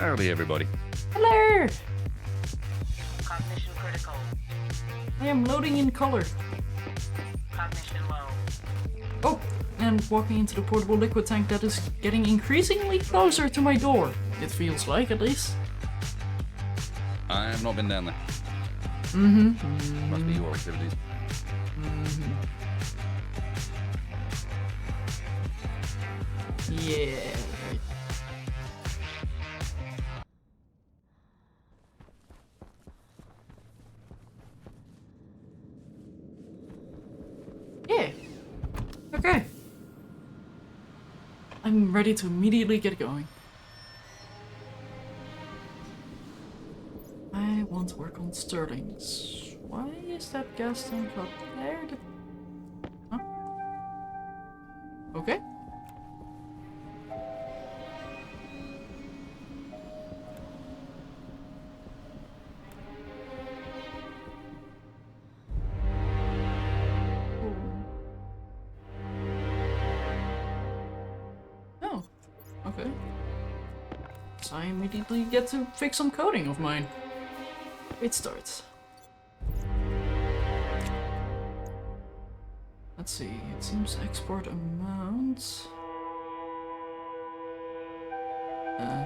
Howdy, everybody. Hello! Cognition critical. I am loading in color. Cognition low. Oh, and walking into the portable liquid tank that is getting increasingly closer to my door. It feels like, at least. I have not been down there. Must be your activities. Yeah. Yeah. Okay. I'm ready to immediately get going. I want to work on Stirling's. Why is that gas tank up there? Huh? Okay. Oh, okay. So I immediately get to fix some coding of mine. It starts. Let's see, it seems export amounts. Hmm.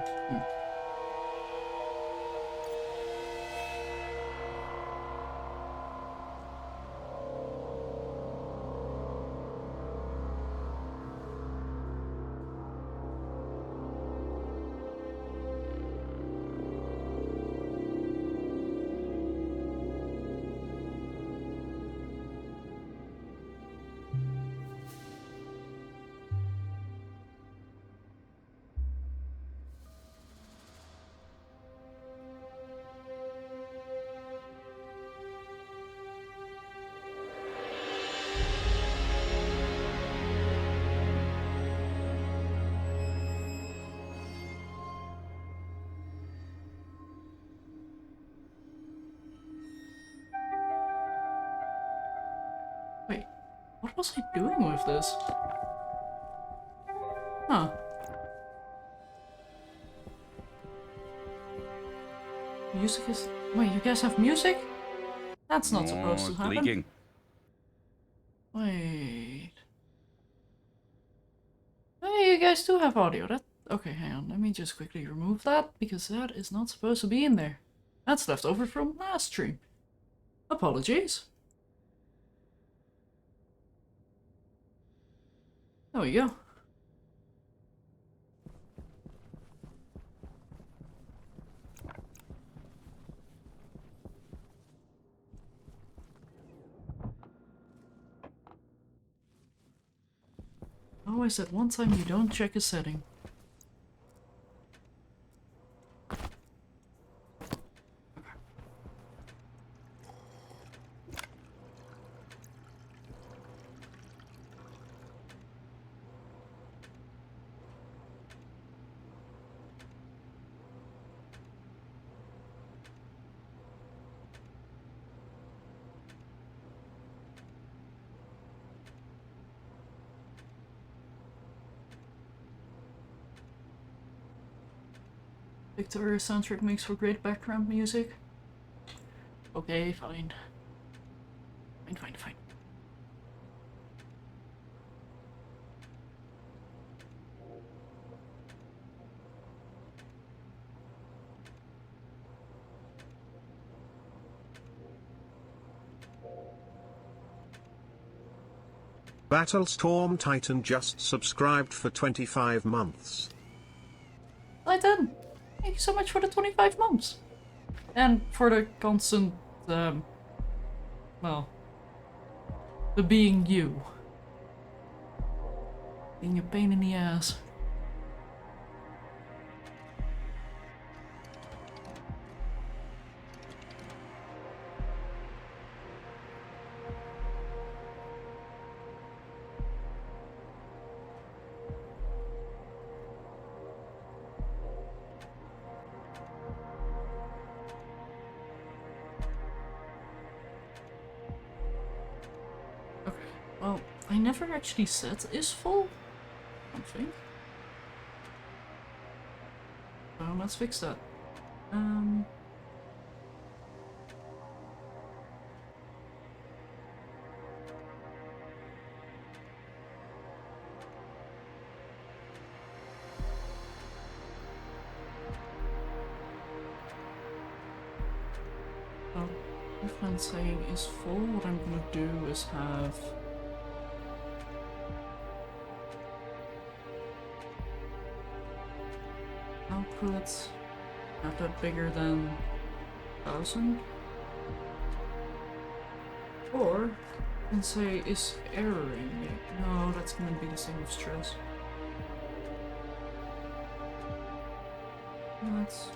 Wait, what was I doing with this? Huh. Music is... Wait, you guys have music? That's not supposed to It's happen. leaking. Wait. Hey, you guys do have audio. That... Okay, hang on. Let me just quickly remove that, because that is not supposed to be in there. That's left over from last stream. Apologies. There we go. Always at one time you don't check a setting. Victoria soundtrack makes for great background music. Okay, fine. Fine. Battlestorm Titan just subscribed for 25 months. Titan, thank you so much for the 25 months. And for the constant, well, the being you. Being a pain in the ass. Well, I never actually said is full, I don't think. So, on, let's fix that. So, if I'm saying is full, what I'm gonna do is have output, have that bigger than 1000. Or I can say is erroring it. No, that's gonna be the same with stress. Let's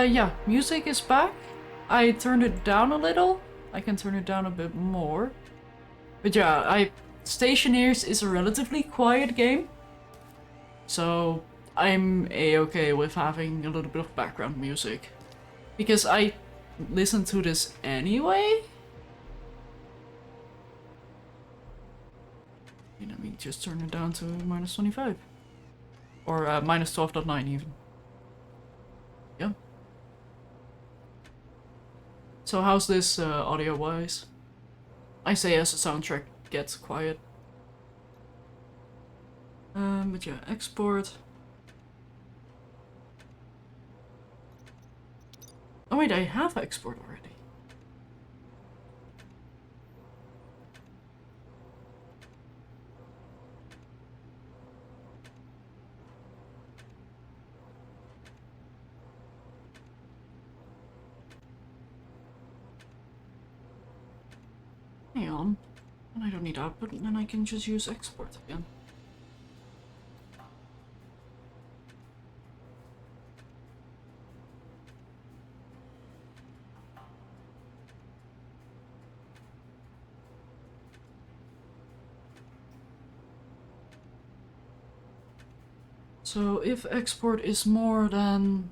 yeah, music is back. I turned it down a little. I can turn it down a bit more. But yeah, Stationeers is a relatively quiet game. So I'm a-okay with having a little bit of background music. Because I listen to this anyway. Let me just turn it down to -25. Or -12.9 even. Yeah. So how's this audio-wise? I say as the soundtrack gets quiet. But yeah, export. Oh wait, I have export already. Hang on. And I don't need output, and then I can just use export again. So if export is more than...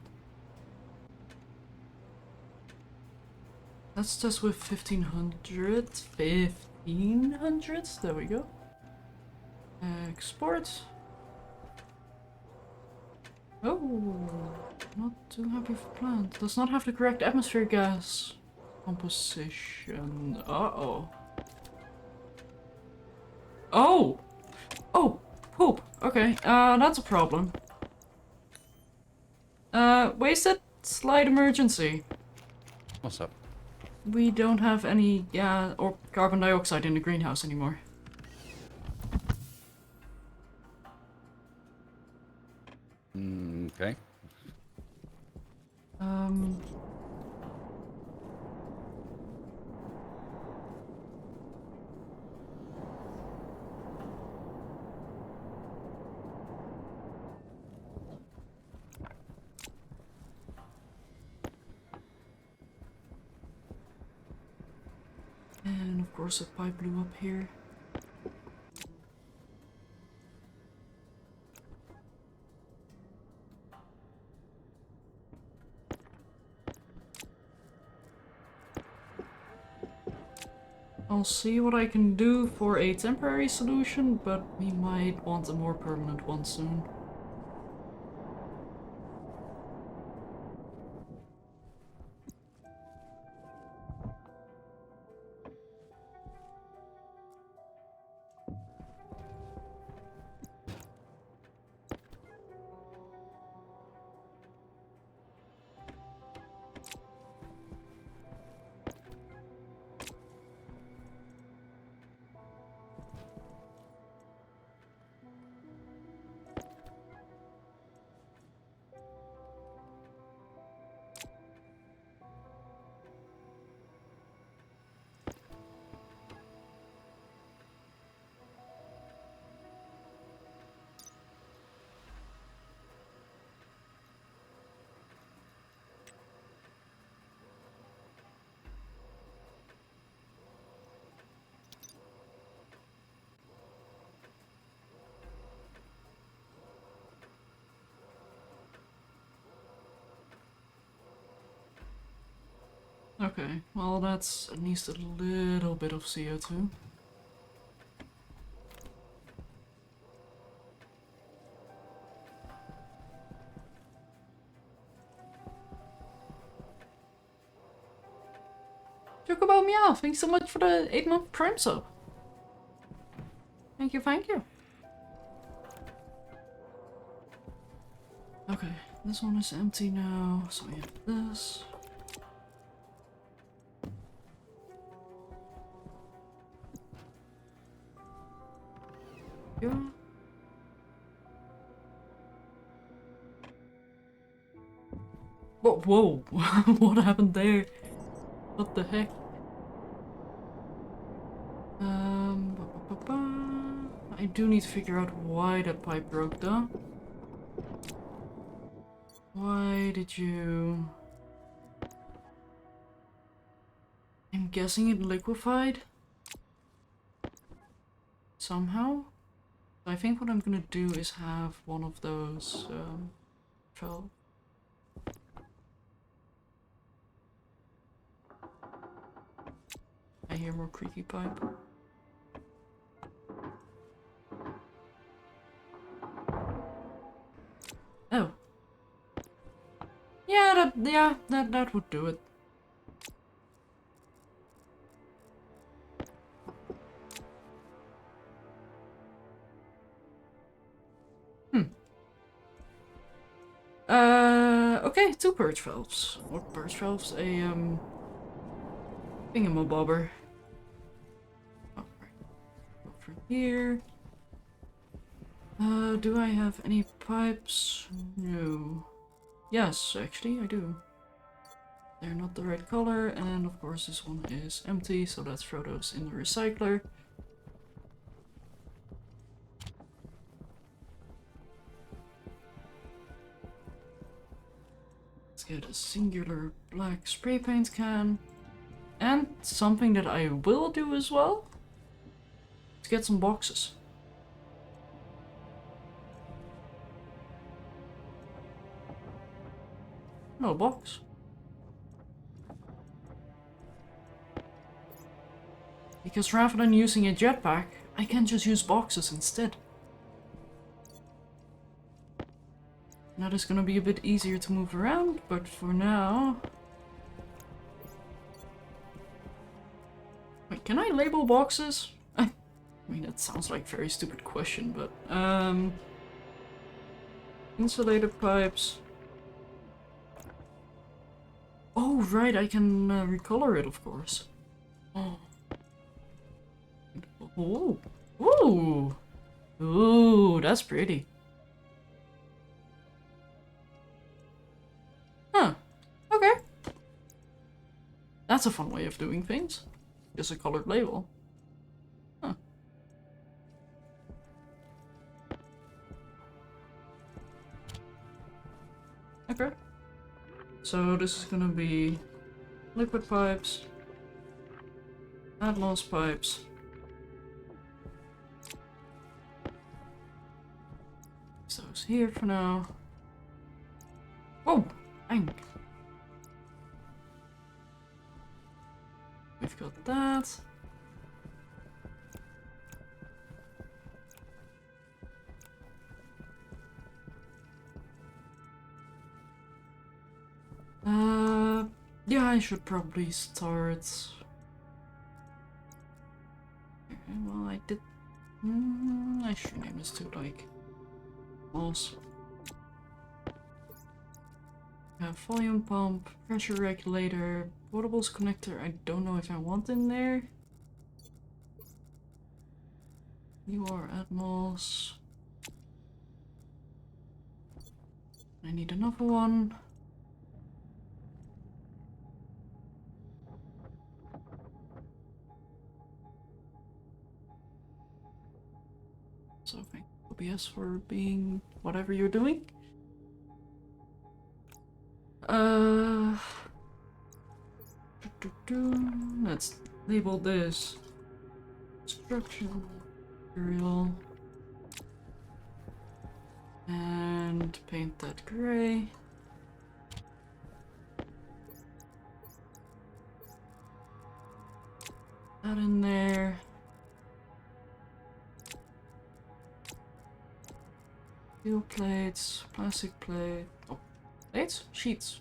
Let's test with 1500. 1500? There we go. Export. Oh, not too happy for plant. Does not have the correct atmosphere gas composition. Uh-oh. Oh! Oh! Poop. Okay, that's a problem. Wasted? Slight emergency. What's up? We don't have any gas or carbon dioxide in the greenhouse anymore. Okay. And of course a pipe blew up here. I'll see what I can do for a temporary solution, but we might want a more permanent one soon. Okay, well that's at least a little bit of CO2. Chocobo Meow, thanks so much for the 8-month Prime sub. Thank you, thank you. Okay, this one is empty now, so we have this. Yeah. Whoa, what happened there? What the heck? I do need to figure out why that pipe broke though. Why did you... I'm guessing it liquefied? Somehow? I think what I'm gonna do is have one of those, valve. I hear more creaky pipe. Oh. Yeah, that would do it. Okay, 2 purge valves. What purge valves? A, thingamabobber. Oh, right. Over here. Do I have any pipes? No. Yes, actually, I do. They're not the right color, and of course this one is empty, so let's throw those in the recycler. Let's get a singular black spray paint can. And something that I will do as well, let's get some boxes. No box. Because rather than using a jetpack, I can just use boxes instead. That is gonna be a bit easier to move around, but for now... Wait, can I label boxes? I mean, that sounds like a very stupid question, but... Insulated pipes... Oh, right, I can recolor it, of course. Oh. Ooh. Ooh. Ooh, that's pretty. Huh. Okay. That's a fun way of doing things. Just a colored label. Huh. Okay. So this is gonna be liquid pipes, Atlas pipes, those here for now. Oh, dang. We've got that. Yeah, I should probably start. Okay, well, I did. I should name this too, like walls. Volume pump, pressure regulator, portables connector. I don't know if I want in there. You are Atmos. I need another one. So thank OBS for being whatever you're doing. Let's label this structure material and paint that gray. That in there. Steel plates, plastic plate. Oh, plates? Sheets.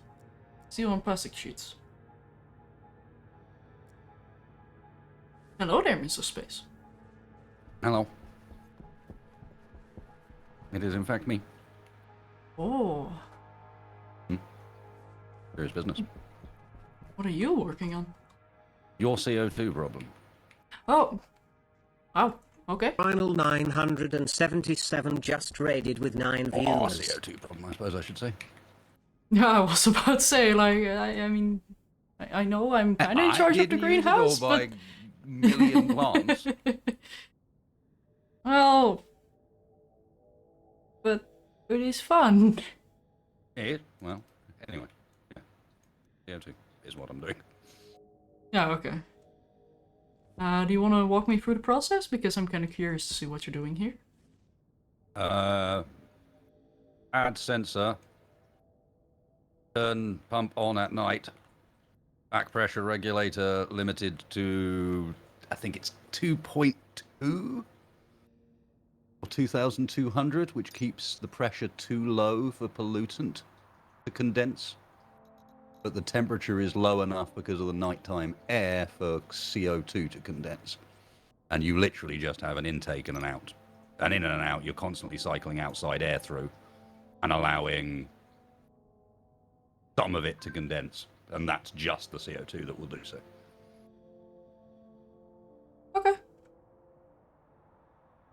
Steel and plastic sheets. Hello there, Mr. Space. Hello. It is in fact me. Oh. Serious business. What are you working on? Your CO2 problem. Oh. Wow. Okay. Final 977 just raided with 9 Our viewers. CO2 problem, I suppose I should say. Yeah, I was about to say, like, I mean, I know I'm kind of in charge of the greenhouse, but... million plants. Well... But it is fun. It? Well, anyway. Yeah. CO2 is what I'm doing. Yeah, okay. Do you want to walk me through the process? Because I'm kind of curious to see what you're doing here. Add sensor. Turn pump on at night. Back pressure regulator limited to, I think it's 2.2 or 2,200, which keeps the pressure too low for pollutant to condense. But the temperature is low enough because of the nighttime air for CO2 to condense. And you literally just have an intake and an out. And in and out, you're constantly cycling outside air through and allowing some of it to condense. And that's just the CO2 that will do so. Okay.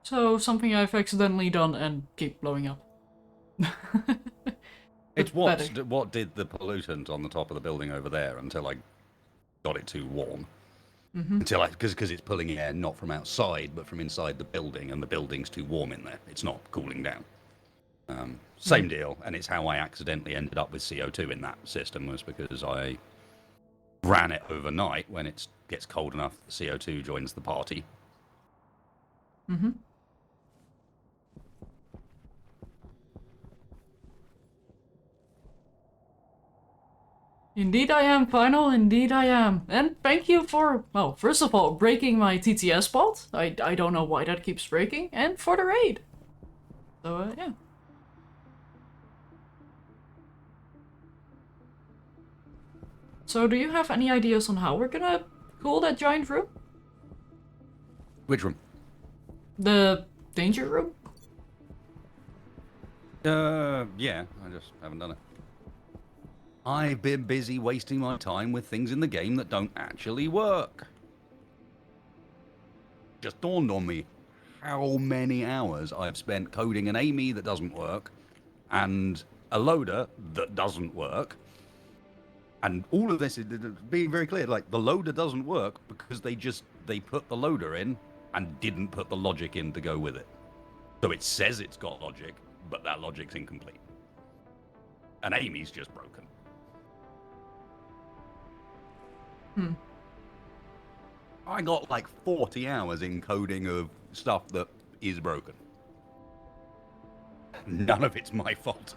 So, something I've accidentally done and keep blowing up. It's what did the pollutant on the top of the building over there until I got it too warm. Until because it's pulling air not from outside but from inside the building, and the building's too warm in there. It's not cooling down. Same deal, and it's how I accidentally ended up with CO2 in that system, was because I ran it overnight when it gets cold enough. The CO2 joins the party. Indeed I am, Final, indeed I am. And thank you for, well, first of all, breaking my TTS bot. I don't know why that keeps breaking. And for the raid. So, yeah. So, do you have any ideas on how we're gonna cool that giant room? Which room? The danger room? Yeah, I just haven't done it. I've been busy wasting my time with things in the game that don't actually work. Just dawned on me how many hours I've spent coding an Amy that doesn't work, and a loader that doesn't work. And all of this is being very clear, like, the loader doesn't work because they put the loader in and didn't put the logic in to go with it. So it says it's got logic, but that logic's incomplete. And Amy's just broken. I got like 40 hours in coding of stuff that is broken. None of it's my fault.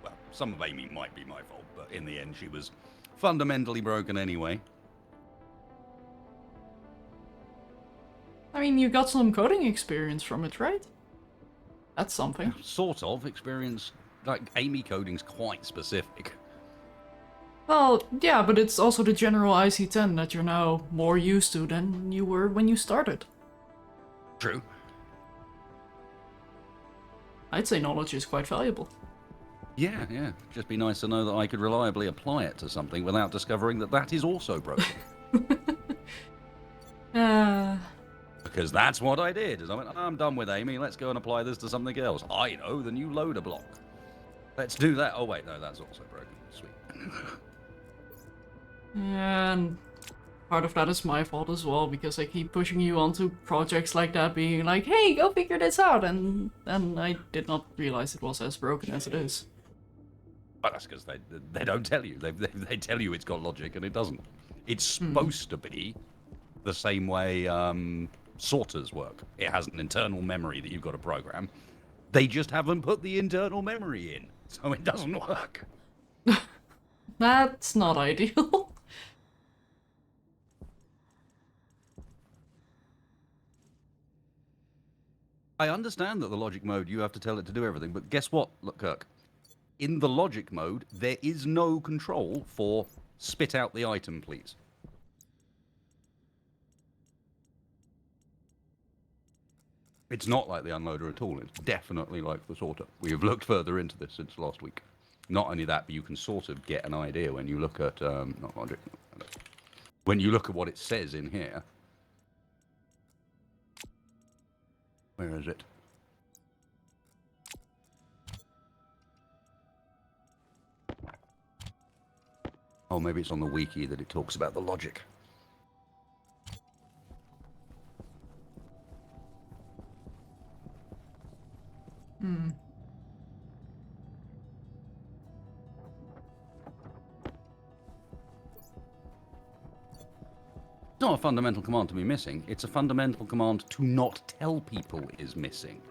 Well, some of Amy might be my fault, but in the end she was fundamentally broken anyway. I mean, you got some coding experience from it, right? That's something. Sort of experience, like Amy coding's quite specific. Well, yeah, but it's also the general IC10 that you're now more used to than you were when you started. True. I'd say knowledge is quite valuable. Yeah. Just be nice to know that I could reliably apply it to something without discovering that that is also broken. Because that's what I did. Is I went, I'm done with Amy, let's go and apply this to something else. I know, the new loader block. Let's do that. Oh wait, no, that's also broken. Sweet. And part of that is my fault as well, because I keep pushing you onto projects like that, being like, hey, go figure this out, and then I did not realize it was as broken as it is. But that's because they don't tell you. They tell you it's got logic, and it doesn't. It's supposed to be the same way sorters work. It has an internal memory that you've got to program. They just haven't put the internal memory in, so it doesn't work. That's not ideal. I understand that the logic mode, you have to tell it to do everything, but guess what, look, Kirk? In the logic mode, there is no control for spit out the item, please. It's not like the unloader at all. It's definitely like the sorter. We have looked further into this since last week. Not only that, but you can sort of get an idea when you look at, not logic, when you look at what it says in here. Where is it? Oh, maybe it's on the wiki that it talks about the logic. It's not a fundamental command to be missing. It's a fundamental command to not tell people is missing.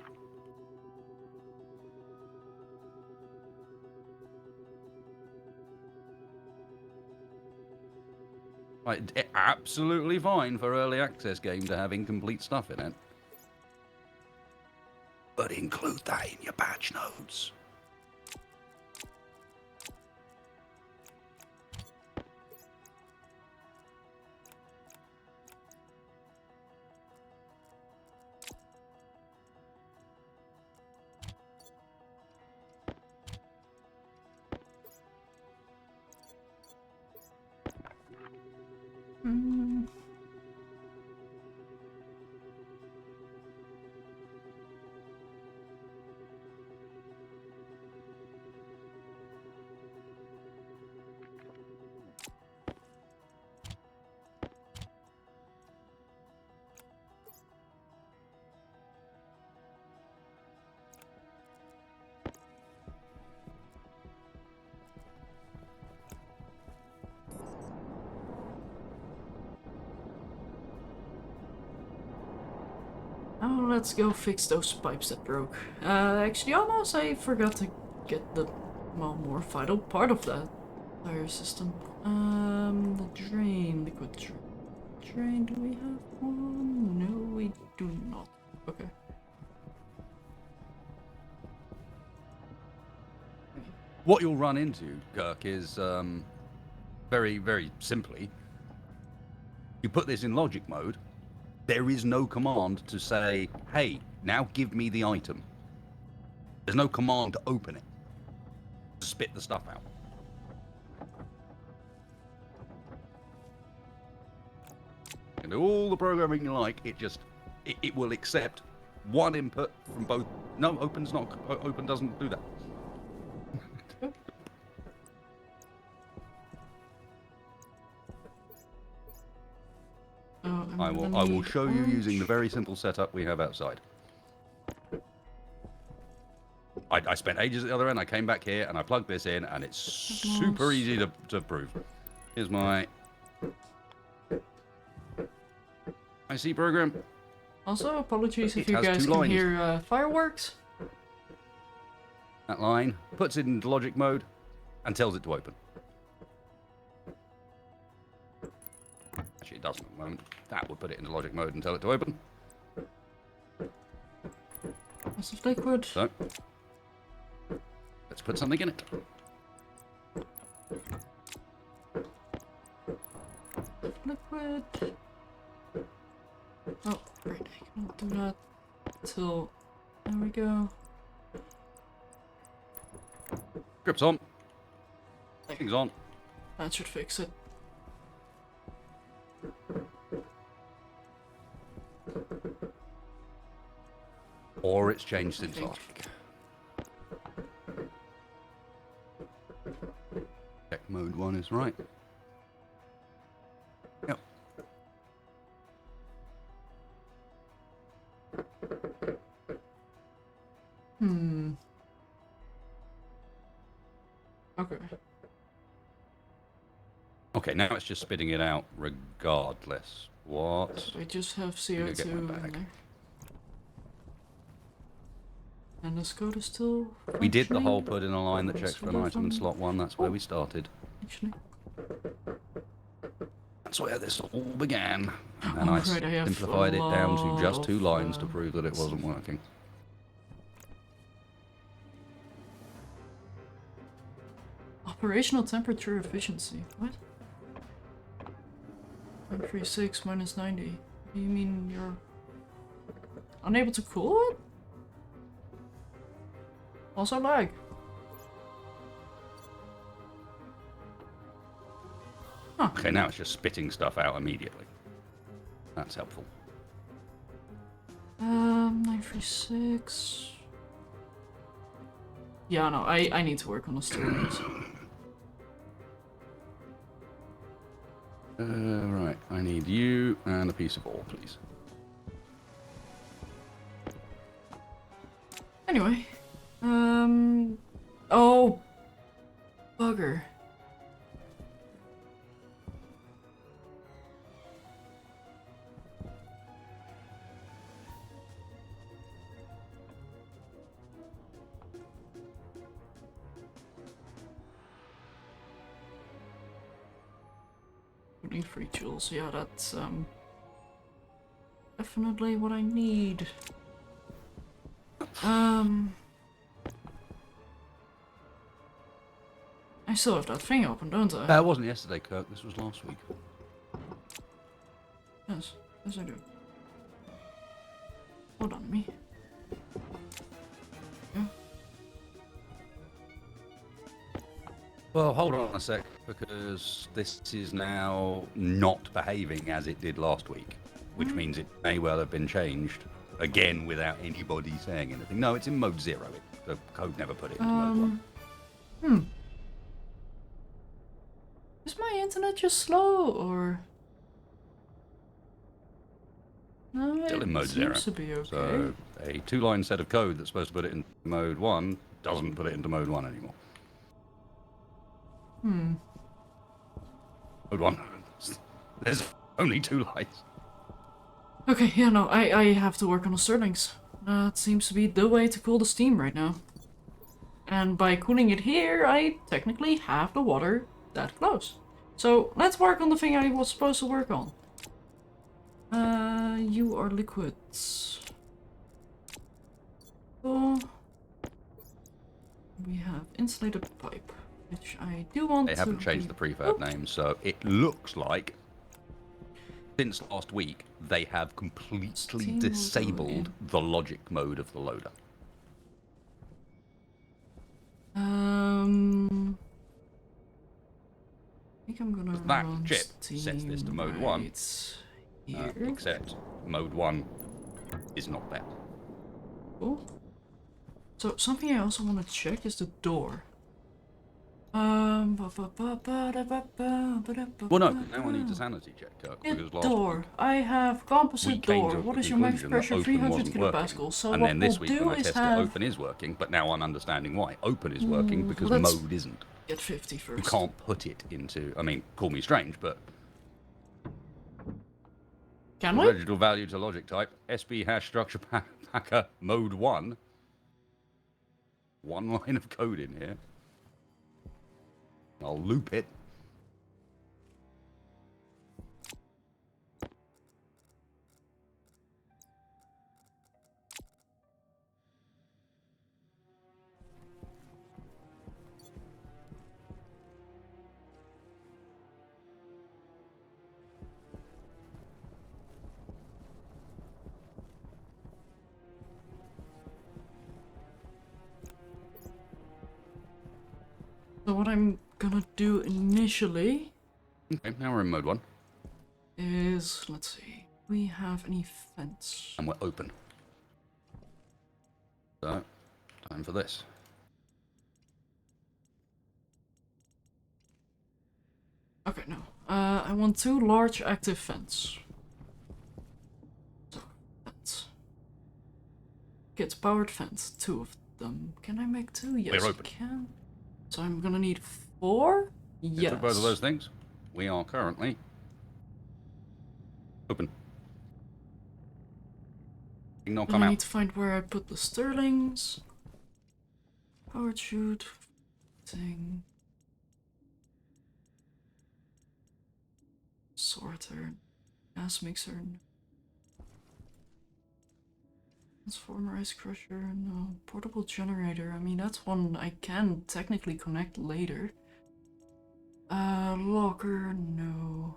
Right, absolutely fine for early access game to have incomplete stuff in it. But include that in your patch notes. Oh, let's go fix those pipes that broke. Actually, almost I forgot to get the, well, more vital part of that entire system. The drain, liquid drain. Do we have one? No, we do not. Okay. What you'll run into, Kirk, is very, very simply, you put this in logic mode, there is no command to say, hey, now give me the item. There's no command to open it, to spit the stuff out. You can do all the programming you like, it will accept one input from both. No, open doesn't do that. I will show you using the very simple setup we have outside. I spent ages at the other end, I came back here and I plugged this in and it's super easy to prove. Here's my IC program. Also, apologies if you guys can hear fireworks. That line puts it into logic mode and tells it to open. Actually, it doesn't at the moment. That would put it into logic mode and tell it to open. Lots of liquid. So, let's put something in it. Liquid. Oh, right. I cannot do that till. There we go. Grips on. Things on. That should fix it. Or it's changed since last week. Check mode 1 is right. Yep. Okay. Okay, now it's just spitting it out regardless. What? I just have Let me CO2 get my in bag. there. And this code is still. We did the whole functioning? put in a line that checks for an item in slot 1. That's where we started. Actually. That's where this all began. And Oh, I right, I have simplified it down to just 2 a lot lines to of, prove that it wasn't working. Operational temperature efficiency. What? 136 minus 90. You mean you're unable to cool it? Also lag. Huh. Okay, now it's just spitting stuff out immediately. That's helpful. 936. Yeah, no, I need to work on the Stirlings. Right, I need you and a piece of ore, please. Anyway, oh, bugger. Need free tools, yeah, that's definitely what I need. I still have that thing open, don't I? It wasn't yesterday, Kirk. This was last week. Yes, yes I do. Hold on me. Yeah. Well, hold on a sec, because this is now not behaving as it did last week, which means it may well have been changed again without anybody saying anything. No, it's in mode 0. The code never put it into mode 1. Is my internet just slow, or...? No, Still it in mode 0. seems to be okay. So a 2-line set of code that's supposed to put it in mode 1 doesn't put it into mode 1 anymore. Mode 1. There's only 2 lines. Okay, yeah, no, I have to work on the Stirlings. That seems to be the way to cool the steam right now. And by cooling it here, I technically have the water that close. So let's work on the thing I was supposed to work on. You are liquids. So we have insulated pipe, which I do want to... They haven't changed the prefab name, so it looks like since last week they have completely Steam will go disabled in. the logic mode of the loader. I think I'm gonna That run chip sets this to mode 1. right here. Except mode 1 is not that. Cool. So something I also want to check is the door. Well, Well, no, now I need a sanity check, Kirk, Yeah, because last door. week I have we composite came door. to What the is your max conclusion that pressure? open 300 wasn't kilopascals. working. So And what then this we'll week do when I is tested have open is working, but now I'm understanding why. Open is working because let's- mode isn't. get 50 You first. can't put it into, I mean, call me strange, but Can the we? original value to logic type, SB hash structure packer mode 1. 1 line of code in here. I'll loop it. So what I'm gonna do initially Okay, now we're in mode 1, is, let's see, we have any fence? and we're open. So, time for this. Okay, no. I want 2 large active fence. So, fence. Gets powered fence, 2 of them. Can I make 2? Yes, We're I open. can. So I'm gonna need 4? You Yes. took both of those things. We are currently open. Signal And come I out. need to find where I put the Stirlings. Powered chute. Thing. Sorter. Gas mixer. Transformer ice crusher. No. Portable generator. I mean, that's one I can technically connect later. Locker, no.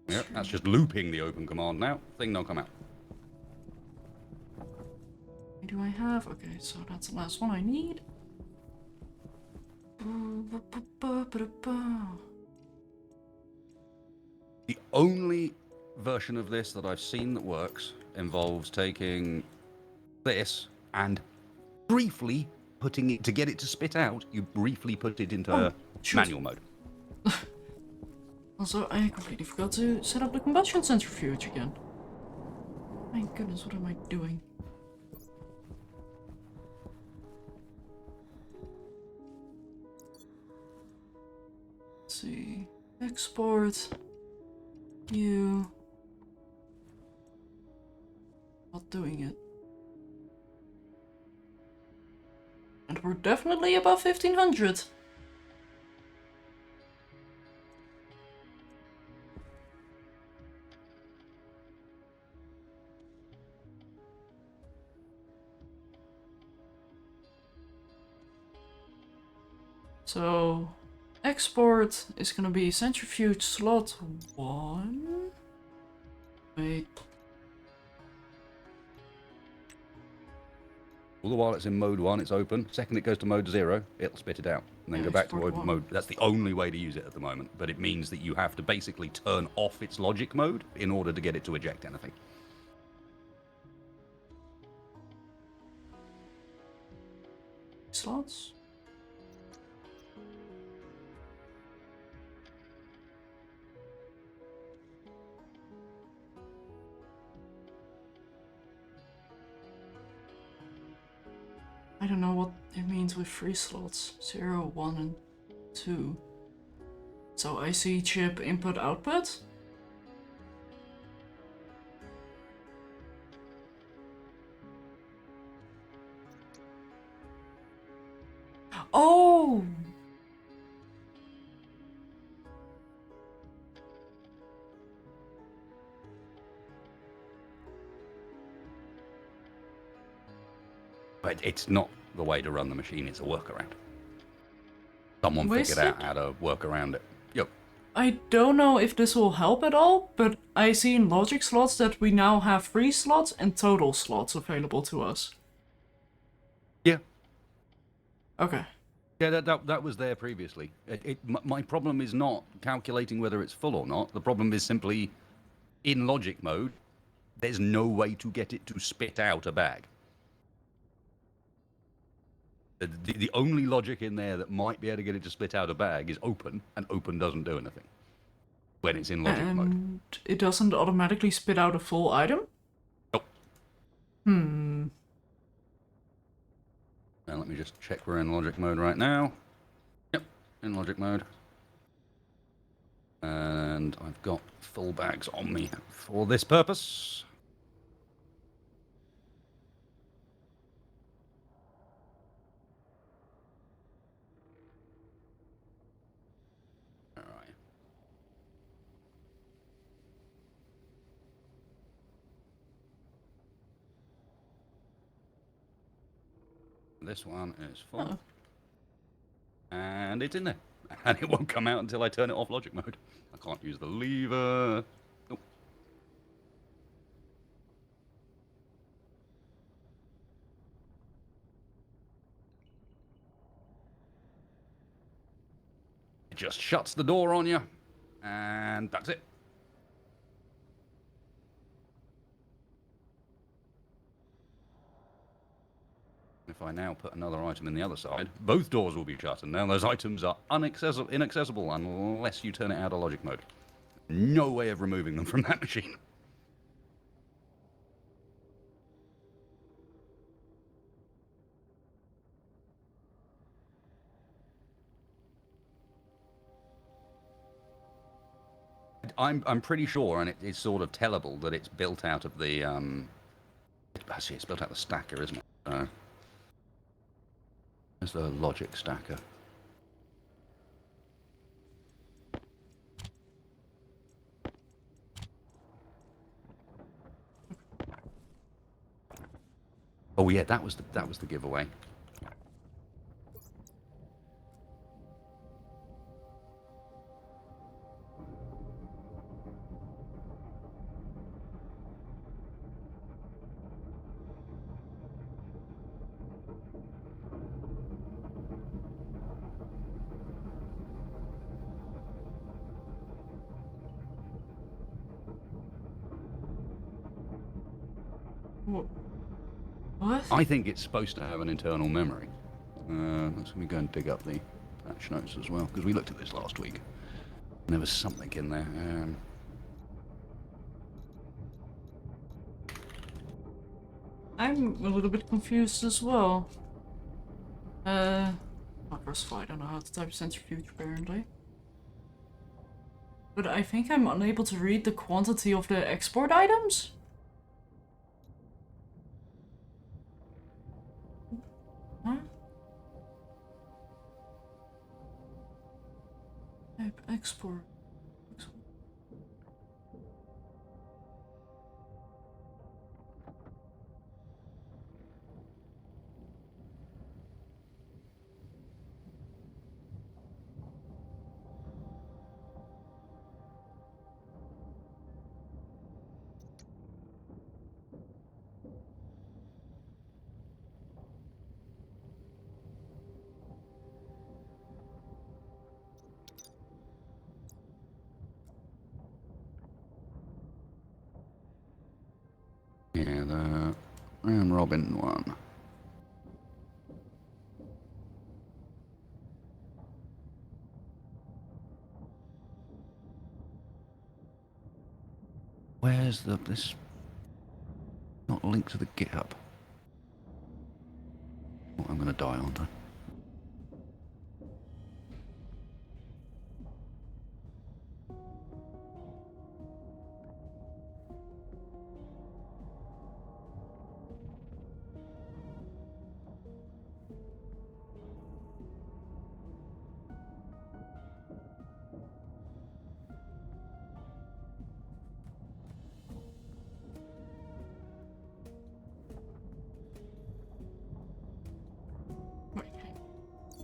Yep, that's just looping the open command now. Thing don't come out. What do I have? Okay, so that's the last one I need. The only version of this that I've seen that works involves taking this and briefly putting it, to get it to spit out, you briefly put it into shoot. manual mode. Also, I completely forgot to set up the combustion centrifuge again. My goodness, what am I doing? Let's see. Export. You. Not doing it. And we're definitely above 1500. So, export is gonna be centrifuge slot 1. Wait. All the while it's in mode 1, it's open. Second it goes to mode 0, it'll spit it out. And then Yeah, go back to export one. mode. That's the only way to use it at the moment. But it means that you have to basically turn off its logic mode in order to get it to eject anything. Slots? I don't know what it means with 3 slots. 0, 1, and 2. So IC chip input output? Oh! But it's not the way to run the machine, it's a workaround. Someone Wasted? figured out how to work around it. Yep. I don't know if this will help at all, but I see in logic slots that we now have 3 slots and total slots available to us. Yeah. Okay. Yeah, that was there previously. My problem is not calculating whether it's full or not. The problem is simply, in logic mode, there's no way to get it to spit out a bag. The only logic in there that might be able to get it to spit out a bag is open, and open doesn't do anything when it's in logic mode. And it doesn't automatically spit out a full item? Nope. Hmm. Now let me just check we're in logic mode right now. Yep, in logic mode. And I've got full bags on me for this purpose. All right. This one is full. Oh. And it's in there. And it won't come out until I turn it off logic mode. I can't use the lever. Nope. It just shuts the door on you. And that's it. If I now put another item in the other side, both doors will be shut, and now those items are inaccessible unless you turn it out of logic mode. No way of removing them from that machine. I'm pretty sure, and it's sort of tellable that it's built out of the actually it's built out of the stacker, isn't it? There's the logic stacker. Oh yeah, that was the giveaway. What? I think it's supposed to have an internal memory. Let's go and dig up the patch notes as well, because we looked at this last week. And there was something in there. I'm a little bit confused as well. First of all, I don't know how to type centrifuge apparently. But I think I'm unable to read the quantity of the export items. Huh? Type export. Yeah, the round robin one. Where's this? Not linked to the GitHub. Oh, I'm gonna die, aren't I?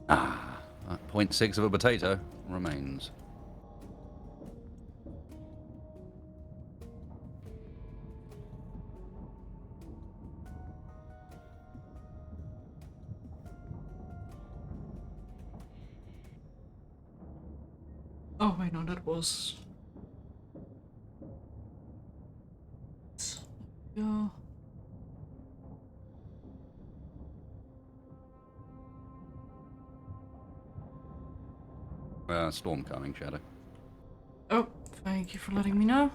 Ah, 0.6 of a potato remains. Oh wait, no, that was... Yeah. Storm coming, Shadow. Oh, thank you for letting me know.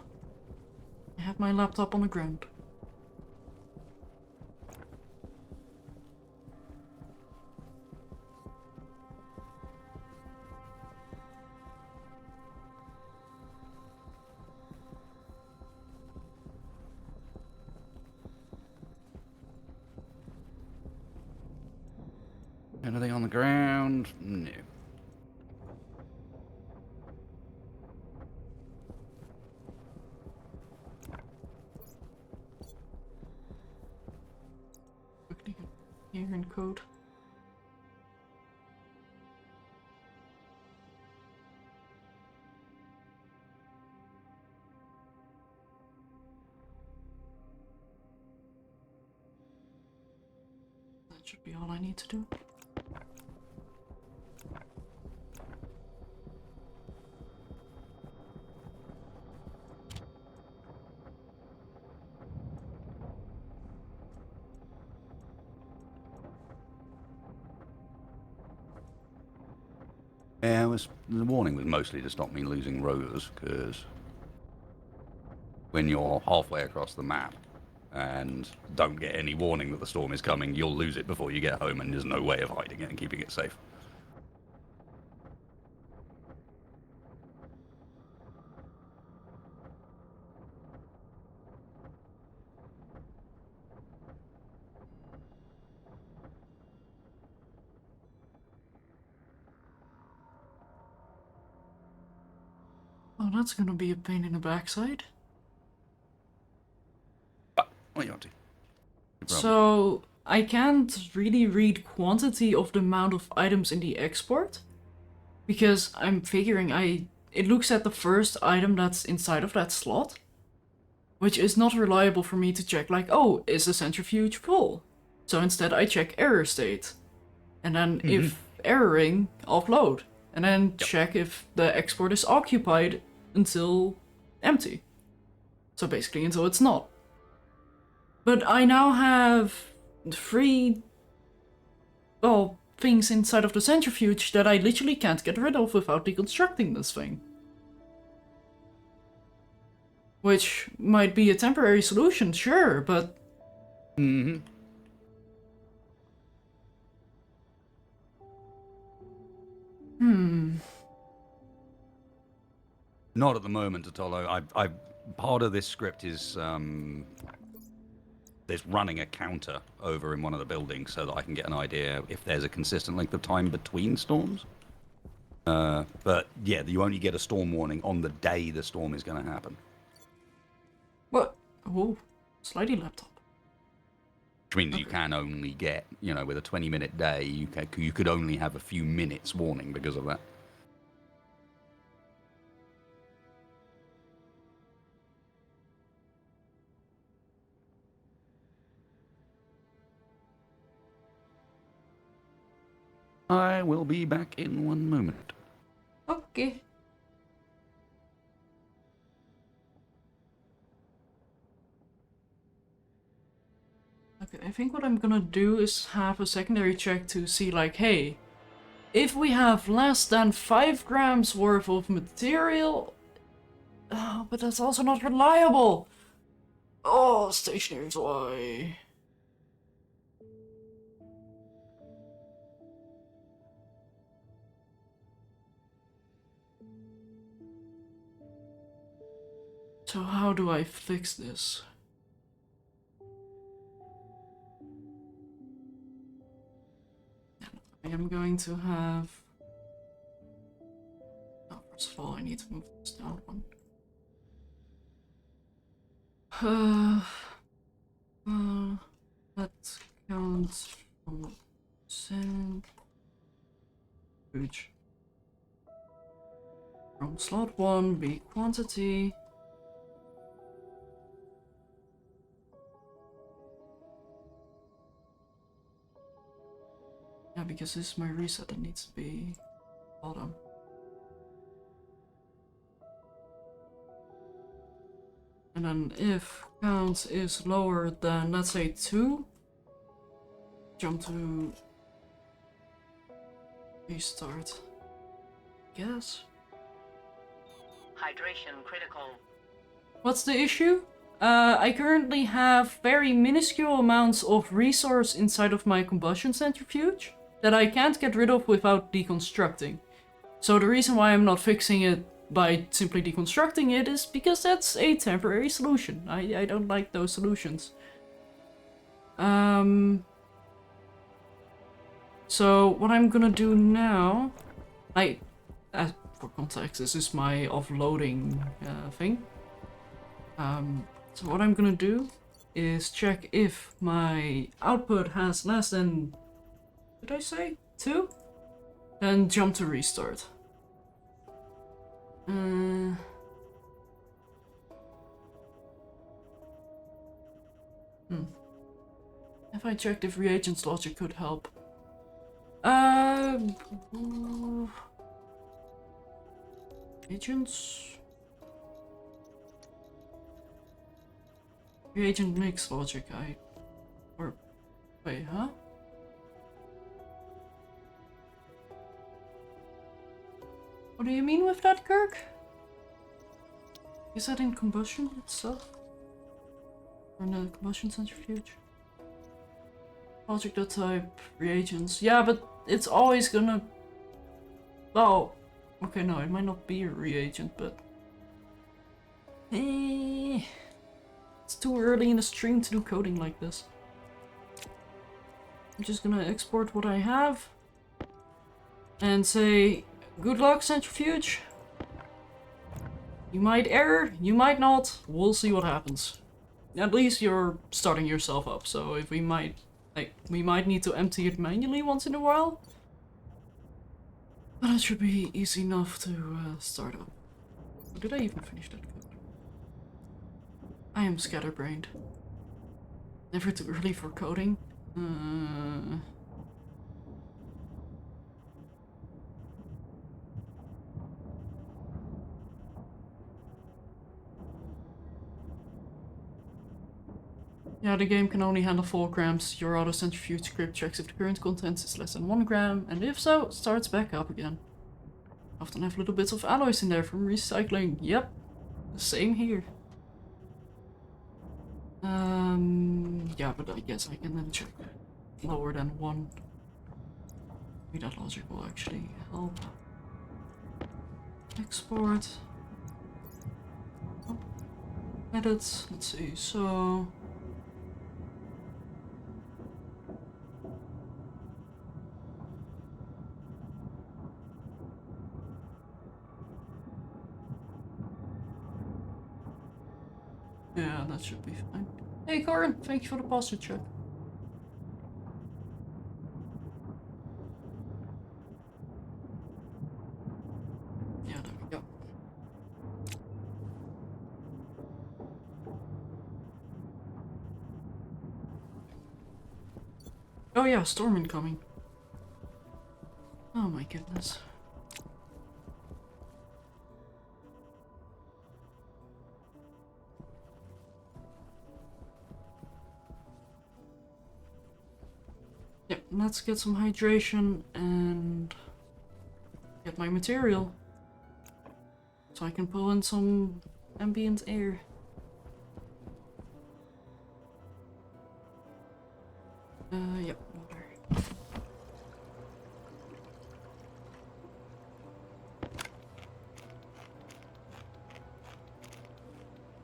I have my laptop on the ground. Anything on the ground? No. Quickly get here in code. That should be all I need to do. Yeah, the warning was mostly to stop me losing rovers, because when you're halfway across the map and don't get any warning that the storm is coming, you'll lose it before you get home, and there's no way of hiding it and keeping it safe. Oh, that's gonna be a pain in the backside. What are you up to? So, I can't really read quantity of the amount of items in the export. Because I'm figuring it looks at the first item that's inside of that slot. Which is not reliable for me to check, like, oh, is the centrifuge full? So instead I check error state. And then if erroring, offload. And then check if the export is occupied until empty. So basically until it's not. But I now have 3, well, things inside of the centrifuge that I literally can't get rid of without deconstructing this thing. Which might be a temporary solution, sure, but... Mm-hmm. Not at the moment, Atolo. Part of this script is there's running a counter over in one of the buildings so that I can get an idea if there's a consistent length of time between storms. But yeah, you only get a storm warning on the day the storm is going to happen. What? Oh, slidey laptop. Which means you can only get, with a 20-minute day, you could only have a few minutes warning because of that. I will be back in 1 moment. Okay. Okay, I think what I'm gonna do is have a secondary check to see, like, hey, if we have less than 5 grams worth of material... Oh, but that's also not reliable! Oh, Stationeers, why? So how do I fix this? I am going to have... Oh, first of all, I need to move this down one. That counts from centrifuge. From slot 1, be quantity. Yeah, because this is my reset that needs to be bottom. And then if count is lower than, let's say, 2, jump to restart. Guess. Hydration critical. What's the issue? I currently have very minuscule amounts of resource inside of my combustion centrifuge that I can't get rid of without deconstructing. So the reason why I'm not fixing it by simply deconstructing it is because that's a temporary solution. I don't like those solutions. So what I'm gonna do now, for context, this is my offloading thing. So what I'm gonna do is check if my output has less than, did I say 2? Then jump to restart. If I checked if reagents logic could help. Reagents? Reagent mix logic, wait, huh? What do you mean with that, Kirk? Is that in combustion itself? Or in the combustion centrifuge? Logic.type reagents. Yeah, but it's always gonna... Oh, okay, no, it might not be a reagent, but... It's too early in the stream to do coding like this. I'm just gonna export what I have. And say, good luck, centrifuge. You might error, you might not. We'll see what happens. At least you're starting yourself up, so if we might need to empty it manually once in a while. But it should be easy enough to start up. Or did I even finish that code? I am scatterbrained. Never too early for coding. Yeah, the game can only handle 4 grams. Your auto centrifuge script checks if the current contents is less than 1 gram, and if so, it starts back up again. Often have little bits of alloys in there from recycling. Yep, the same here. Yeah, but I guess I can then check lower than 1. Maybe that logic will actually help. Export. Oh. Edit. Let's see, so... yeah, that should be fine. Hey Corin, thank you for the posture check. Yeah, there we go. Oh yeah, storm incoming. Oh my goodness. Yep, let's get some hydration and get my material. So I can pull in some ambient air. Yep, water.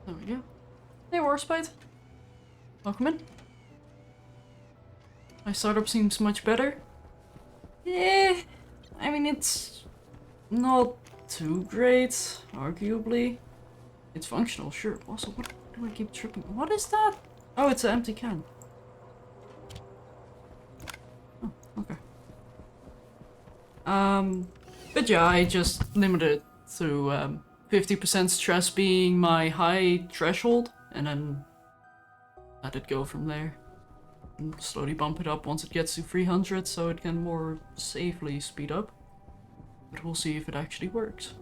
There we go. Hey, Warspite. Welcome in. My startup seems much better. Yeah, I mean, it's not too great, arguably. It's functional, sure. Also, what do I keep tripping? What is that? Oh, it's an empty can. Oh, okay. But yeah, I just limited it to 50% stress being my high threshold, and then let it go from there. And slowly bump it up once it gets to 300 so it can more safely speed up. But we'll see if it actually works.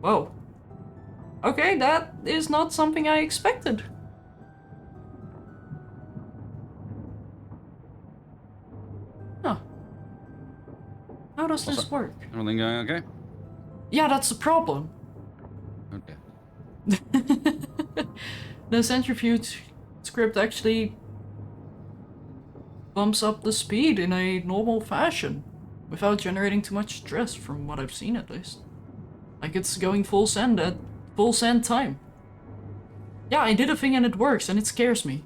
Whoa. Okay, that is not something I expected. Huh. How does this work? Everything going okay? Yeah, that's the problem. Okay. The centrifuge script actually bumps up the speed in a normal fashion without generating too much stress, from what I've seen at least. Like it's going full send at full send time. Yeah, I did a thing and it works and it scares me.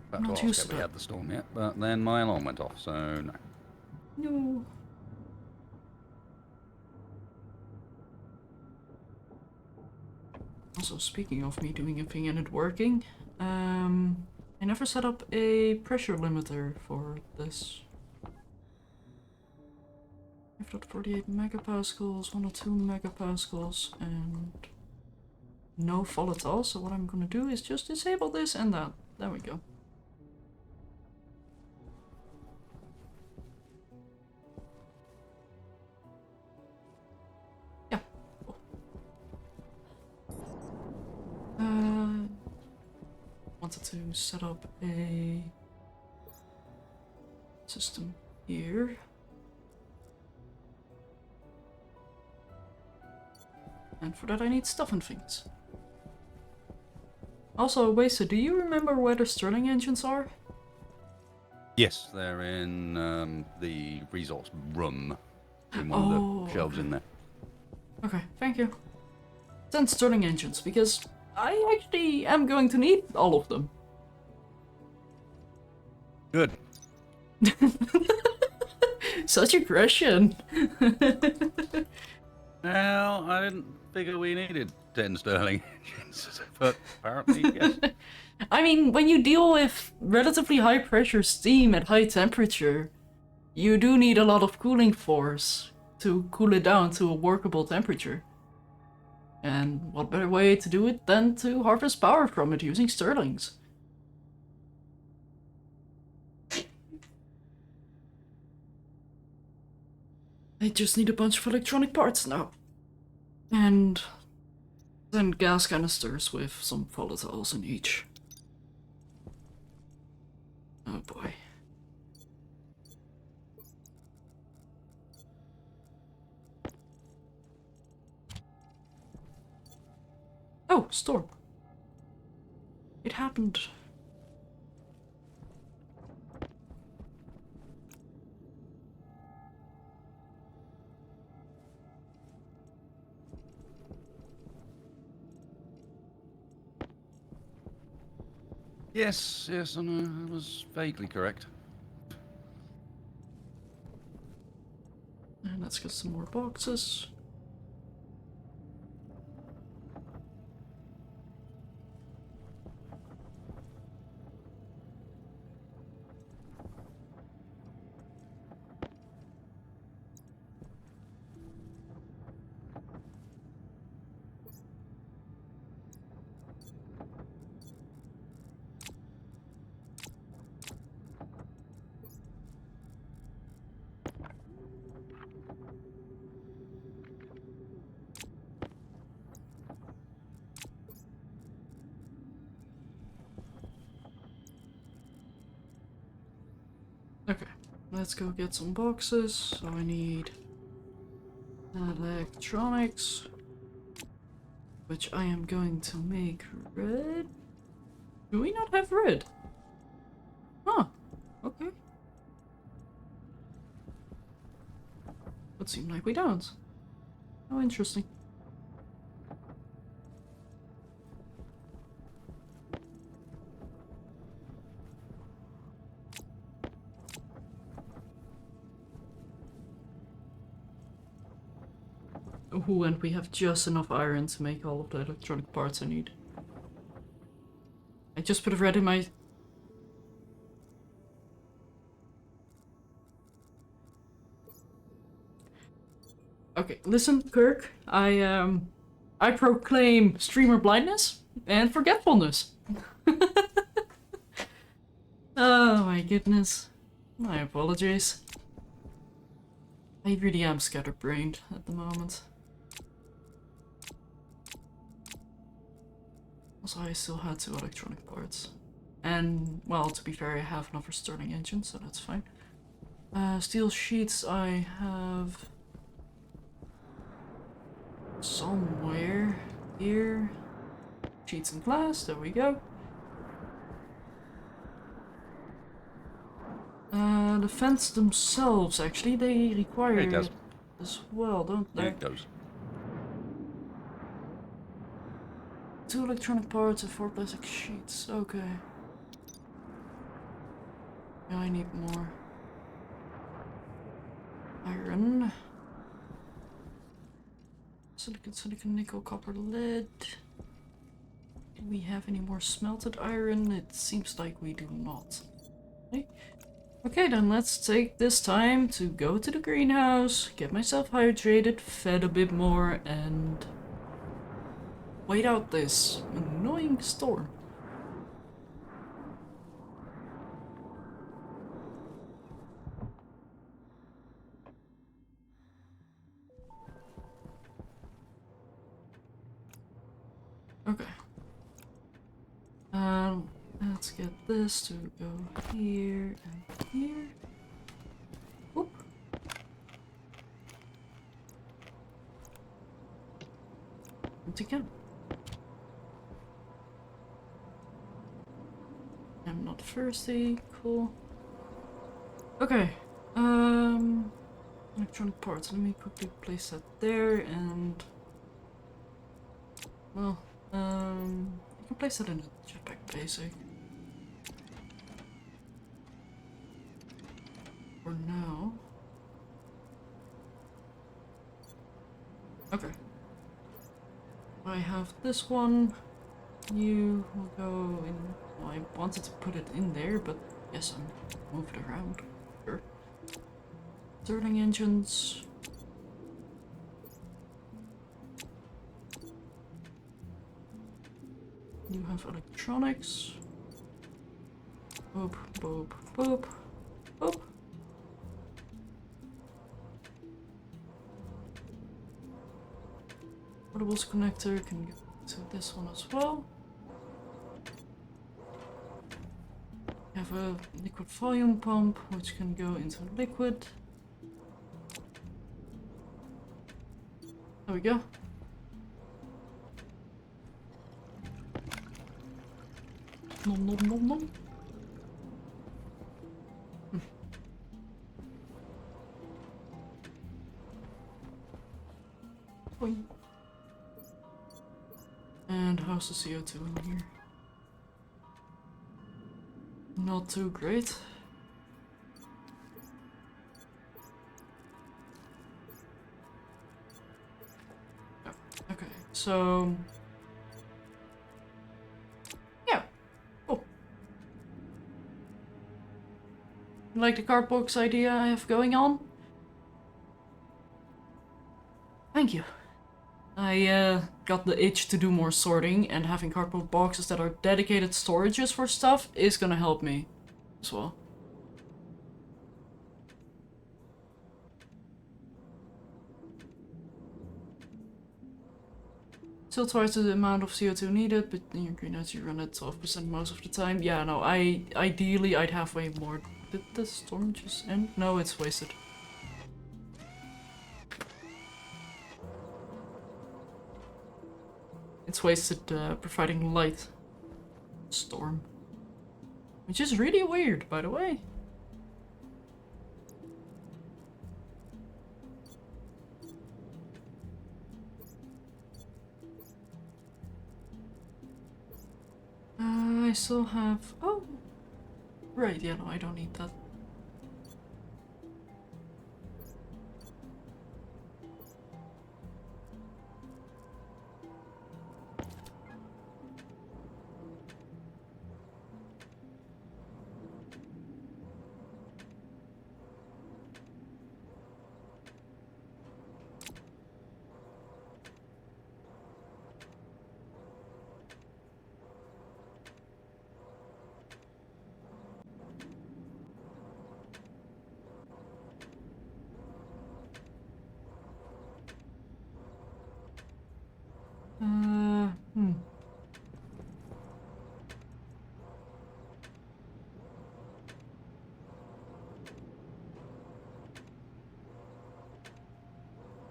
About Not to used ask to if we that. had the storm yet, but then my alarm went off, so no. No. Also, speaking of me doing a thing and it working, I never set up a pressure limiter for this. 5.48 megapascals, 102 megapascals, and no volatile. So what I'm gonna do is just disable this and that. There we go. Yeah. Cool. Wanted to set up a system here. And for that I need stuff and things. Also, Wasted, do you remember where the Stirling engines are? Yes, they're in the resource room, in one of the shelves in there. Okay, thank you. Send Stirling engines, because I actually am going to need all of them. Good. Such aggression. Well, I didn't figure we needed 10 Stirling engines, but apparently, yes. I mean, when you deal with relatively high pressure steam at high temperature, you do need a lot of cooling force to cool it down to a workable temperature. And what better way to do it than to harvest power from it using Stirlings? I just need a bunch of electronic parts now. And Then gas canisters with some volatiles in each. Oh boy. Oh, storm. It happened. Yes, yes, I know. I was vaguely correct. And let's get some more boxes. Okay, let's go get some boxes. So I need electronics, which I am going to make red. Do we not have red? Huh, okay. Would seem like we don't. How interesting. Ooh, and we have just enough iron to make all of the electronic parts I need. I just put red in my... Okay, listen, Kirk. I proclaim streamer blindness and forgetfulness. Oh my goodness. My apologies. I really am scatterbrained at the moment. Also, I still had 2 electronic parts. And, well, to be fair, I have another Stirling engine, so that's fine. Steel sheets I have... somewhere here. Sheets and glass, there we go. The fence themselves, actually, they require It does. as well, don't they? It does. 2 electronic parts and 4 plastic sheets, okay. Yeah, I need more iron. Silicon, nickel, copper, lead. Do we have any more smelted iron? It seems like we do not. Okay, then let's take this time to go to the greenhouse, get myself hydrated, fed a bit more, and wait out this annoying storm. Okay. Let's get this to go here and here. Oop. Empty can. I'm not thirsty. Cool. Okay. Electronic parts. Let me quickly place that there and... well, you can place that in a jetpack basic. For now. Okay. I have this one. You will go in. Well, I wanted to put it in there, but yes, I'm moved around. Sure. Stirling engines. You have electronics. Boop, boop, boop, boop. Portables connector can to this one as well. We have a liquid volume pump, which can go into liquid. There we go. Nom nom nom nom. Boing. And how's the CO2 in here? Not too great. Oh, okay, so yeah. Oh. Like the card box idea I have going on? Thank you. I got the itch to do more sorting, and having cardboard boxes that are dedicated storages for stuff is gonna help me as well. Still twice the amount of CO2 needed, but in your greenhouse you run at 12% most of the time. Yeah, no, ideally I'd have way more. Did the storm just end? No, it's wasted. It's wasted providing light. Storm. Which is really weird, by the way. I still have... Oh! Right, yeah, no, I don't need that.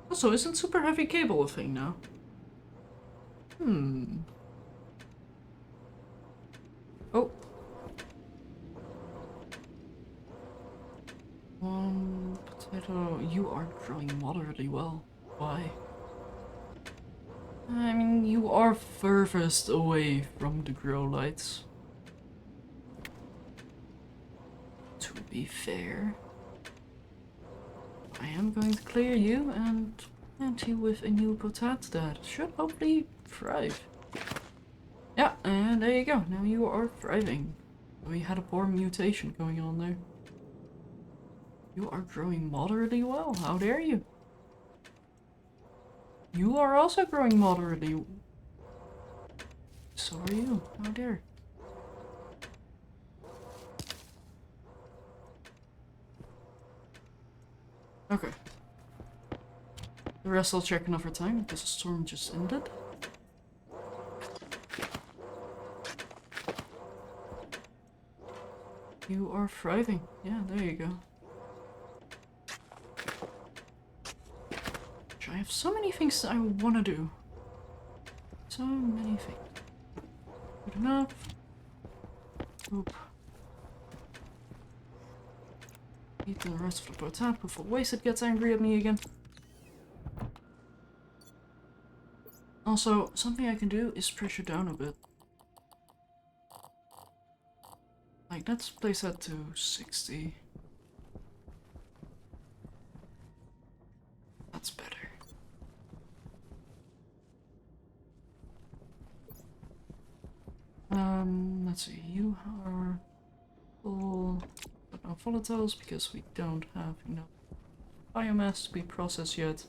Also, isn't super heavy cable a thing now? Oh. One potato. You are growing moderately well. Why? I mean, you are furthest away from the grow lights. To be fair. I am going to clear you and plant you with a new potat that should hopefully thrive. Yeah, and there you go. Now you are thriving. We had a poor mutation going on there. You are growing moderately well. How dare you? You are also growing moderately. So are you. How dare. Okay. The rest I'll check another time because the storm just ended. You are thriving. Yeah, there you go. I have so many things that I want to do. So many things. Good enough. Oop. Eat the rest of the potat before wasted gets angry at me again. Also, something I can do is pressure down a bit. Like, let's place that to 60. That's better. Let's see, you are full, but no volatiles because we don't have enough biomass to be processed yet.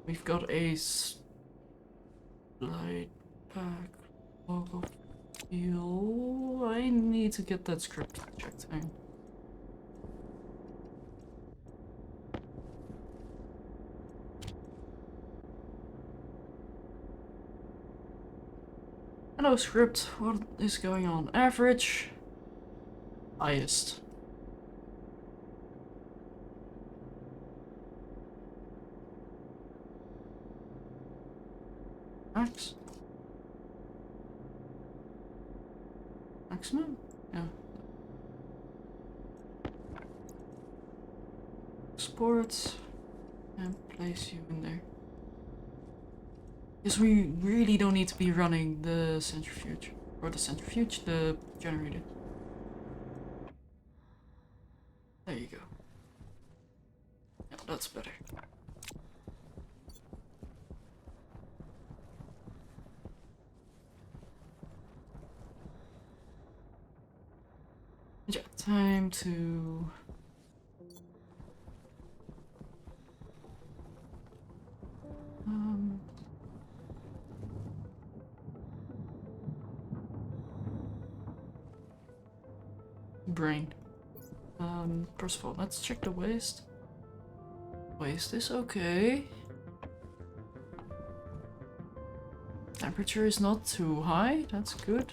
We've got a slide pack logo fuel. I need to get that script checked in. Hello script, what is going on? Average. Highest. Max? Maximum? Yeah. Export and place you in there. Because we really don't need to be running the centrifuge. Or the centrifuge, the generator. There you go. Yeah, that's better. Yeah, time to... brain. First of all, let's check the waste. Waste is okay. Temperature is not too high, that's good.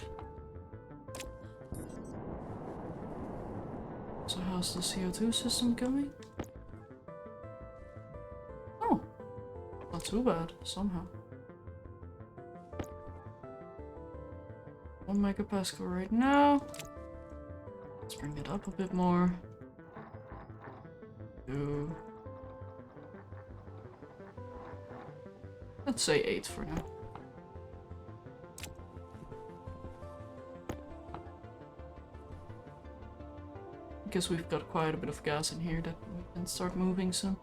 So how's the CO2 system going? Oh, not too bad, somehow. 1 megapascal right now. Let's bring it up a bit more. 2. Let's say 8 for now. Because we've got quite a bit of gas in here that we can start moving soon.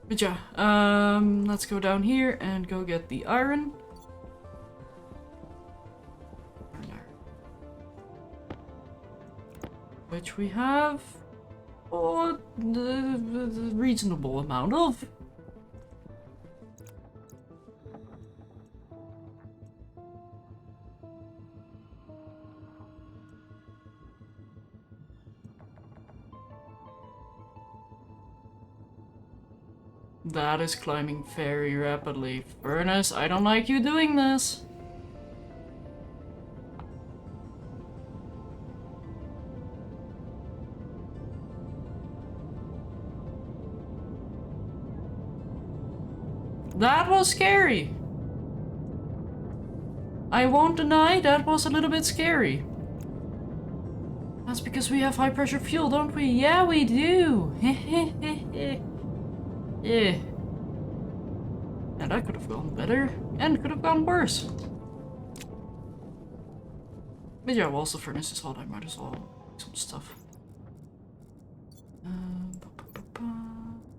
But yeah, let's go down here and go get the iron. Which we have the reasonable amount of. That is climbing very rapidly. Furnace, I don't like you doing this. That was scary. I won't deny that was a little bit scary. That's because we have high pressure fuel, don't we? Yeah, we do. Yeah. And that could have gone better, and could have gone worse. But yeah, whilst the furnace is hot, I might as well make some stuff.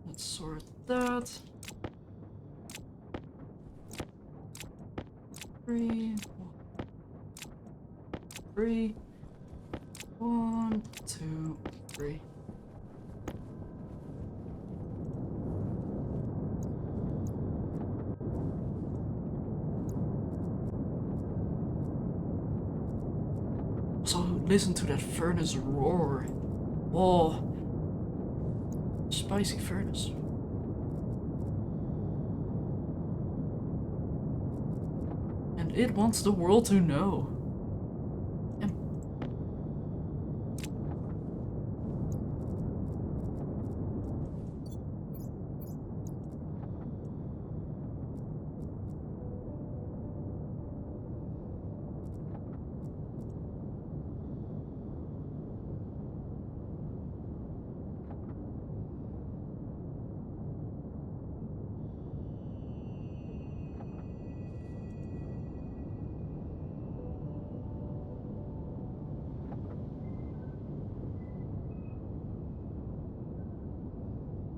Let's sort that. 3, 3, 1, 2, 3. So listen to that furnace roar. Oh, spicy furnace. And it wants the world to know.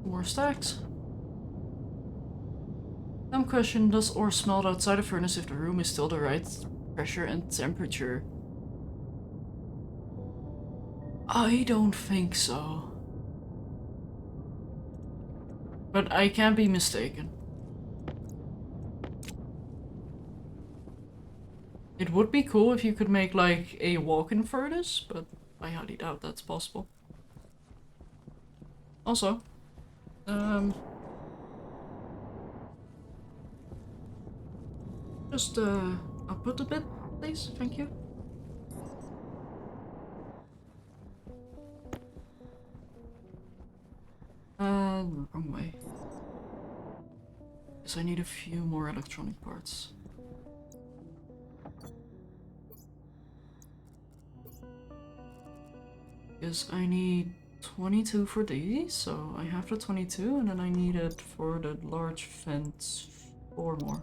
More stacks. Dumb question, does ore smelt outside a furnace if the room is still the right pressure and temperature? I don't think so. But I can be mistaken. It would be cool if you could make like a walk-in furnace, but I highly doubt that's possible. Also, Just output a bit, please. Thank you. Wrong way. Guess I need a few more electronic parts. Because I need 22 for these, so I have the 22, and then I need it for the large fence 4 more.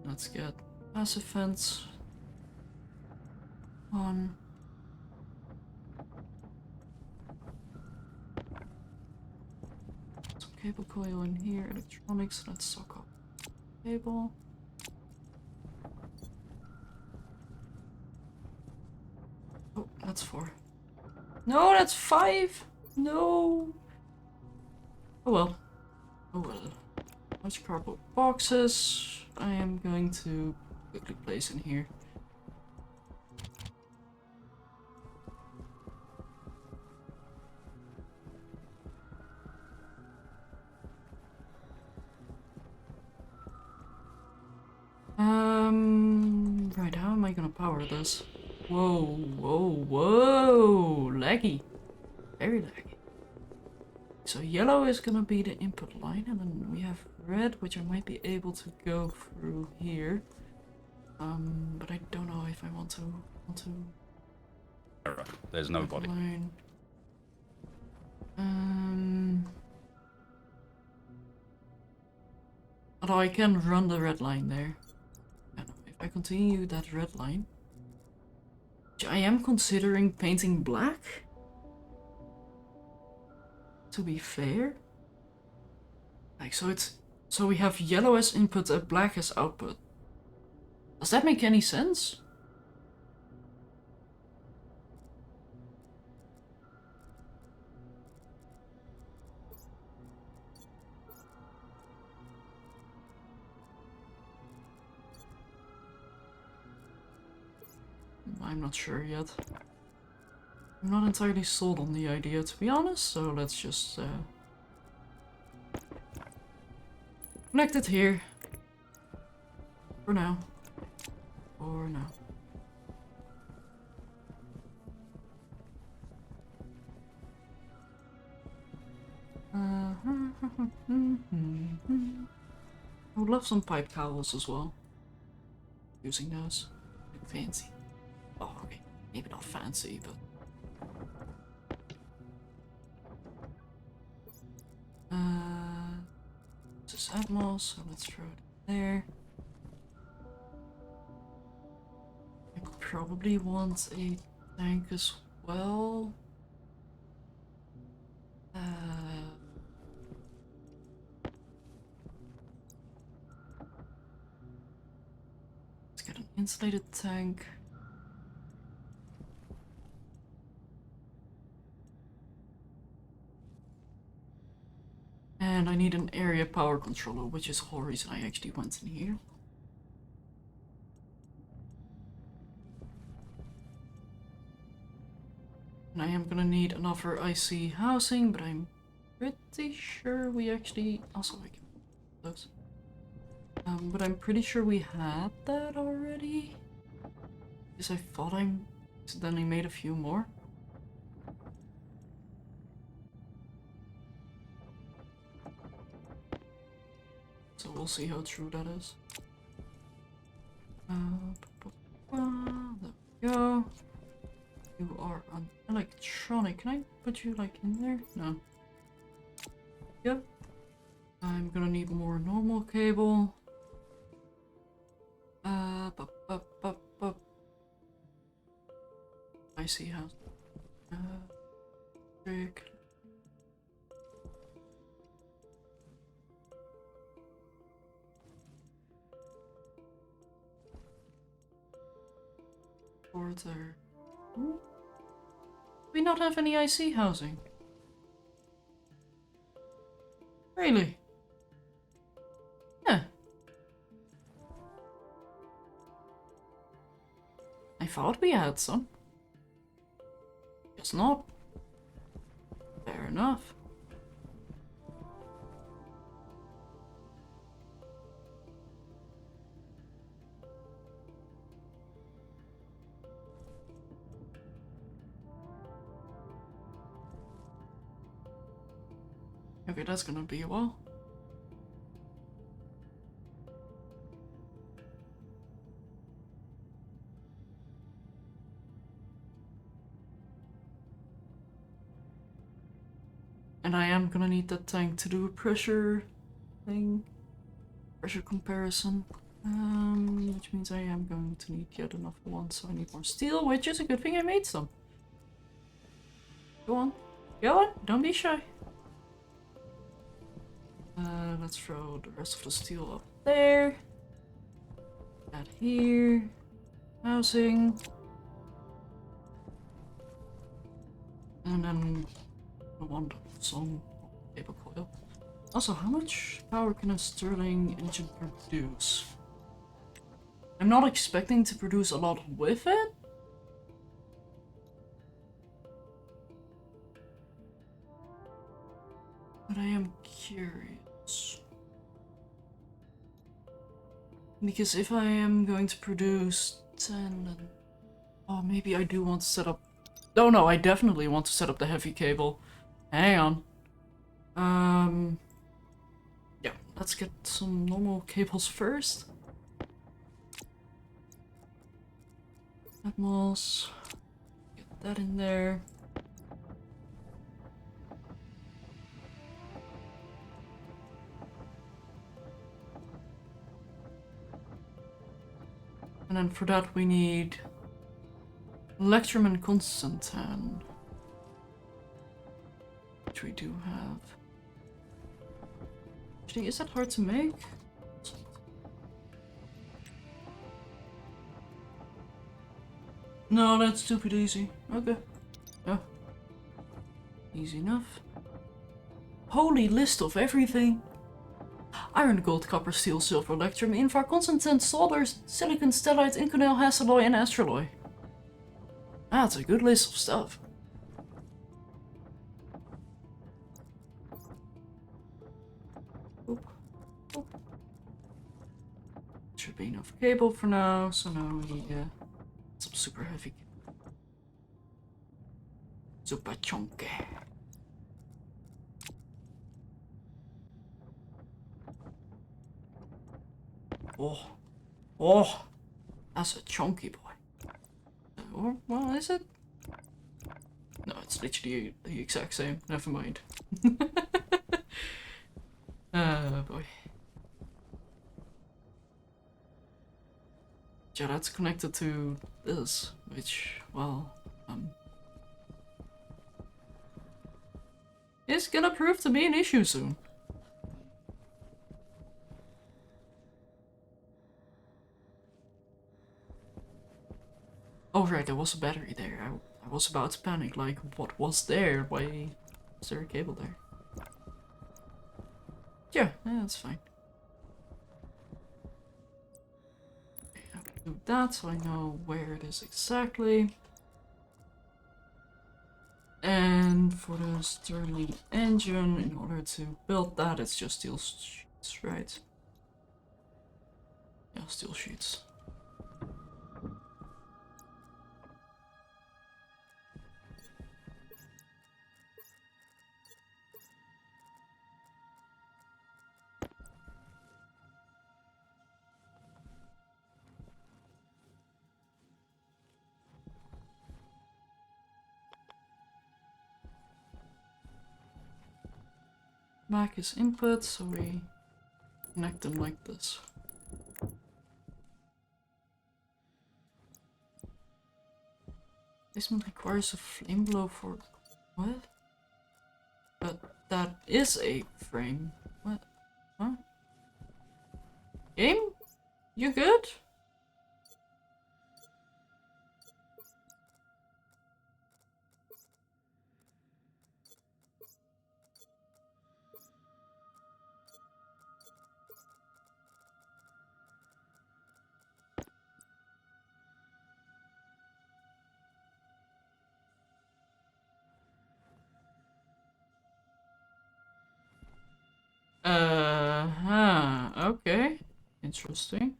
Let's get passive fence 1. Some cable coil in here, electronics, let's suck up cable. Oh, that's 4. No, that's 5! No! Oh well. Oh well. Much cardboard boxes. I am going to quickly place in here. Right, how am I gonna power this? Whoa, whoa, whoa! Laggy. Very laggy. So yellow is gonna be the input line, and then we have red, which I might be able to go through here. But I don't know if I want to. Error. There's nobody. Line. Although I can run the red line there. And if I continue that red line, which I am considering painting black. To be fair, like so we have yellow as input and black as output. Does that make any sense? I'm not sure yet. I'm not entirely sold on the idea, to be honest, so let's just connect it here. For now. For now. I would love some pipe cowls as well. Using those. Fancy. Oh, okay. Maybe not fancy, but... This is Atmos, so let's throw it there. I probably want a tank as well. Let's get an insulated tank. And I need an area power controller, which is the whole reason I actually went in here. And I am gonna need another IC housing, but I'm pretty sure we actually... Also, I can those. But I'm pretty sure we had that already. Because I thought I accidentally made a few more. So we'll see how true that is. There we go. You are an electronic. Can I put you like in there? No. Yep. I'm gonna need more normal cable. I see how. Brick. Porter. Do we not have any IC housing? Really? Yeah. I thought we had some. Guess not. Fair enough. Okay, that's gonna be a while. And I am gonna need that tank to do a pressure thing. Pressure comparison. Which means I am going to need yet another one, so I need more steel, which is a good thing I made some. Go on. Go on, don't be shy. Let's throw the rest of the steel up there. Add here. Housing. And then I want some paper coil. Also, how much power can a Stirling engine produce? I'm not expecting to produce a lot with it. But I am curious. Because if I am going to produce 10, then... Oh, maybe I do want to set up... Oh no, I definitely want to set up the heavy cable. Hang on. Yeah, let's get some normal cables first. Atmos. Get that in there. And then for that we need Electrum and Constantan, which we do have. Actually, is that hard to make? No, that's stupid easy. Okay. Yeah. Easy enough. Holy list of everything. Iron, gold, copper, steel, silver, electrum, invar, constantan, solder, silicon, stellite, inconel, hastelloy, and astraloy. That's a good list of stuff. Oop. Oop. Should be enough cable for now, so now we some super heavy. Super chunky. Oh, that's a chunky boy. Or, well, is it? No, it's literally the exact same. Never mind. Oh boy. Yeah, that's connected to this, which, well, is gonna prove to be an issue soon. Oh right, there was a battery there. I was about to panic, like, what was there? Why is there a cable there? Yeah, that's fine. Okay, I can do that so I know where it is exactly. And for the Stirling engine, in order to build that, it's just steel sheets, right? Yeah, steel sheets. Back is input, so we connect them like this. Placement requires a flame blow for what? But that is a frame. What? Huh? Game? You good? Okay. Interesting.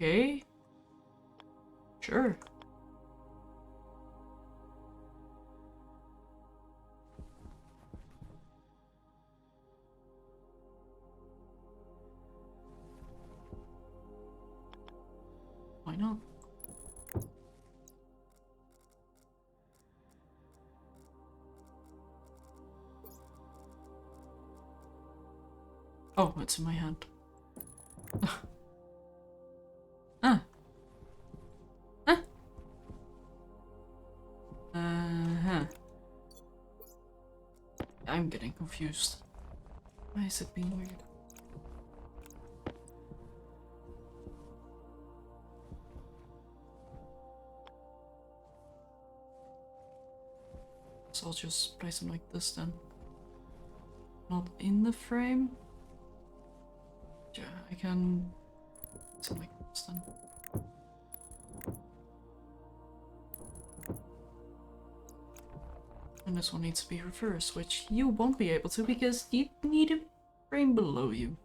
Okay. Sure. Why not? Oh, it's in my hand. Ah. Huh. Uh-huh. I'm getting confused. Why is it being weird? So I'll just place them like this then. Not in the frame. Yeah, I can something like this then. And this one needs to be reversed, which you won't be able to because you need a frame below you.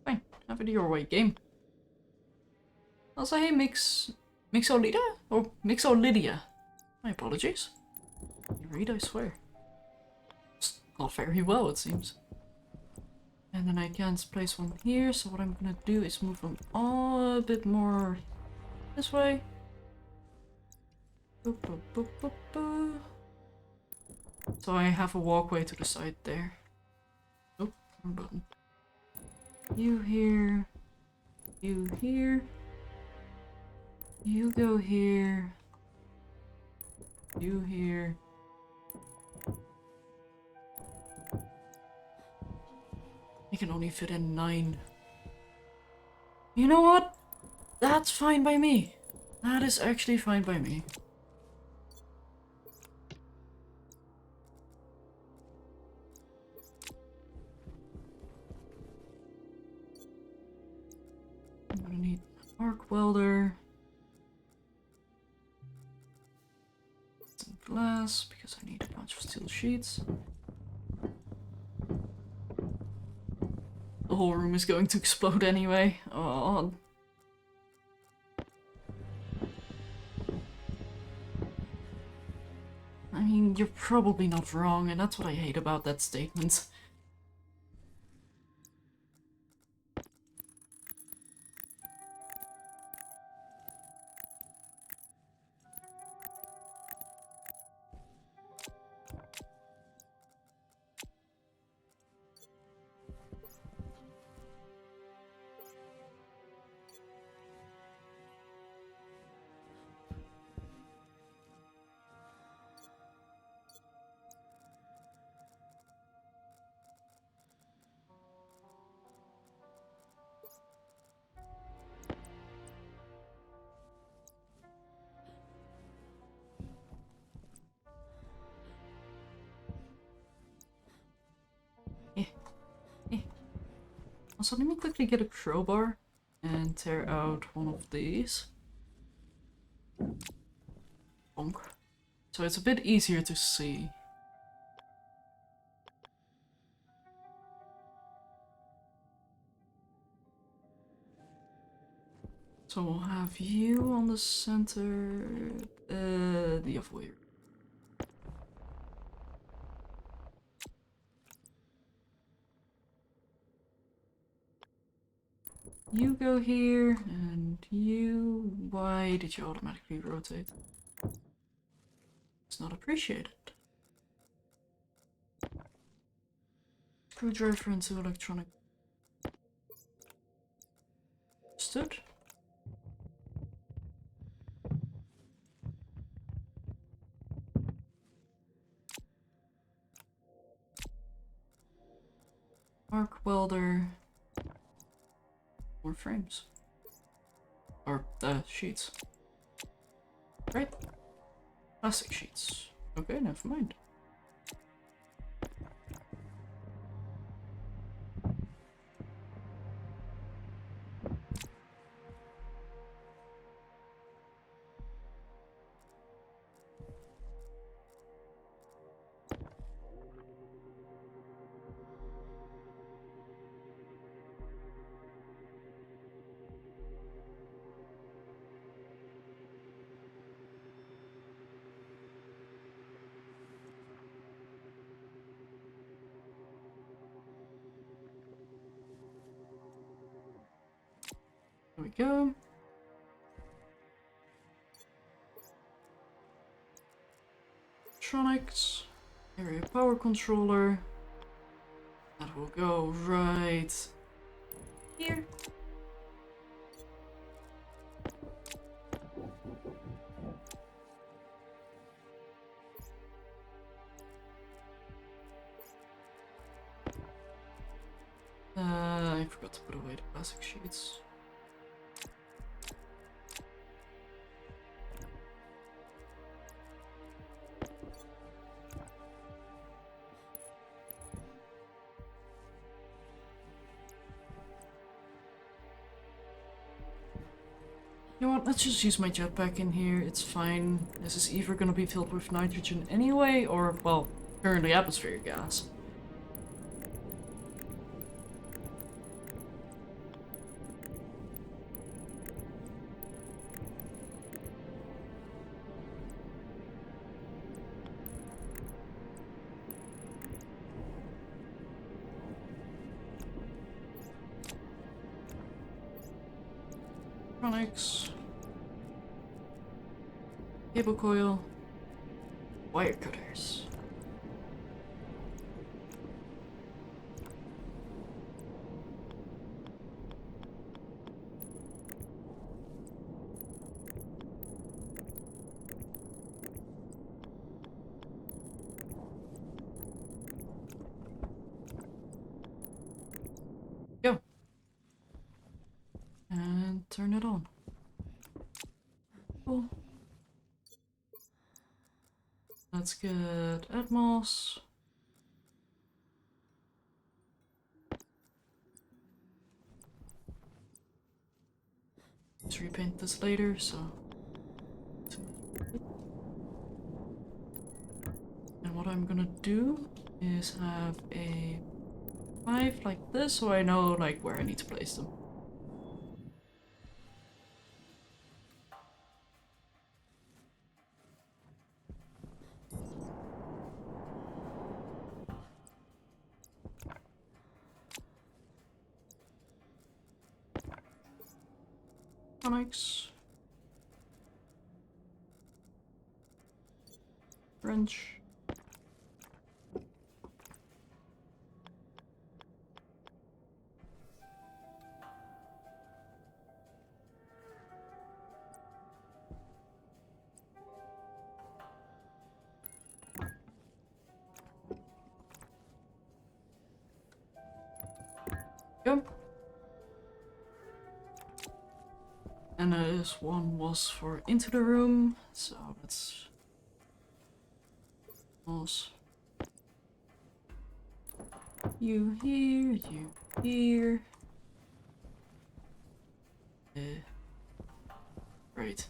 Fine, have it your way, game. Also, hey, Mixolida? Or Mixolidia? My apologies. You read, I swear. It's not very well, it seems. And then I can't place one here, so what I'm gonna do is move them all a bit more this way. Boop, boop, boop, boop, boop. So I have a walkway to the side there. Oh, wrong button. You here. You here. You go here. You here. I can only fit in 9. You know what? That's fine by me. That is actually fine by me. I'm gonna need an arc welder. Some glass, because I need a bunch of steel sheets. The whole room is going to explode anyway. Oh. I mean, you're probably not wrong, and that's what I hate about that statement. Also, let me quickly get a crowbar and tear out one of these. Bonk. So it's a bit easier to see. So we'll have you on the center, the other way. You go here, and you... Why did you automatically rotate? It's not appreciated. Screwdriver into electronic. Stood. Arc welder. More frames. Or, sheets. Right? Plastic sheets. Okay, never mind. There we go. Electronics. Area power controller. That will go right here. I forgot to put away the plastic sheets. You know what, let's just use my jetpack in here, it's fine. This is either gonna be filled with nitrogen anyway, or, well, currently atmospheric gas. Electronics. Cable coil. Wire cutters. Go. And turn it on. Cool. Let's get Atmos. Let's repaint this later, so. And what I'm gonna do is have a 5 like this, so I know like where I need to place them. Electronics. Wrench. Go. And this one was for into the room, so let's pause. You here, you here. Right.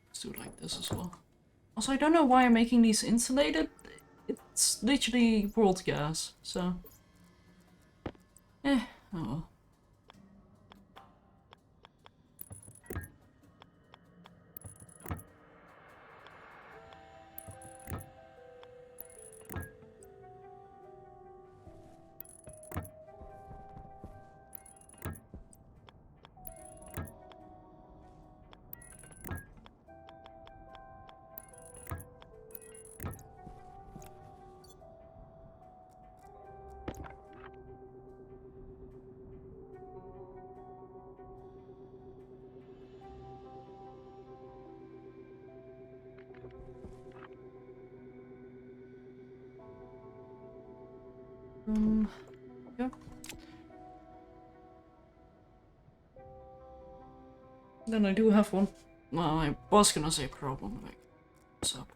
Let's do it like this as well. Also, I don't know why I'm making these insulated. It's literally world gas, so. Oh well. Yeah. Then I do have one. Well, I was gonna say problem, like, what's up?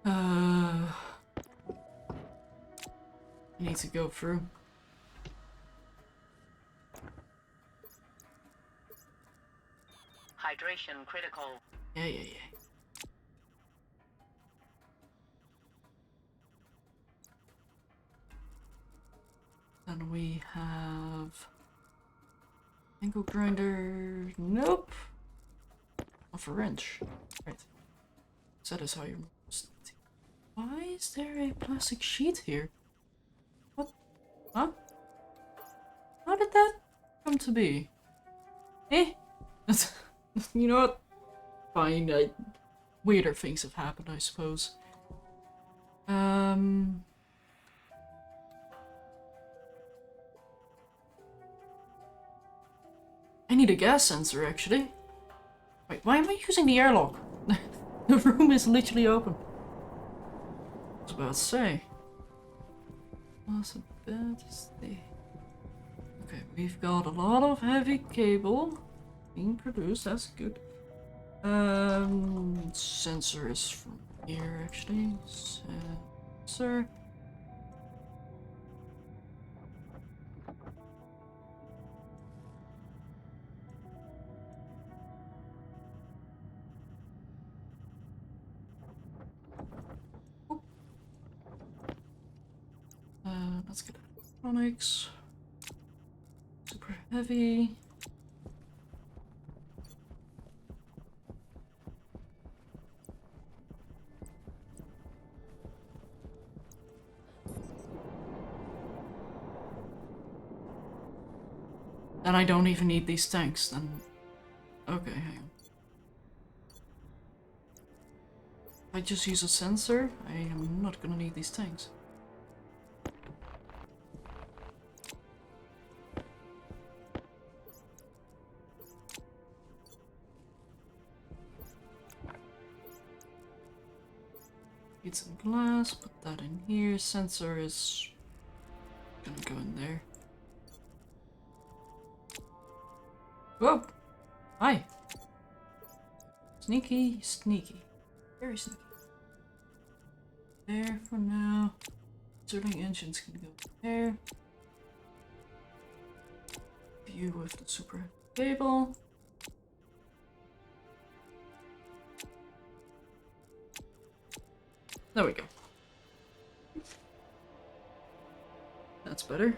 I need to go through. Hydration critical. Yeah. Then we have angle grinder. Nope. Off a wrench. Right. So that is how you. Why is there a plastic sheet here? What? Huh? How did that come to be? Eh? You know what? Fine. Weirder things have happened, I suppose. I need a gas sensor, actually. Wait, why am I using the airlock? The room is literally open. I was about to say. What's a bit Okay, we've got a lot of heavy cable being produced. That's good. Sensor is from here, actually. Sensor. Let's get electronics. Super heavy. And I don't even need these tanks, then. Okay, hang on. If I just use a sensor, I am not gonna need these tanks. Need some glass, put that in here. Sensor is gonna go in there. Whoa! Hi! Sneaky, sneaky. Very sneaky. There for now. Stirling engines can go there. View with the super cable. There we go. That's better.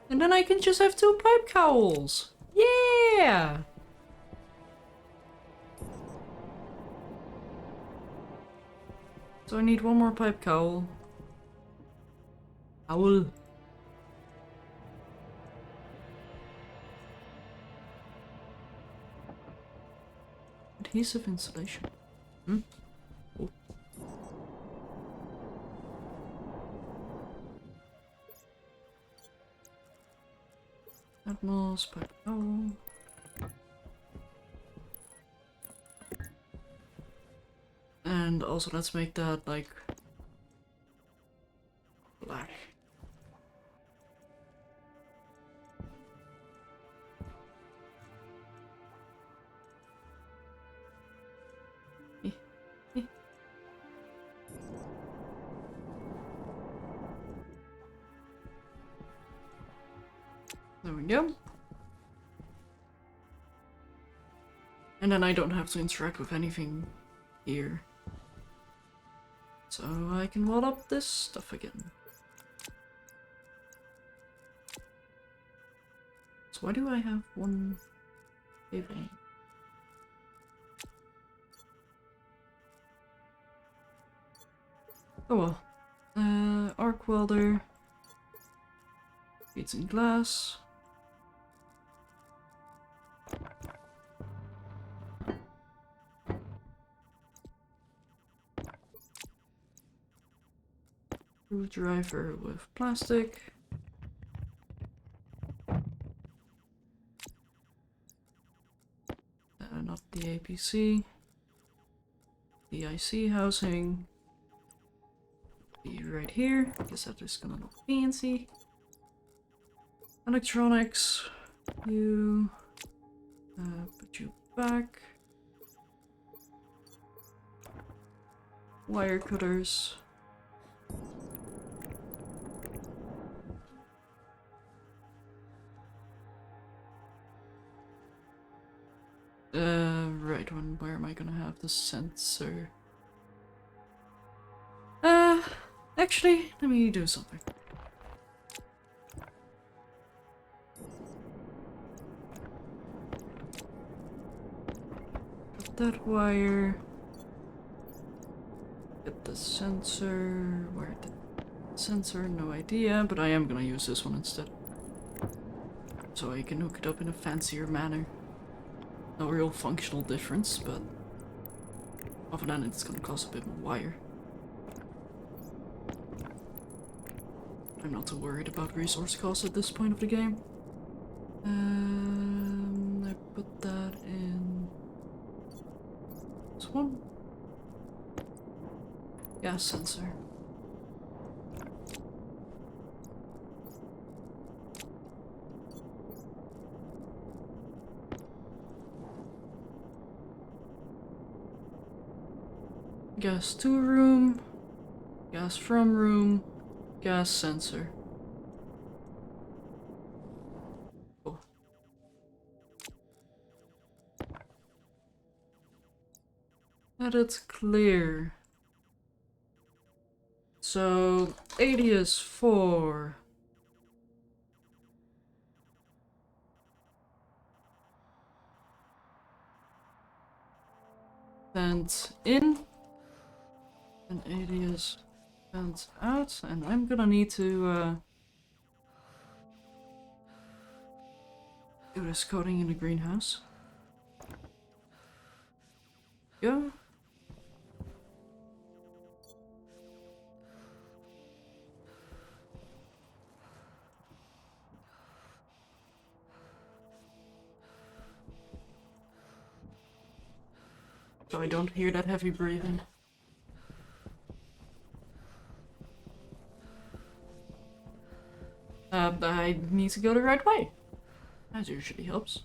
And then I can just have 2 pipe cowls. Yeah! So I need 1 more pipe cowl. Owl. Adhesive insulation. Oh. Atmos, pipe cowl. And also let's make that like black. There we go. And then I don't have to interact with anything here. So I can wall up this stuff again. So why do I have 1 cable? Oh well. Arc welder. Beads and glass. Screwdriver with plastic. PC. The IC housing. Be right here. I guess that is gonna look fancy. Electronics. You. Put you back. Wire cutters. Right one. Where am I gonna have the sensor? Actually, let me do something. Cut that wire. Get the sensor. Where the sensor? No idea, but I am gonna use this one instead. So I can hook it up in a fancier manner. No real functional difference, but other than it's gonna cost a bit more wire. I'm not too worried about resource costs at this point of the game. I put that in this one. Gas sensor. Gas to room, gas from room, gas sensor. Cool. That it's clear. So 80 is 4. Vent in. And 80 is vent out. And I'm gonna need to do this coating in the greenhouse. Go. So I don't hear that heavy breathing. I need to go the right way. That usually helps.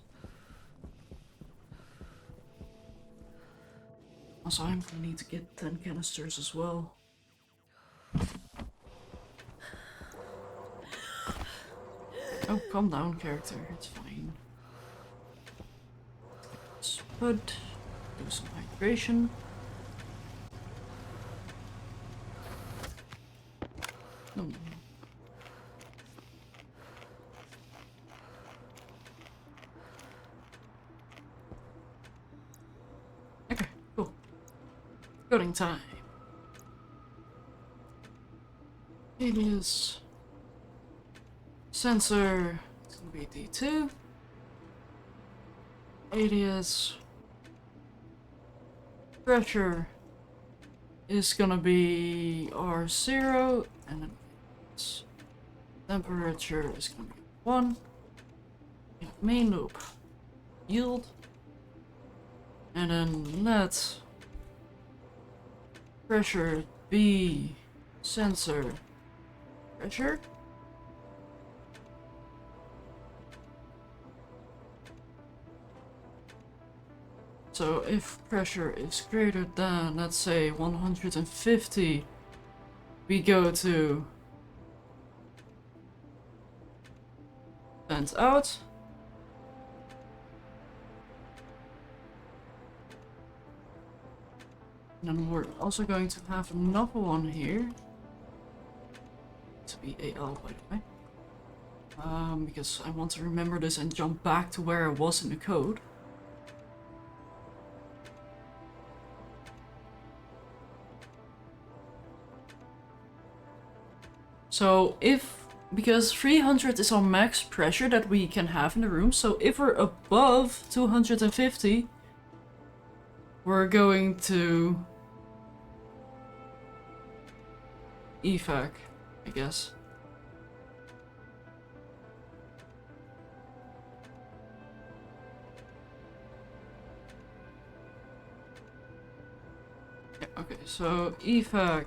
Also, I'm gonna need to get 10 canisters as well. Oh, calm down, character. It's fine. Spud. Do some hydration. No, no. Okay, cool. Coding time. Alias. Sensor. It's gonna be D2. Alias. Pressure is gonna be R0, and then temperature is gonna be 1. Main loop, yield, and then let pressure be sensor pressure. So if pressure is greater than, let's say, 150, we go to vent out. And then we're also going to have another one here. To be AL, by the way. Because I want to remember this and jump back to where I was in the code. So because 300 is our max pressure that we can have in the room, so if we're above 250, we're going to evac, I guess. so evac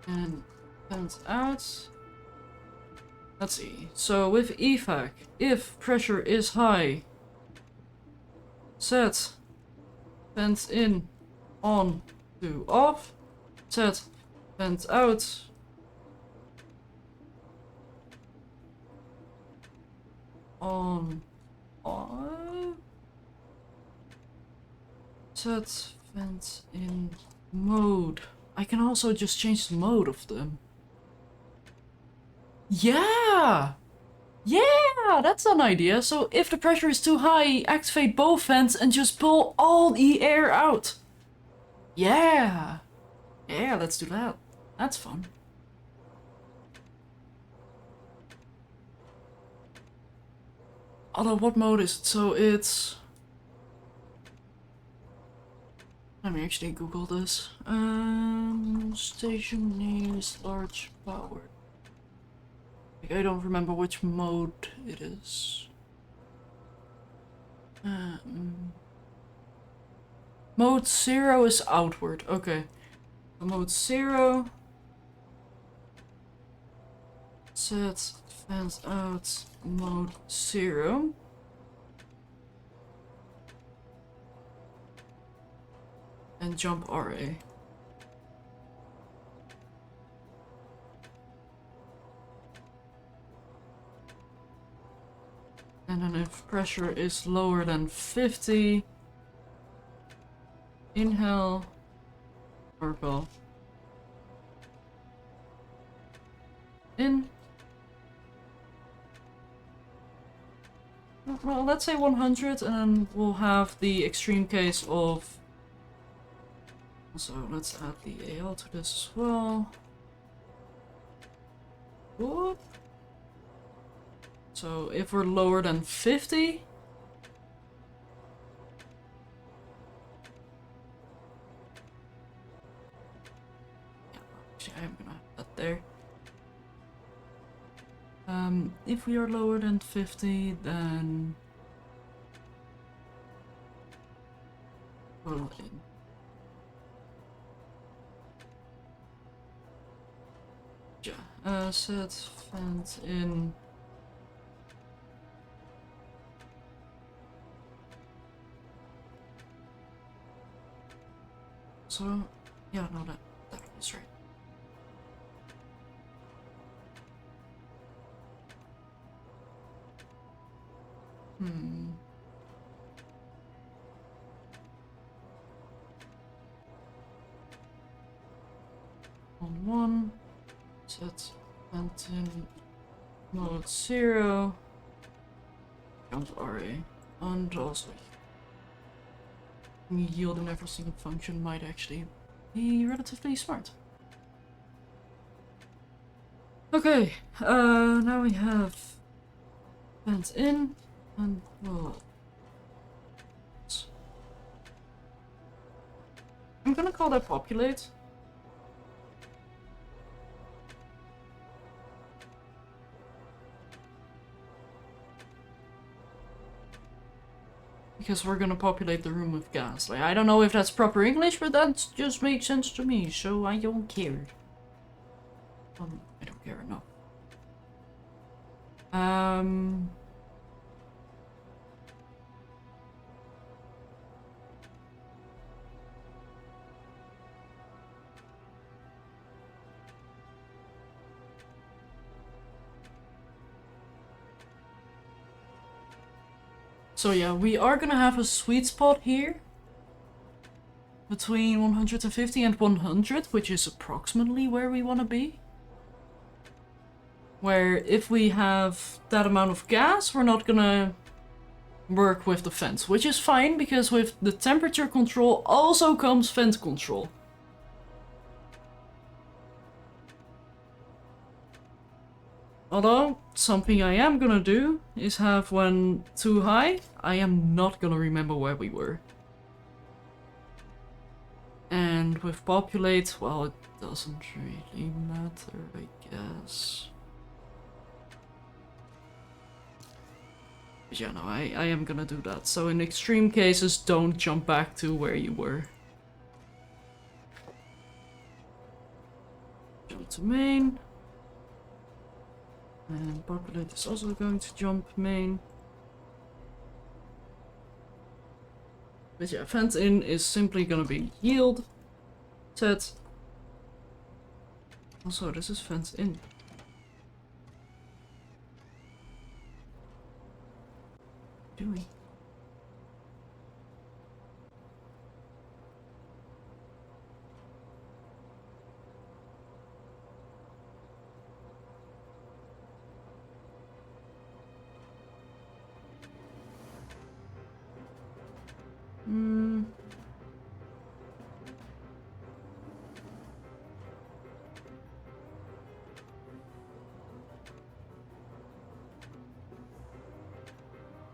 and vent out. Let's see. So with evac, if pressure is high, set vent in on to off, set vent out on off, set vent in mode. I can also just change the mode of them. Yeah! Yeah, that's an idea. So if the pressure is too high, activate both vents and just pull all the air out. Yeah! Yeah, let's do that. That's fun. Although, what mode is it? So it's... Let me actually Google this. Stationeers large power. I don't remember which mode it is. Mode 0 is outward. Okay. Mode 0. Set vent out mode 0. And jump RA. And then if pressure is lower than 50, inhale, circle, in. Well, let's say 100, and then we'll have the extreme case of... So let's add the AL to this as well. Whoop. So if we're lower than 50, yeah, actually I'm gonna have that there. If we are lower than 50, then pull in. Yeah, set vent in. So, yeah, no, that was right. On 1, set vent in mode 0, jump RA, and also yield in every single function might actually be relatively smart. Okay, now we have vent in and well, I'm gonna call that populate. Because we're gonna populate the room with gas. Like, I don't know if that's proper English, but that just makes sense to me, so I don't care. I don't care enough. So yeah, we are gonna have a sweet spot here between 150 and 100, which is approximately where we want to be. Where if we have that amount of gas, we're not gonna work with the vents, which is fine because with the temperature control also comes vent control. Although, something I am gonna do is have when too high, I am not gonna remember where we were. And with populate, well, it doesn't really matter, I guess. But yeah, no, I am gonna do that. So in extreme cases, don't jump back to where you were. jump to main. And populate is also going to jump main. But yeah, fence in is simply gonna be yield set. Also, this is fence in. Doing.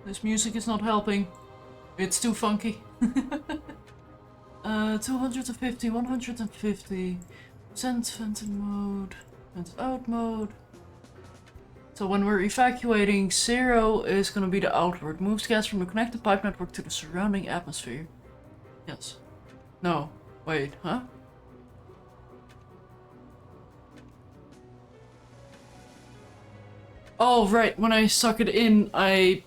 This music is not helping. It's too funky. 250, 150. Send vent in mode. Vent out mode. So when we're evacuating, 0 is gonna be the outward. Moves gas from the connected pipe network to the surrounding atmosphere. Yes. No. Wait, huh? Oh, right. When I suck it in, I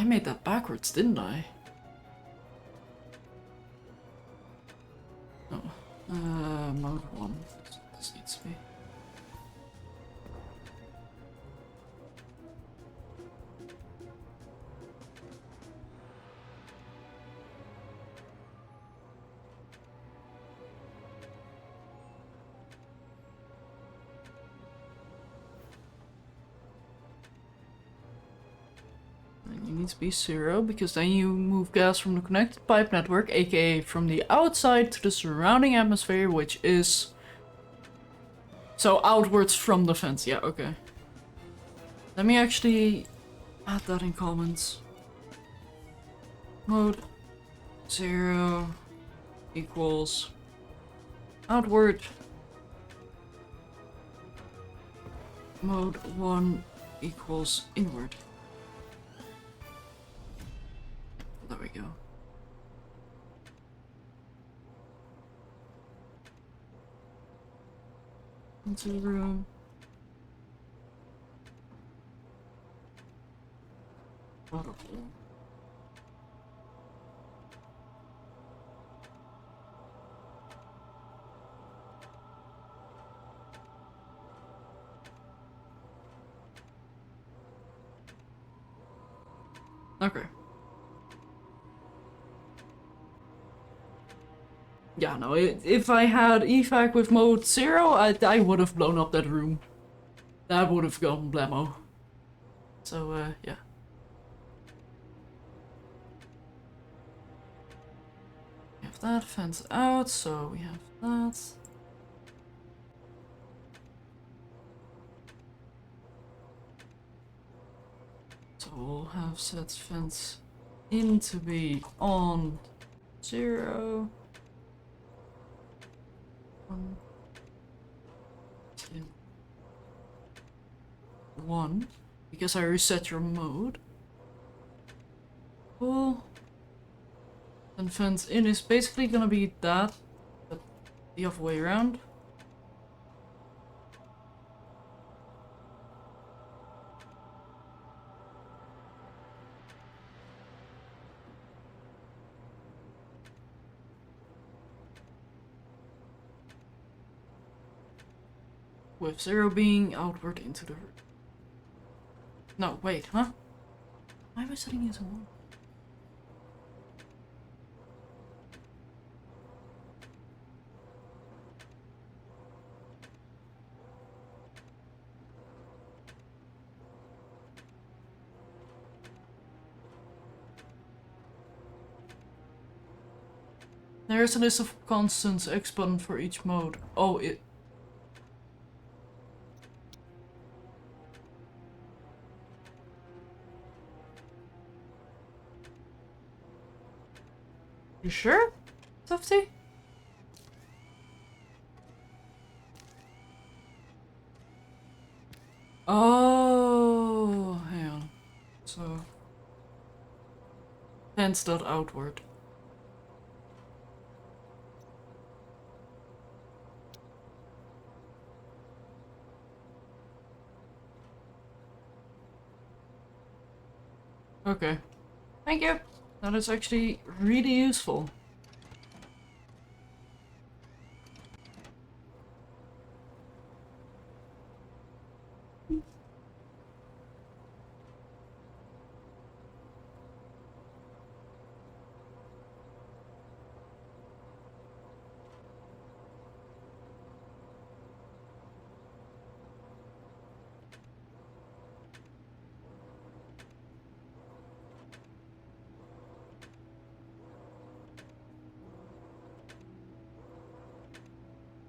made that backwards, didn't I? Oh. Mode 1. This needs to be. You need to be 0 because then you move gas from the connected pipe network, aka from the outside to the surrounding atmosphere, which is so outwards from the fence. Yeah, okay. Let me actually add that in comments. Mode 0 equals outward. Mode 1 equals inward. There we go. Into the room. Wonderful. Okay. Yeah, no, if I had evac with mode 0, I would have blown up that room. That would have gone blammo. So, yeah. We have that, fence out, so we have that. So we'll have set fence in to be on 0. 1, 2, 1, because I reset your mode. Cool. And fence in is basically gonna be that, but the other way around. With 0 being outward into the room. No, wait, huh? Why am I setting it to 1? There is a list of constants X button for each mode. Oh, it. You sure, Tufty? Oh, hang on. So, fence dot outward. Okay. Thank you. That is actually really useful.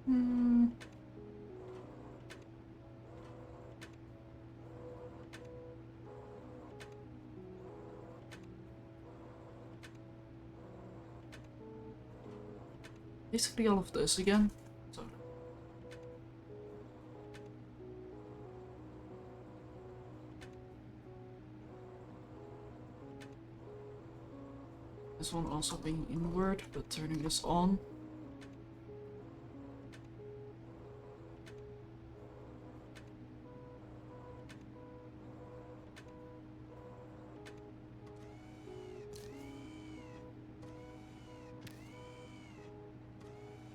Hmm. Basically all of this again. So. This one also being inward, but turning this on.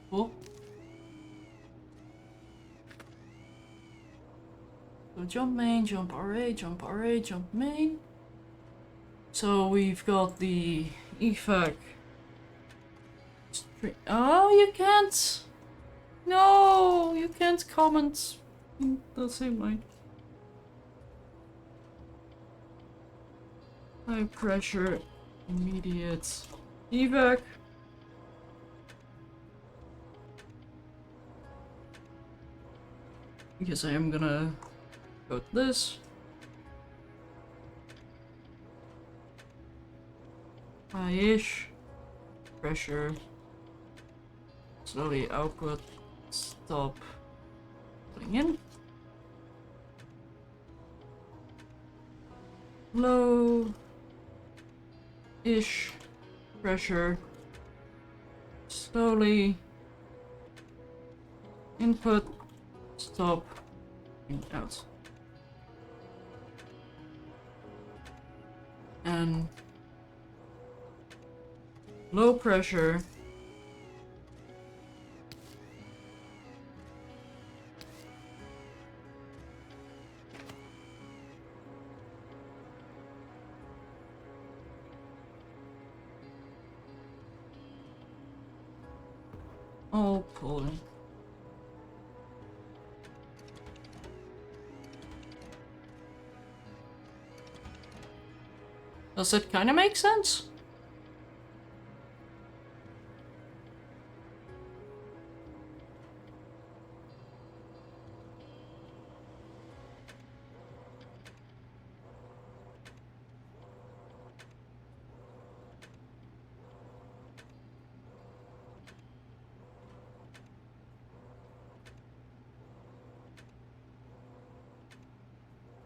Cool. So jump main, jump RA, jump RA, jump main. So we've got the evac. Oh, you can't! No, you can't comment in the same line. High pressure, immediate evac. Because I am gonna go to this. High-ish. Pressure. Slowly output. Stop. Putting in. Low-ish. Pressure. Slowly. Input. Stop. And out. And low pressure. All pulling. Does it kind of make sense?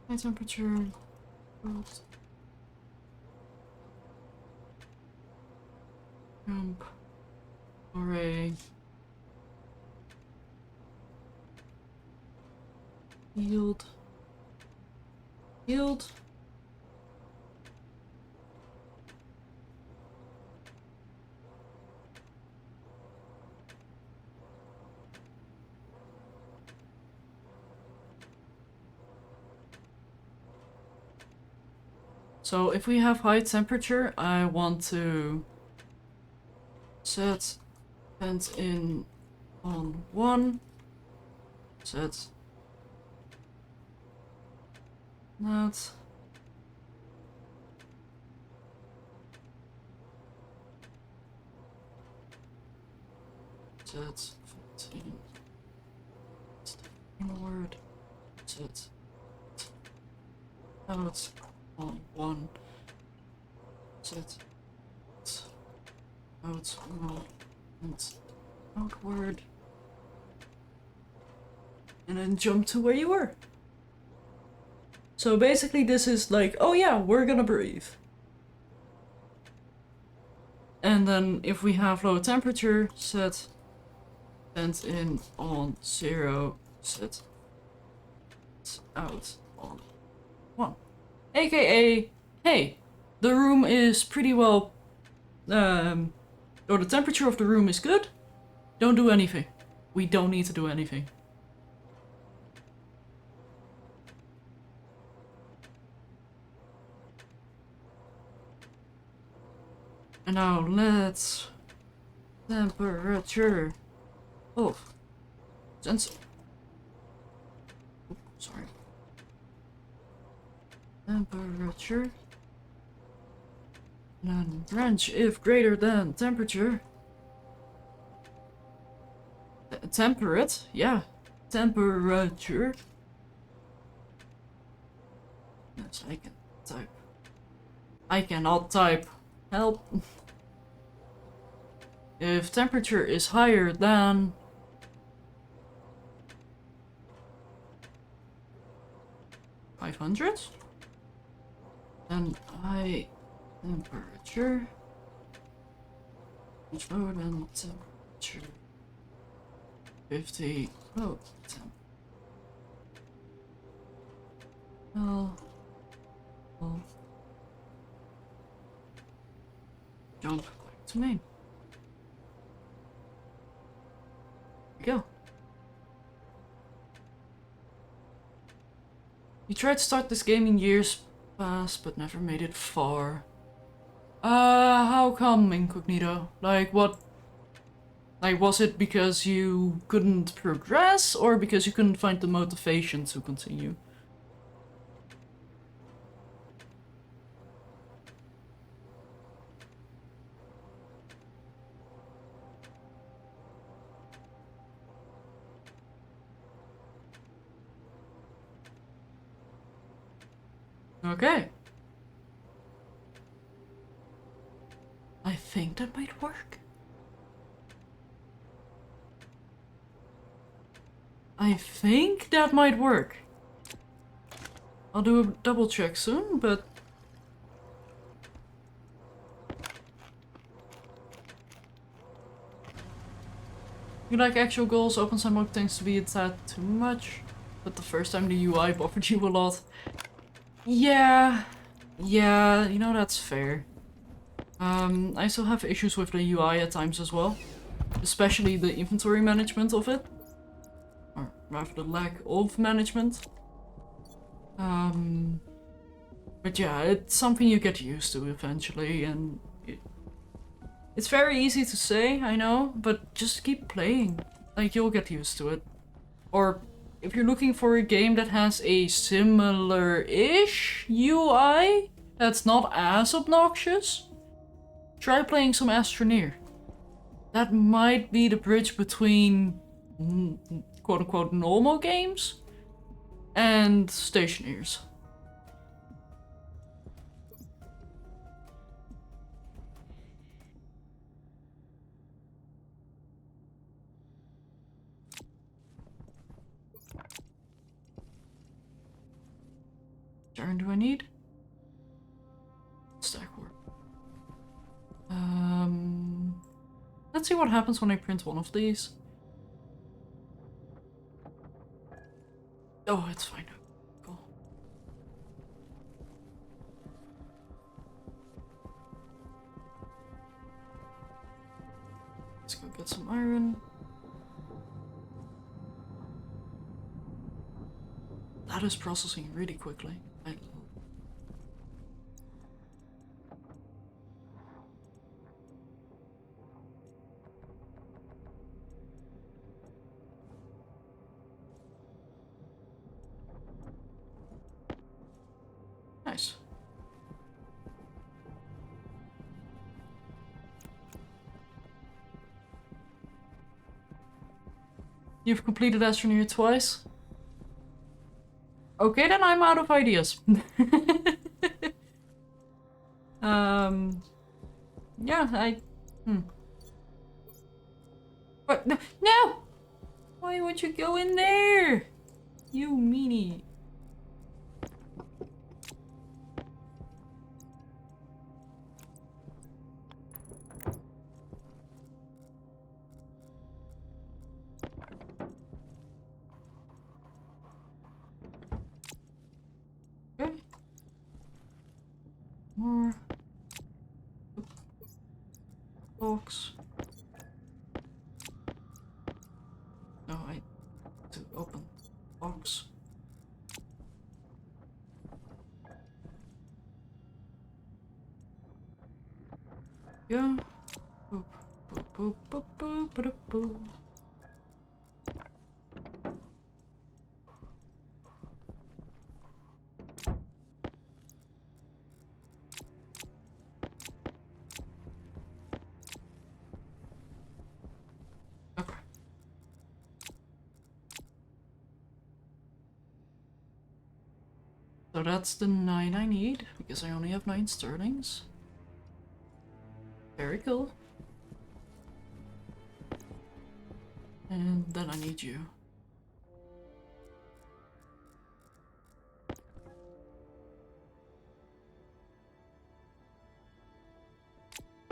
High temperature. Jump. Array. Yield. Yield. So if we have high temperature, I want to set vent in on 1, set that, set vent inward, set out on 1, set out and outward, and then jump to where you were. So basically this is like, oh yeah, we're gonna breathe. And then if we have low temperature, set vent in on 0, set out on 1. AKA, hey, the room is pretty well, or the temperature of the room is good, don't do anything. We don't need to do anything. And now let's temperature off. Sensor. Sorry. Temperature. And branch if greater than temperature. Temperate, yeah. Temperature. Yes, I can type. I cannot type. Help. If temperature is higher than 500, then I temperature is lower than temperature 50. Oh, oh. Jump back to main. Here we go. We tried to start this game in years past, but never made it far. How come, Incognito? Like, what? Like, was it because you couldn't progress, or because you couldn't find the motivation to continue? Okay. I think that might work. I think that might work. I'll do a double check soon, but... You like actual goals, open some mode tends to be a tad too much. But the first time the UI bothered you a lot. Yeah, you know, that's fair. I still have issues with the UI at times as well. Especially the inventory management of it. Or rather the lack of management. But yeah, it's something you get used to eventually, and it's very easy to say, I know, but just keep playing. Like, you'll get used to it. Or if you're looking for a game that has a similar-ish UI that's not as obnoxious, try playing some Stationeers. That might be the bridge between quote-unquote normal games and Stationeers. Iron do I need? Stack work. Let's see what happens when I print one of these. Oh, it's fine. Cool. Let's go get some iron. That is processing really quickly. Nice. You've completed Astroneer twice? Okay, then I'm out of ideas. Yeah, What? No! Why would you go in there? You meanie. Okay. More. box. No, I need to open box. Yeah. Boop, boop, boop, boop, boop, boop, boop. Okay. So that's the 9 I need, because I only have 9 sterlings. Very cool. And then I need you.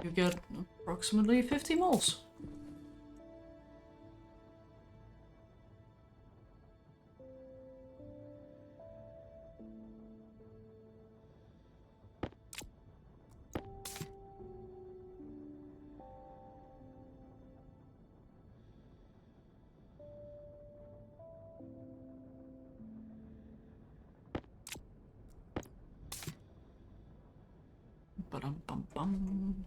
You get approximately 50 moles. Ba-dum-bum-bum.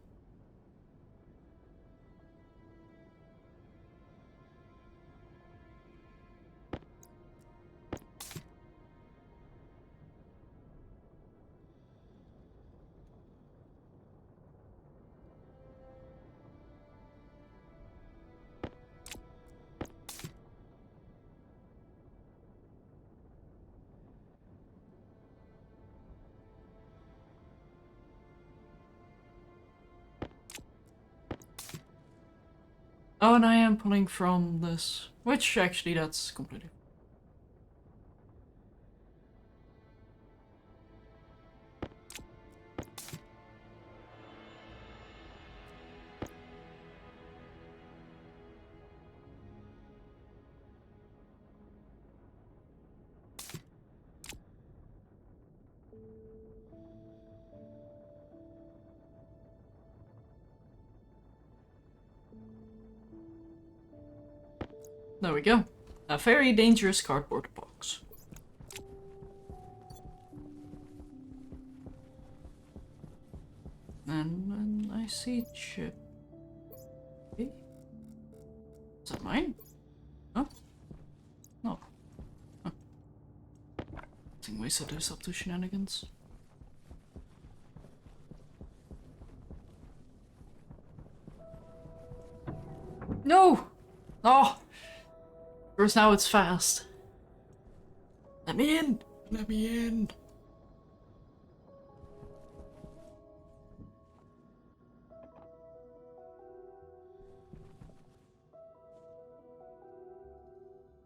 Oh, and I am pulling from this, which actually that's completely. There we go. A very dangerous cardboard box. And I see chip. Is that mine? Huh? No. Huh. I think we set this up to shenanigans. No! Oh! First now it's fast. Let me in! Let me in!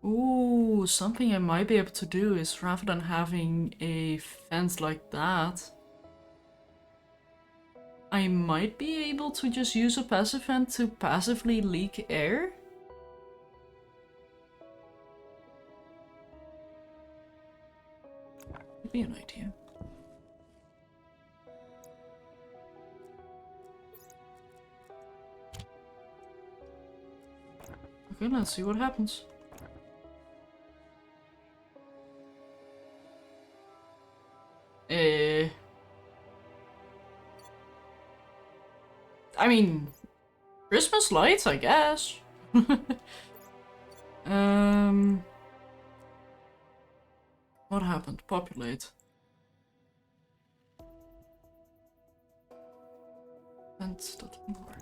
Ooh, something I might be able to do is rather than having a fence like that, I might be able to just use a passive vent to passively leak air. Could be an idea. Okay, let's see what happens. I mean, Christmas lights, I guess. What happened? Populate. Vents that more.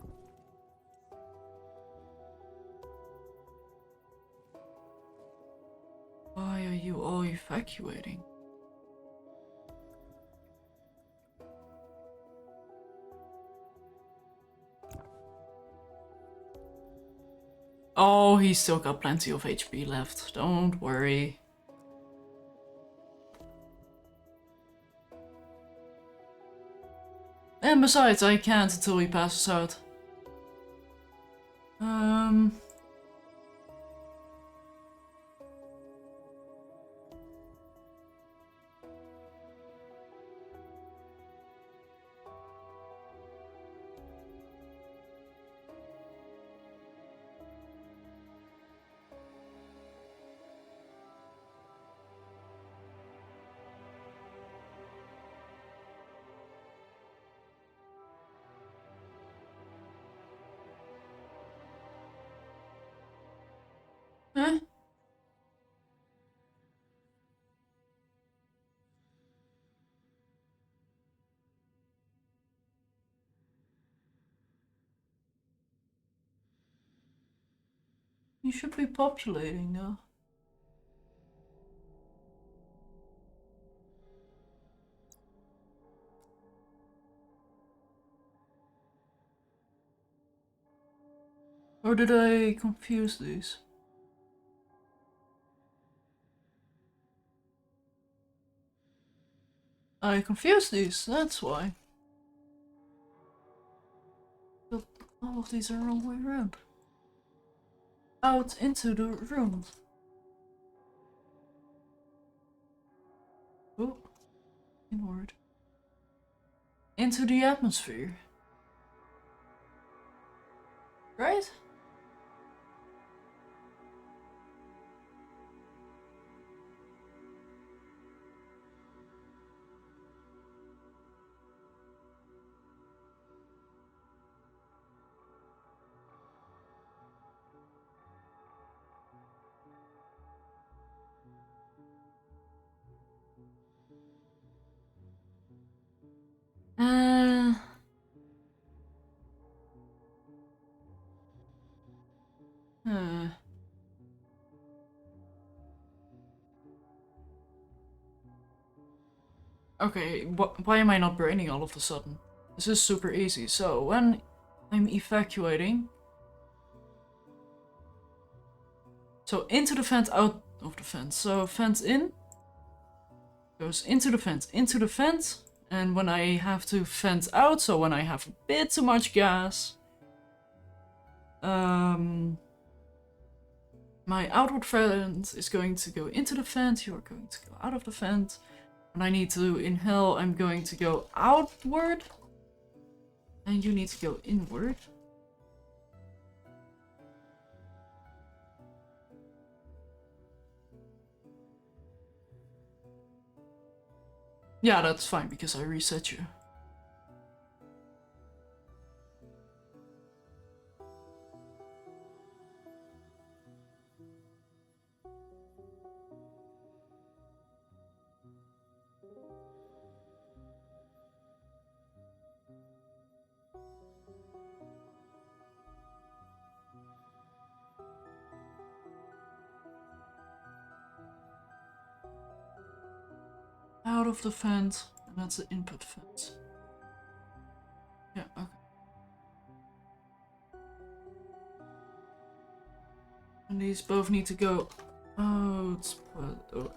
Why are you all evacuating? Oh, he's still got plenty of HP left. Don't worry. And besides, I can't until he passes out. You should be populating though. Or did I confuse these? I confused these, that's why. But all of these are the wrong way around. Out into the room. Oh, inward. Into the atmosphere. Right? Uh... Uh... Okay, why am I not braining all of a sudden? This is super easy. So, when I'm evacuating... So, into the vent, out of the vent. So, vent in. Goes into the vent. And when I have to vent out, so when I have a bit too much gas... my outward vent is going to go into the vent, you are going to go out of the vent. When I need to inhale, I'm going to go outward. And you need to go inward. Yeah, that's fine, because I reset you. Out of the vent, and that's the input vent. Yeah, okay. And these both need to go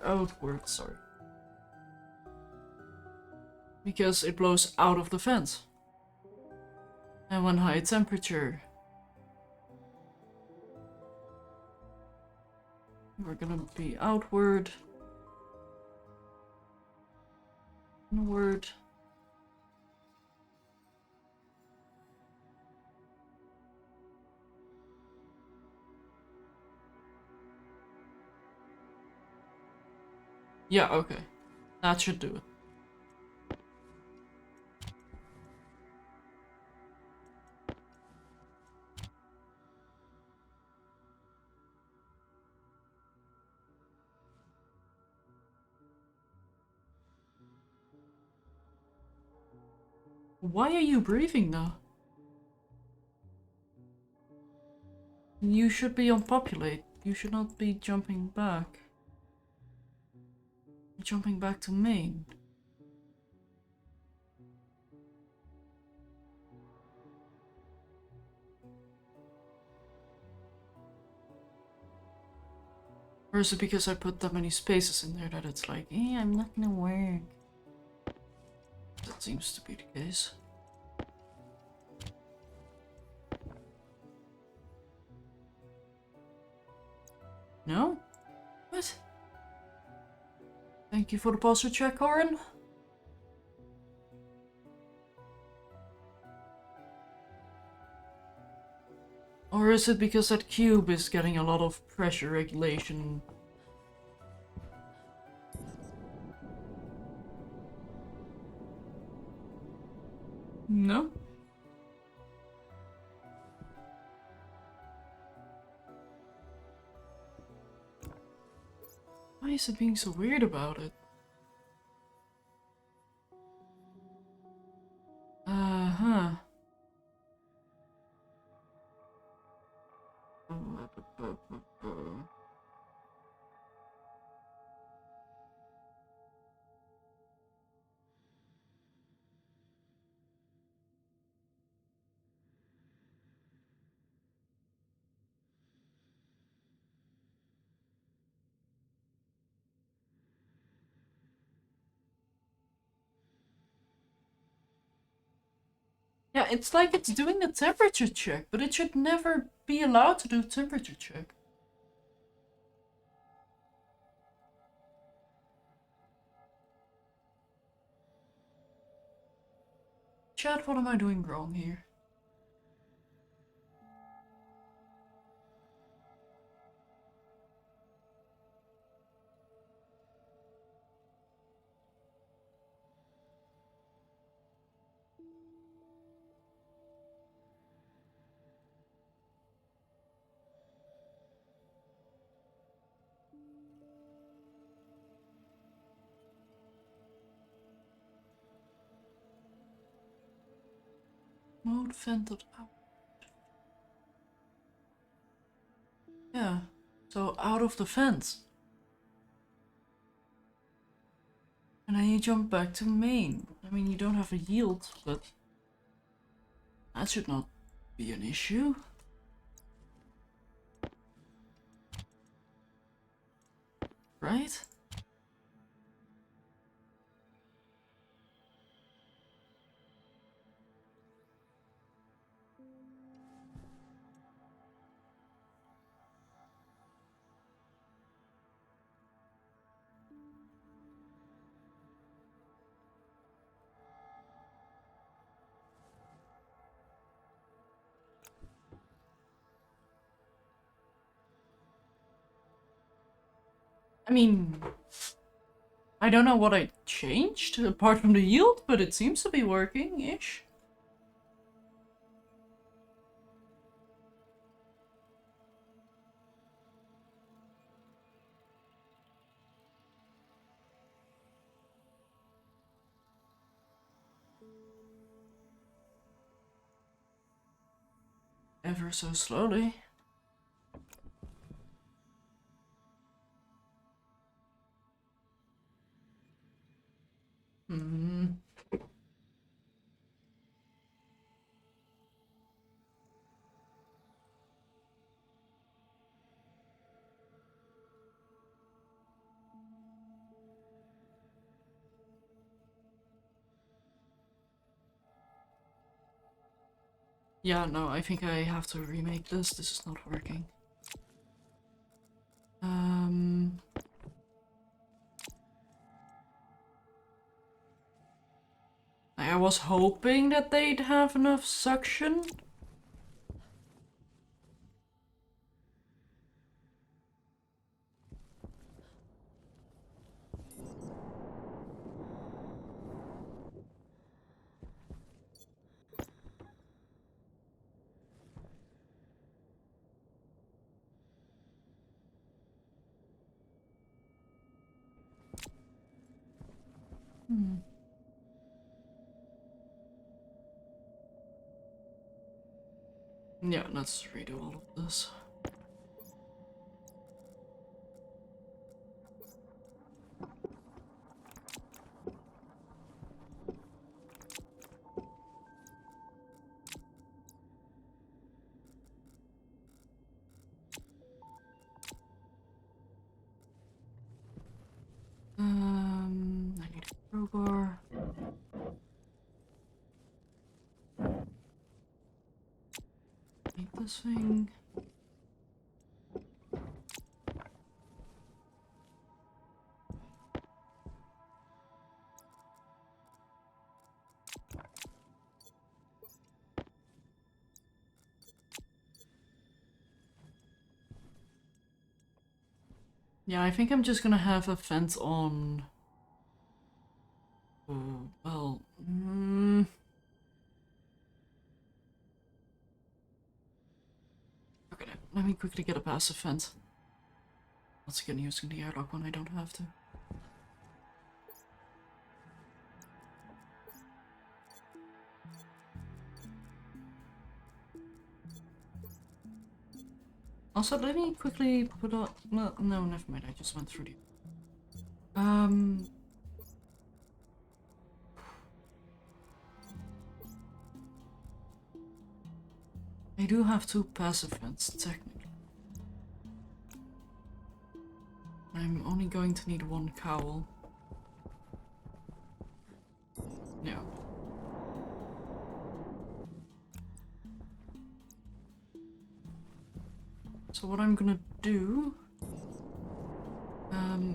outward, sorry. Because it blows out of the vent. And when high temperature, we're gonna be outward. Inward. Yeah, okay. That should do it. Why are you breathing though? You should be on populate. You should not be jumping back. Jumping back to main. Or is it because I put that many spaces in there that it's like, eh, I'm not gonna work? That seems to be the case. No? What? Thank you for the posture check, Corin. Or is it because that cube is getting a lot of pressure regulation? No? Why is it being so weird about it? Uh-huh. Yeah, it's like it's doing the temperature check, but it should never be allowed to do temperature check. Chat, what am I doing wrong here? Mode vented out. Yeah, so out of the vent. And then you jump back to main. I mean, you don't have a yield, but that should not be an issue. Right? I mean, I don't know what I changed apart from the yield, but it seems to be working-ish. Ever so slowly. Hmm. Yeah, no, I think I have to remake this. This is not working. I was hoping that they'd have enough suction. Yeah, let's redo all of this. I need a crowbar. Need this thing. Yeah, I think I'm just gonna have a vent on. Oh, well. Okay, let me quickly get a passive vent. Once again, using the airlock when I don't have to. Also, let me quickly put on. No, no, never mind. I just went through the. I do have two passive vents, technically. I'm only going to need one cowl. Yeah. gonna do...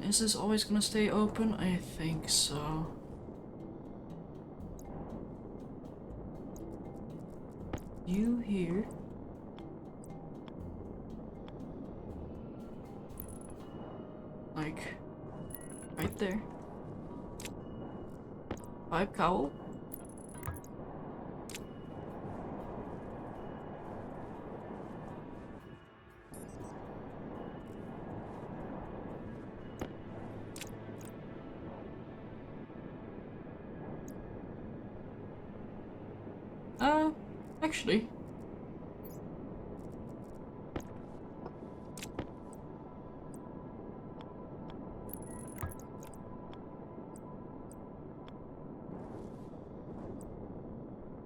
is this always gonna stay open? I think so. You here. Like, right there. Pipe cowl. Actually.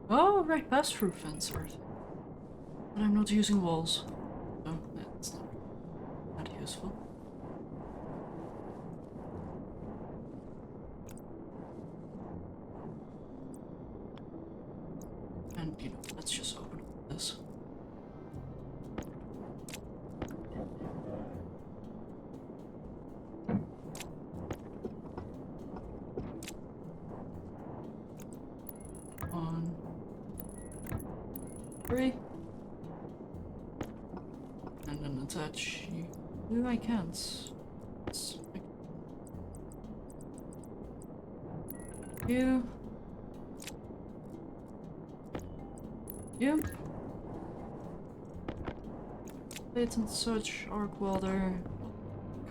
Oh, right, pass-through fence, right. But I'm not using walls. So that's not useful. And, you know, let's just open up this. One, 3. And then attach you. No, I can't. You. You. Plates and such, arc welder,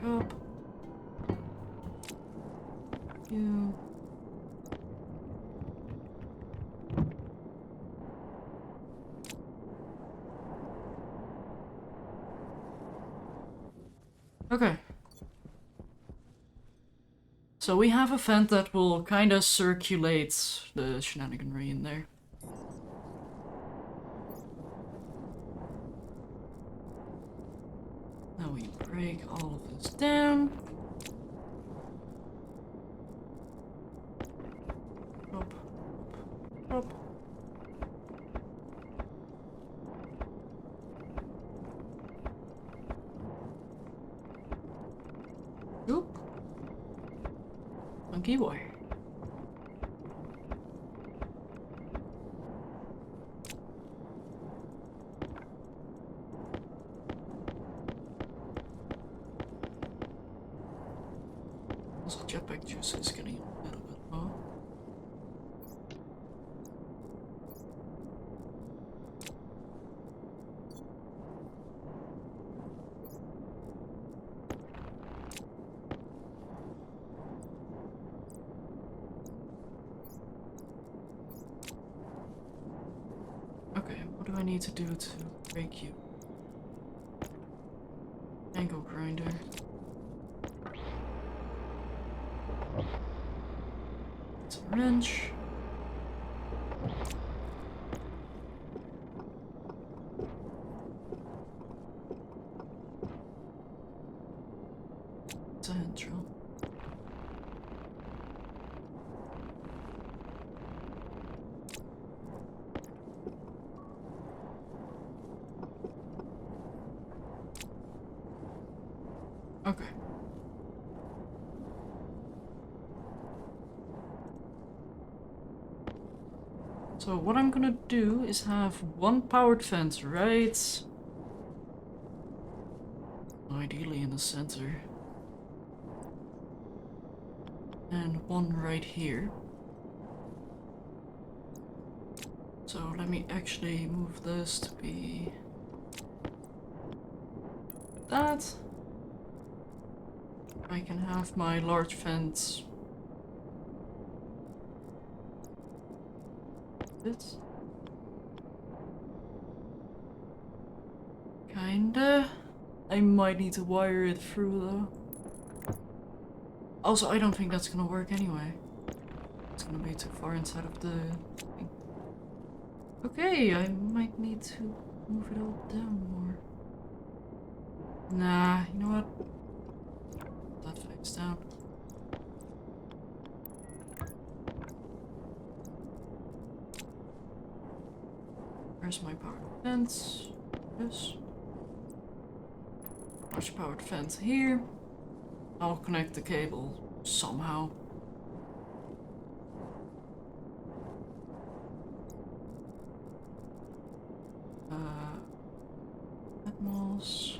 cup. You. Okay. So we have a vent that will kinda circulate the shenaniganry in there. Now we break all of this down. Up, up, up. Oop. Funky wire. Also, jetpack juice is getting a little bit low. Okay, what do I need to do to break you? Angle grinder. It's a wrench. It's a hand drill. Okay. So what I'm gonna do is have one powered fence right... ideally in the center. And one right here. So let me actually move this to be... that. I can have my large fence. This. Kinda. I might need to wire it through though. Also, I don't think that's gonna work anyway. It's gonna be too far inside of the thing. Okay, I might need to move it all down more. Nah, you know what? That face down. Where's my power fence? Yes. Much powered vent here. I'll connect the cable somehow. Admirals,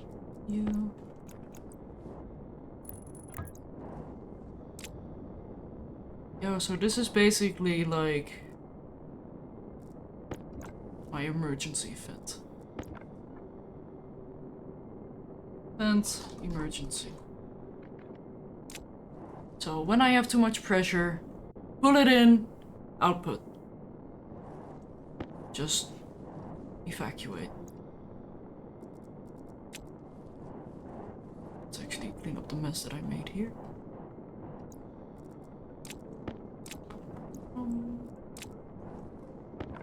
you. Yo, so this is basically like my emergency vent. Vent, emergency. So when I have too much pressure, pull it in, output. Just evacuate. Let's actually clean up the mess that I made here.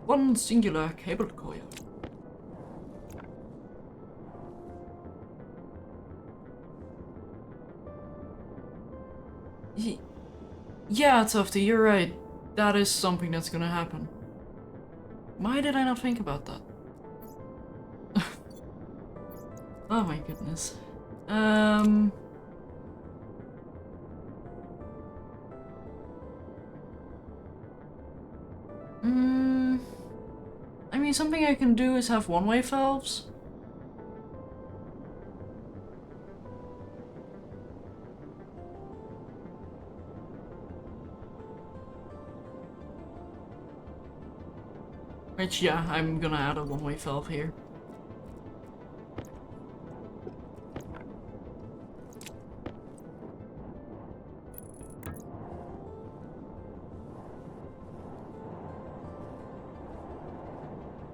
One singular cable coil. Yeah, Tufty, you're right. That is something that's gonna happen. Why did I not think about that? Oh my goodness. I mean, something I can do is have one-way valves. Which, yeah, I'm gonna add a one-way valve here.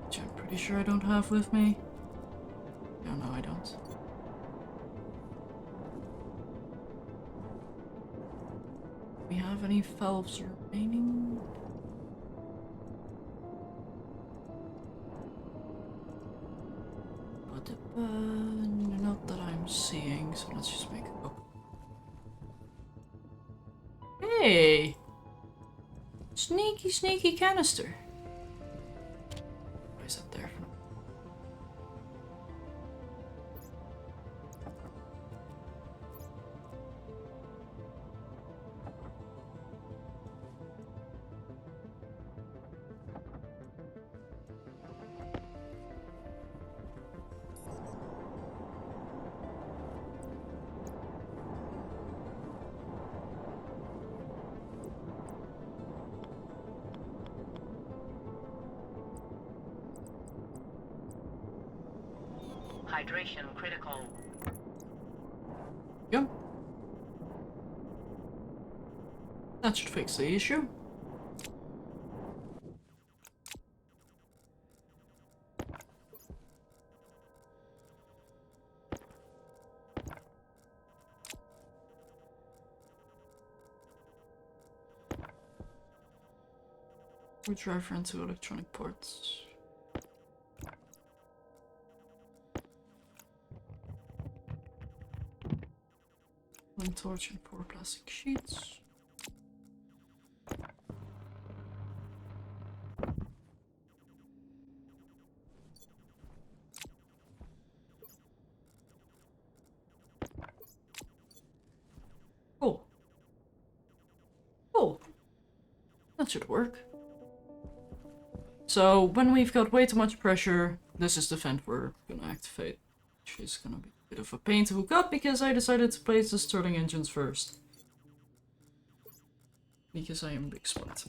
Which I'm pretty sure I don't have with me. Oh, no, I don't. Do we have any valves remaining? Not that I'm seeing, so let's just make a couple. Hey! Sneaky, sneaky canister. Why is that there? Hydration critical. Yep. That should fix the issue. Driver into electronic ports. Flame torch and 4 plastic sheets. Cool. Cool. That should work. So when we've got way too much pressure, this is the vent we're gonna activate. Which is gonna be a bit of a pain to hook up because I decided to place the Stirling engines first. Because I am a big splat.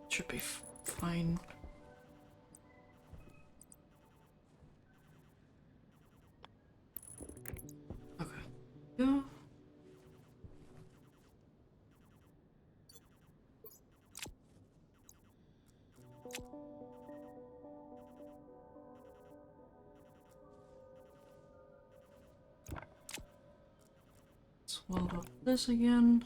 Should be fine. Okay. Yeah. Let's weld up this again.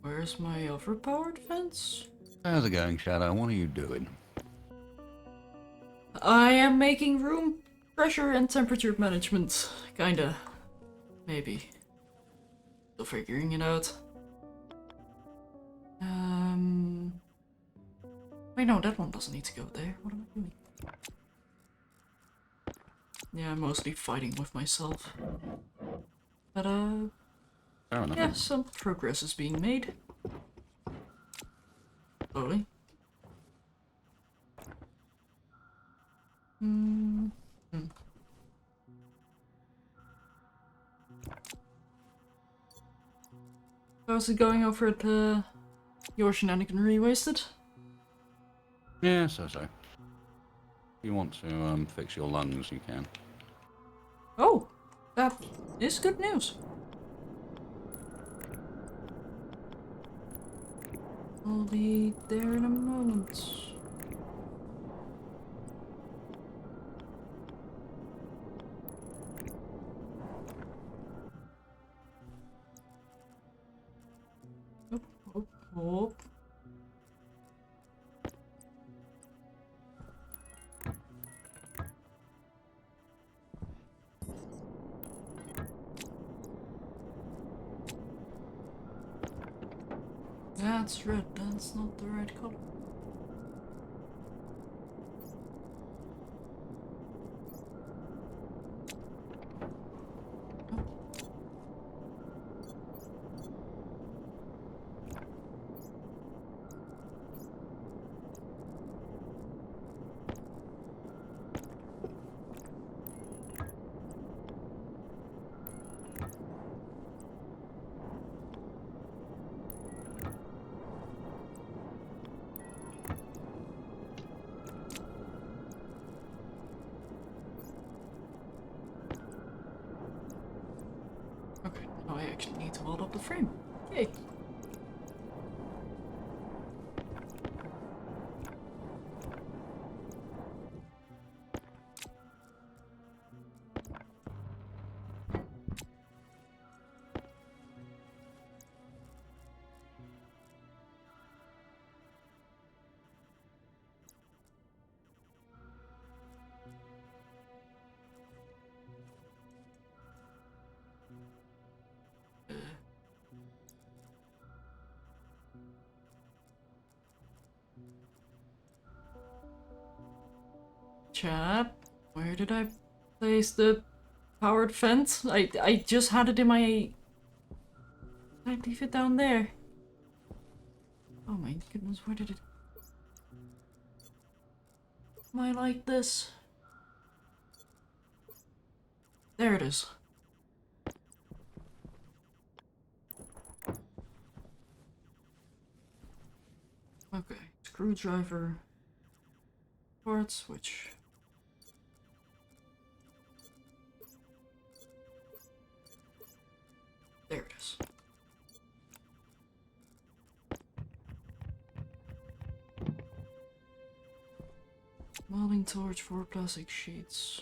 Where's my overpowered fence? How's it going, Shadow? What are you doing? I am making room pressure and temperature management. Kinda. Maybe. Still figuring it out. Wait, no, that one doesn't need to go there. What am I doing? Yeah, I'm mostly fighting with myself. But, Fair enough. yeah, some progress is being made. Slowly. How's it going over at your shenaniganry wasted? Yeah, so. If you want to fix your lungs, you can. Oh, that is good news. I'll be there in a moment. Oh. That's red, that's not the right color. Okay, now I actually need to hold up the frame. Yay! Chat, where did I place the powered fence? I just had it in my... I leave it down there. Oh my goodness, where did it... Am I like this? There it is. Okay, screwdriver, part switch. There it is. Welding torch, 4 plastic sheets.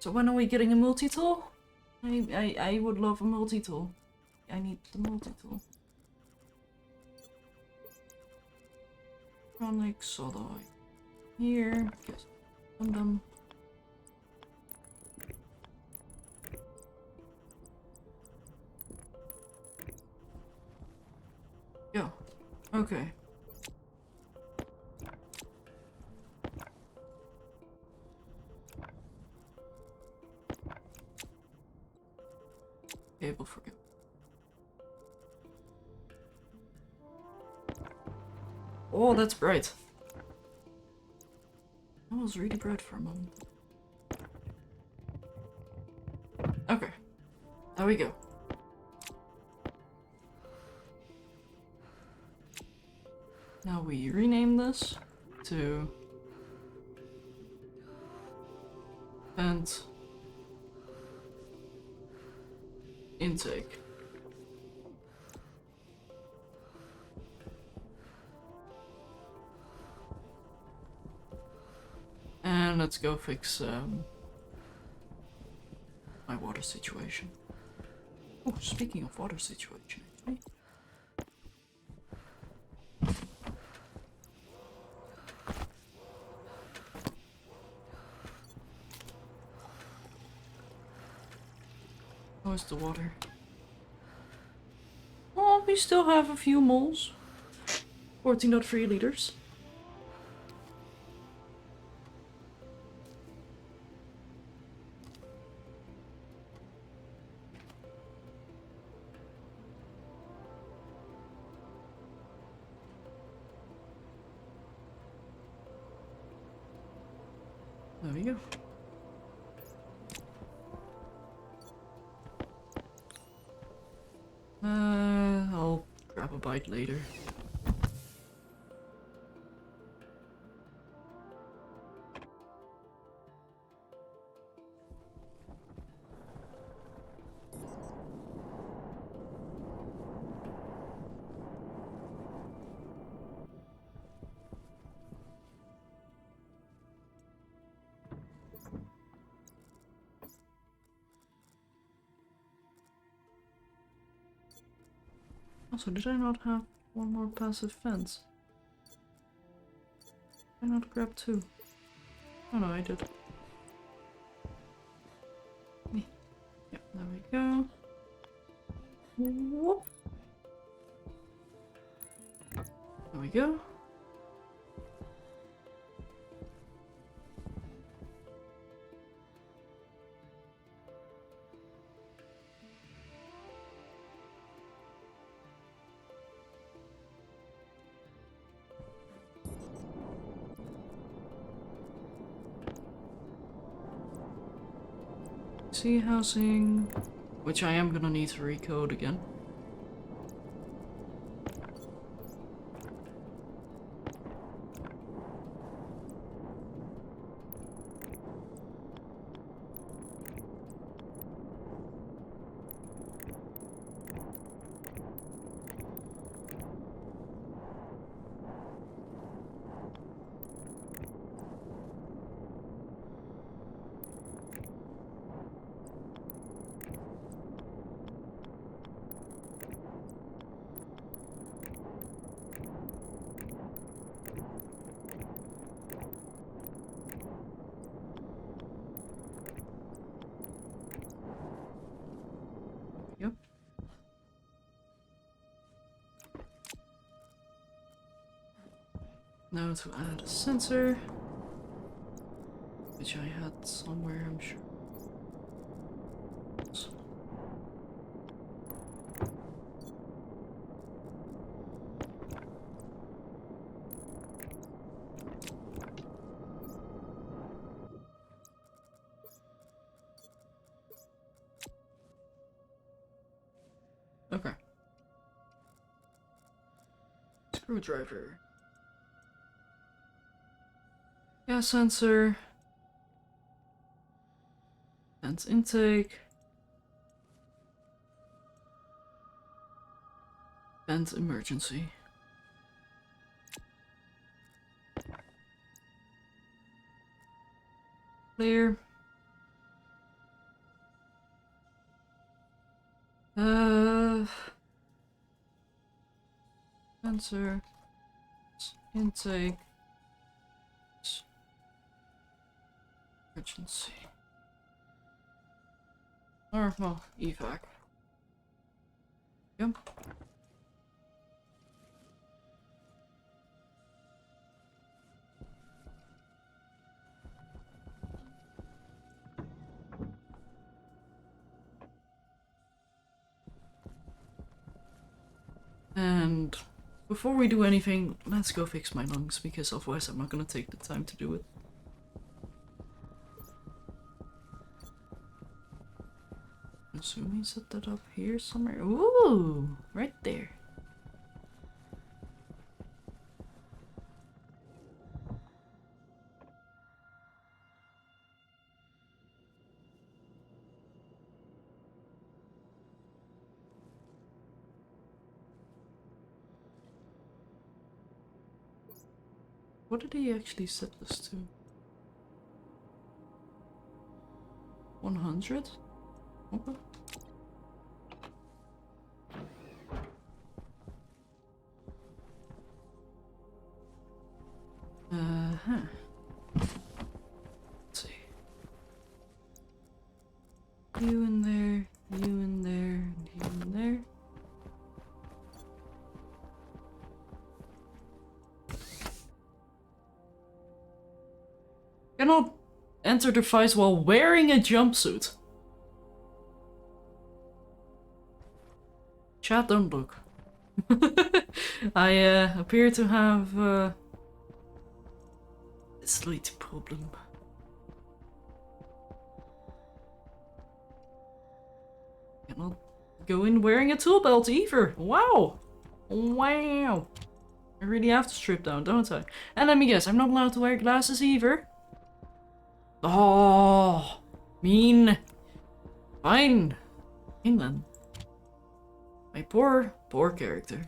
So when are we getting a multi-tool? I would love a multi-tool. I need the multi-tool. Chronic alloy. Here, yes, on them. Yeah, okay. Cable for good. Oh, that's bright. I was really bright for a moment. Okay, there we go. Now we rename this to vent intake. And let's go fix my water situation. Oh, speaking of water situation, actually. How is the water? Oh, we still have a few moles. 14.3 liters. There we go. I'll grab a bite later. Also, did I not have one more passive fence? Did I not grab two? Oh no, I did. Yep, there we go. Whoop. There we go. See housing, which I am gonna need to recode again. Yep. Now to add a sensor, which I had somewhere, I'm sure. Okay. Screwdriver. Gas sensor. Vent intake. Vent emergency. Clear. Sensor. Intake. Emergency. Or, well, evac. Yep. And before we do anything, let's go fix my lungs, because otherwise I'm not gonna take the time to do it. Assuming set that up here somewhere. Ooh, right there. What did he actually set this to? 100. Okay. Uh-huh. Let's see. You in there, you in there, and you in there. Cannot enter device while wearing a jumpsuit. Chat, don't look. I appear to have a slight problem. Cannot go in wearing a tool belt either. Wow. Wow. I really have to strip down, don't I? And let me guess, I'm not allowed to wear glasses either. Oh, mean. Fine. Fine then. My poor character.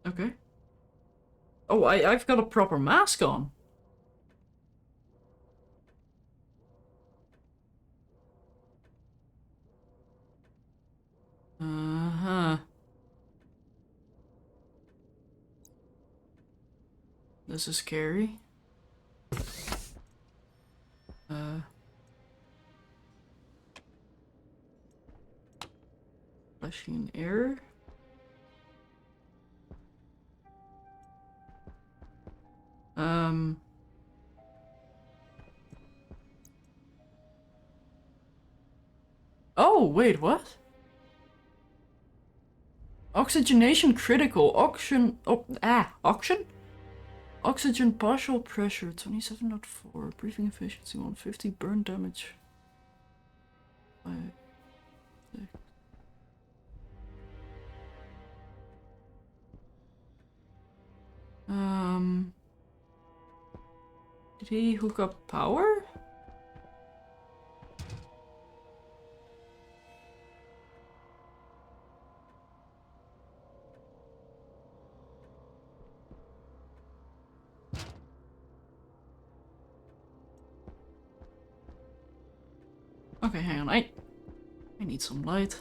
Okay. Oh, I've got a proper mask on. Uh-huh. This is scary. Flashing air. Oh, wait, what? Oxygenation critical. Auction. Auction? Oxygen partial pressure 27.4. Breathing efficiency 150. Burn damage. 5, 6. Did he hook up power? Okay, hang on. I need some light.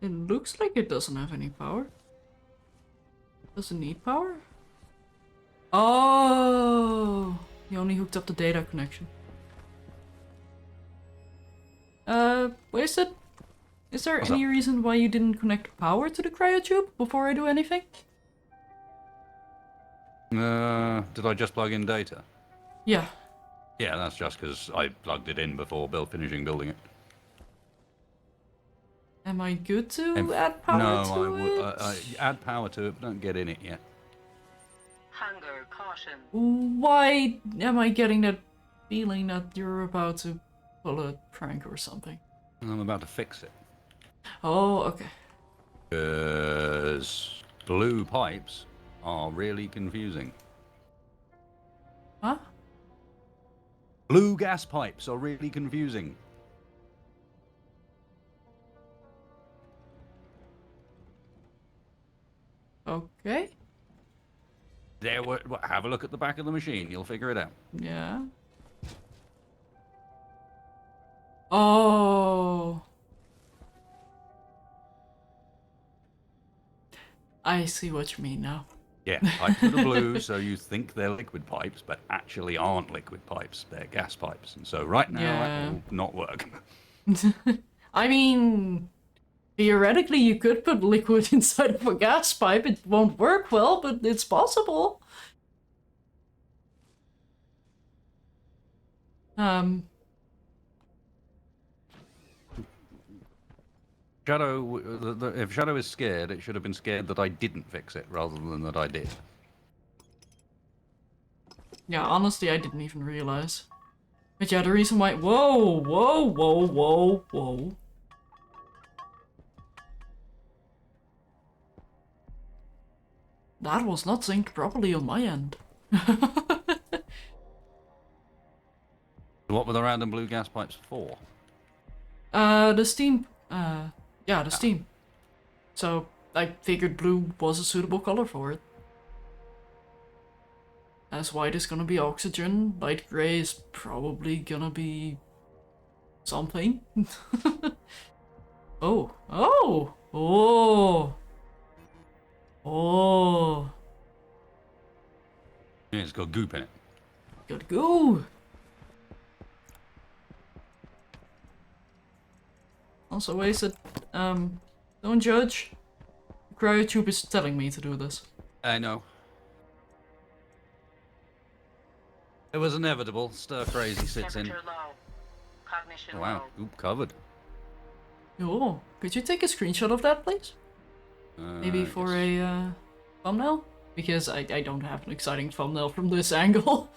It looks like it doesn't have any power. Does it need power? Oh, you only hooked up the data connection. W4sted? Is there any reason why you didn't connect power to the cryotube before I do anything? Did I just plug in data? Yeah. Yeah, that's just because I plugged it in before finishing building it. Am I good to add power to it? I add power to it, but don't get in it yet. Hunger caution. Why am I getting that feeling that you're about to pull a prank or something? I'm about to fix it. Oh, okay. Because blue pipes are really confusing. Huh? Blue gas pipes are really confusing. Okay. Have a look at the back of the machine. You'll figure it out. Yeah. Oh. I see what you mean now. Yeah, pipes that are blue, so you think they're liquid pipes, but actually aren't liquid pipes. They're gas pipes. And so right now, that will not work. I mean, theoretically, you could put liquid inside of a gas pipe. It won't work well, but it's possible. Shadow, if Shadow is scared, it should have been scared that I didn't fix it rather than that I did. Yeah, honestly, I didn't even realize. But yeah, the reason why— Whoa, whoa, whoa, whoa, whoa. That was not synced properly on my end. What were the random blue gas pipes for? The steam. Yeah, the steam. So I figured blue was a suitable color for it. As white is gonna be oxygen, light gray is probably gonna be something. Oh, oh, oh, oh. Yeah, it's got goop in it. Good go. Also wasted. Don't judge. Cryotube is telling me to do this. I know. It was inevitable. Stir crazy sits in. Temperature low. Cognition Oh, wow, low. goop covered. Oh, could you take a screenshot of that, please? Maybe for Yes. a thumbnail? Because I don't have an exciting thumbnail from this angle.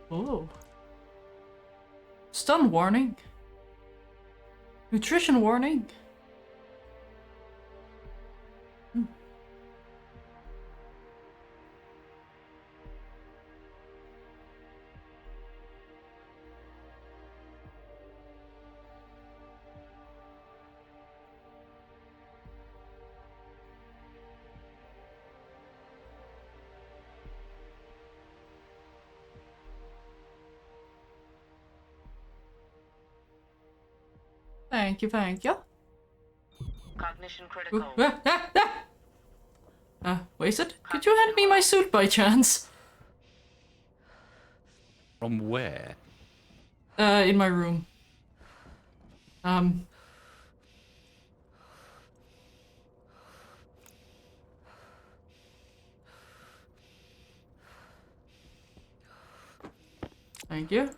Oh. Stun warning. Nutrition warning. Thank you, thank you. Cognition critical. Wasted? Could you hand me my suit by chance? From where? In my room. Thank you.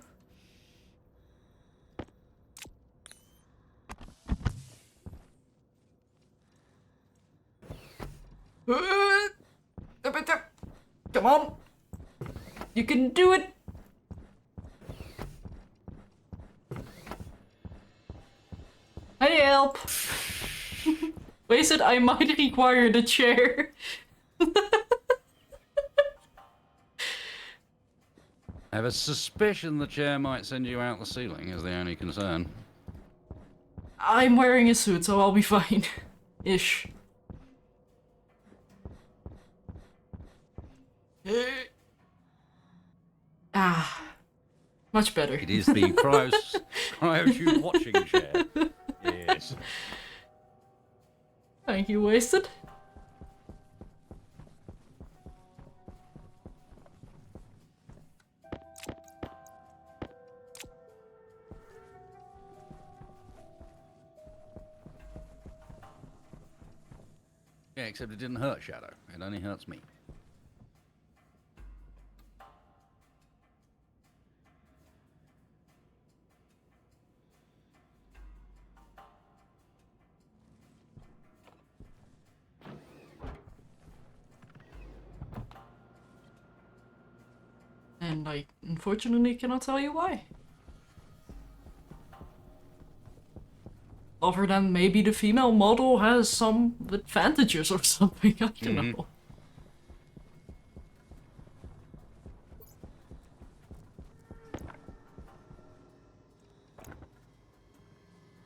Come on. You can do it. I help. Wasted, I might require the chair. I have a suspicion the chair might send you out the ceiling, is the only concern. I'm wearing a suit, so I'll be fine. Ish. Much better. It is the cryo watching chair. Yes. Thank you, Wasted. Yeah, except it didn't hurt Shadow. It only hurts me. And I unfortunately cannot tell you why. Other than maybe the female model has some advantages or something, I don't know.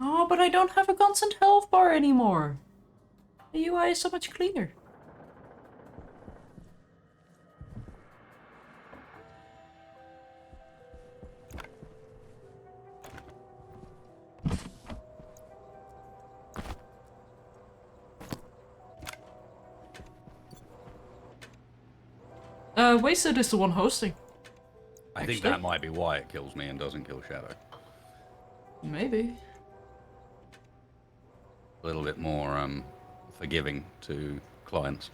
Oh, but I don't have a constant health bar anymore. The UI is so much cleaner. Wasted is the one hosting. I think Actually? that might be why it kills me and doesn't kill Shadow. Maybe. A little bit more forgiving to clients.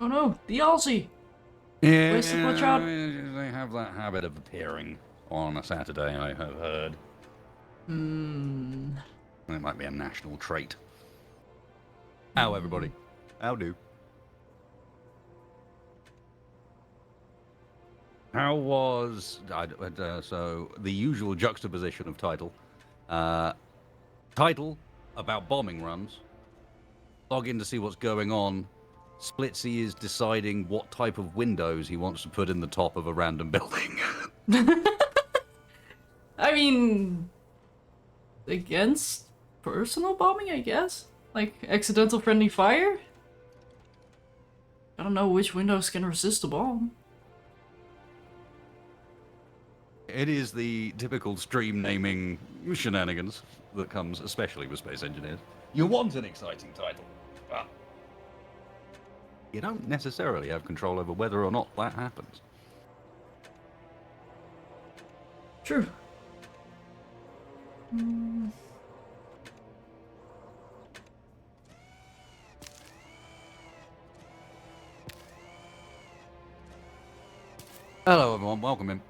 Oh no, the Aussie! Yeah, Wasted watch out. they have that habit of appearing on a Saturday, I have heard. It might be a national trait. How, everybody? How do? How was... so, the usual juxtaposition of title. Title about bombing runs. Log in to see what's going on. Splitsy is deciding what type of windows he wants to put in the top of a random building. I mean, against personal bombing, I guess? Like, accidental friendly fire? I don't know which windows can resist a bomb. It is the typical stream naming shenanigans that comes especially with Space Engineers. You want an exciting title, but you don't necessarily have control over whether or not that happens. True. Hello everyone, welcome in.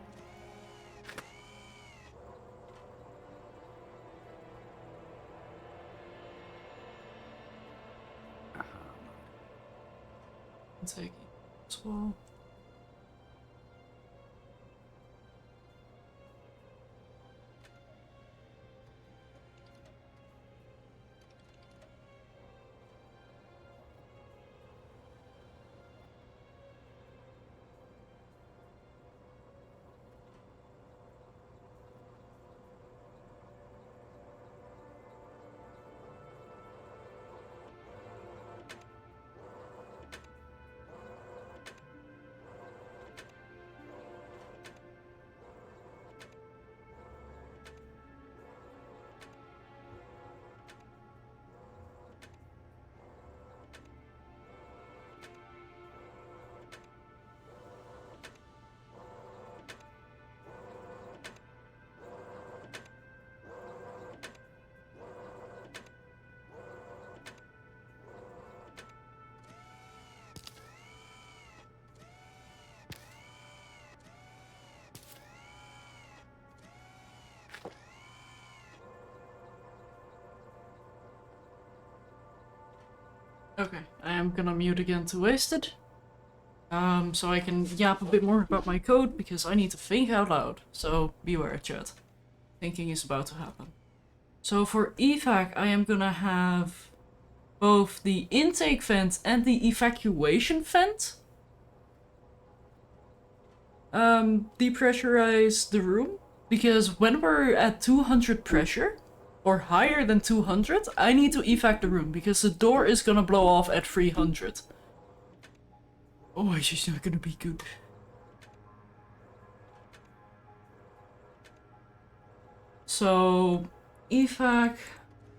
Take it as well. Okay, I am gonna mute again to wasted. So I can yap a bit more about my code because I need to think out loud. So beware, chat. Thinking is about to happen. So for evac, I am gonna have both the intake vent and the evacuation vent. Depressurize the room, because when we're at 200 pressure or higher than 200, I need to evac the room because the door is gonna blow off at 300. Oh, it's just not gonna be good. So evac,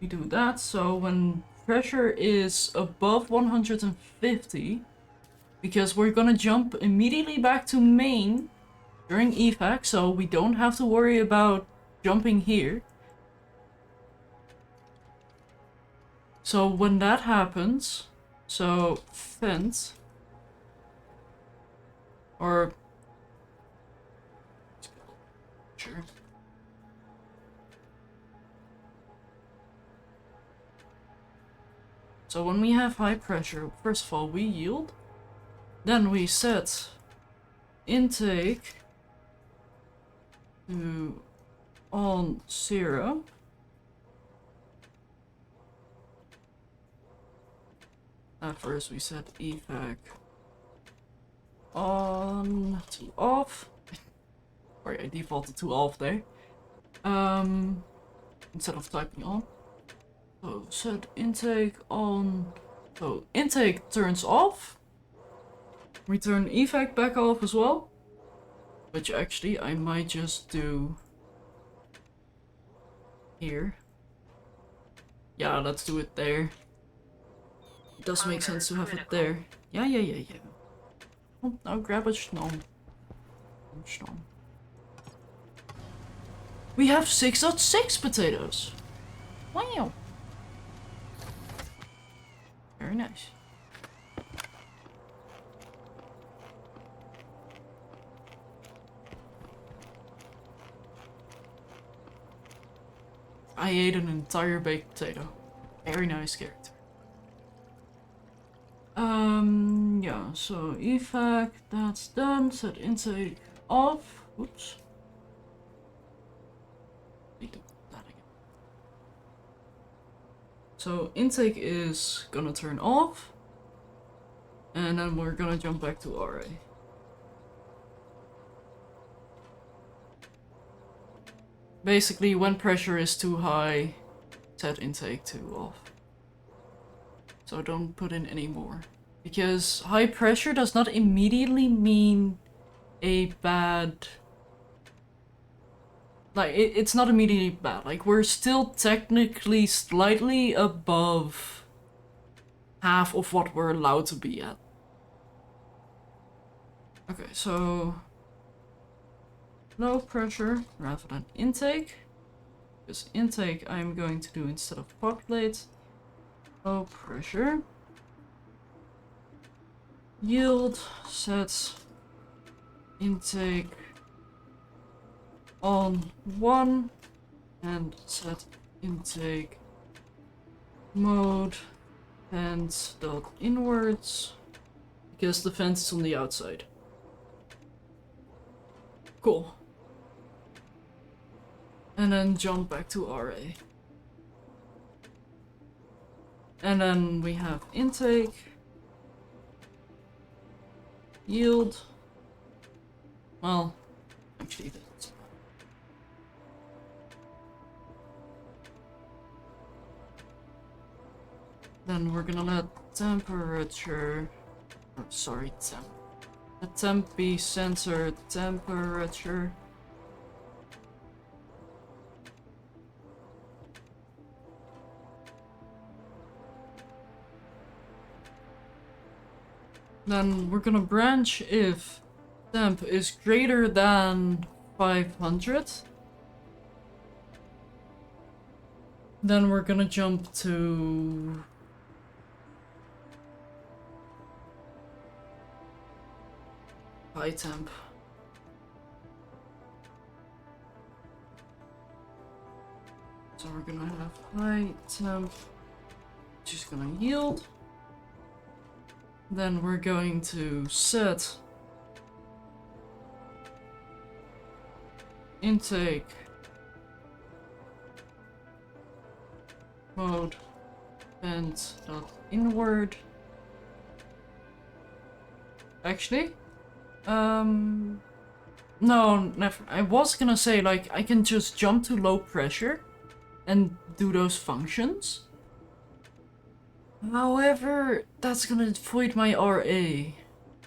we do that. So when pressure is above 150, because we're gonna jump immediately back to main during evac, so we don't have to worry about jumping here. So when that happens, so vent, or sure. So when we have high pressure, first of all we yield, then we set intake to on 0. First we set evac on to off. Sorry, I defaulted to off there. Instead of typing on. So set intake on. So intake turns off. We turn evac back off as well. Which actually I might just do here. Yeah, let's do it there. It does make sense to have it there. Yeah. Oh, now grab a snom. We have 6.6 potatoes. Wow. Very nice. I ate an entire baked potato. Very nice character. Yeah, so evac, that's done. Set intake off. Oops. Need to do that again. So intake is gonna turn off. And then we're gonna jump back to RA. Basically, when pressure is too high, set intake to off. So don't put in any more. Because high pressure does not immediately mean a bad... Like, it's not immediately bad. Like, we're still technically slightly above half of what we're allowed to be at. Okay, so... low pressure rather than intake. Because intake I'm going to do instead of populate. Low pressure. Yield, set intake on 1 and set intake mode vent dot inwards because the vent is on the outside. Cool. And then jump back to RA. And then we have intake, yield. Well, actually that's... Then we're gonna let temperature... Oh, sorry, the temp be sensor temperature. Then we're gonna branch if temp is greater than 500. Then we're gonna jump to... high temp. So we're gonna have high temp, which is gonna yield. Then we're going to set intake mode vent dot inward. Actually, no, never. I was gonna say, like, I can just jump to low pressure and do those functions. However, that's gonna void my RA.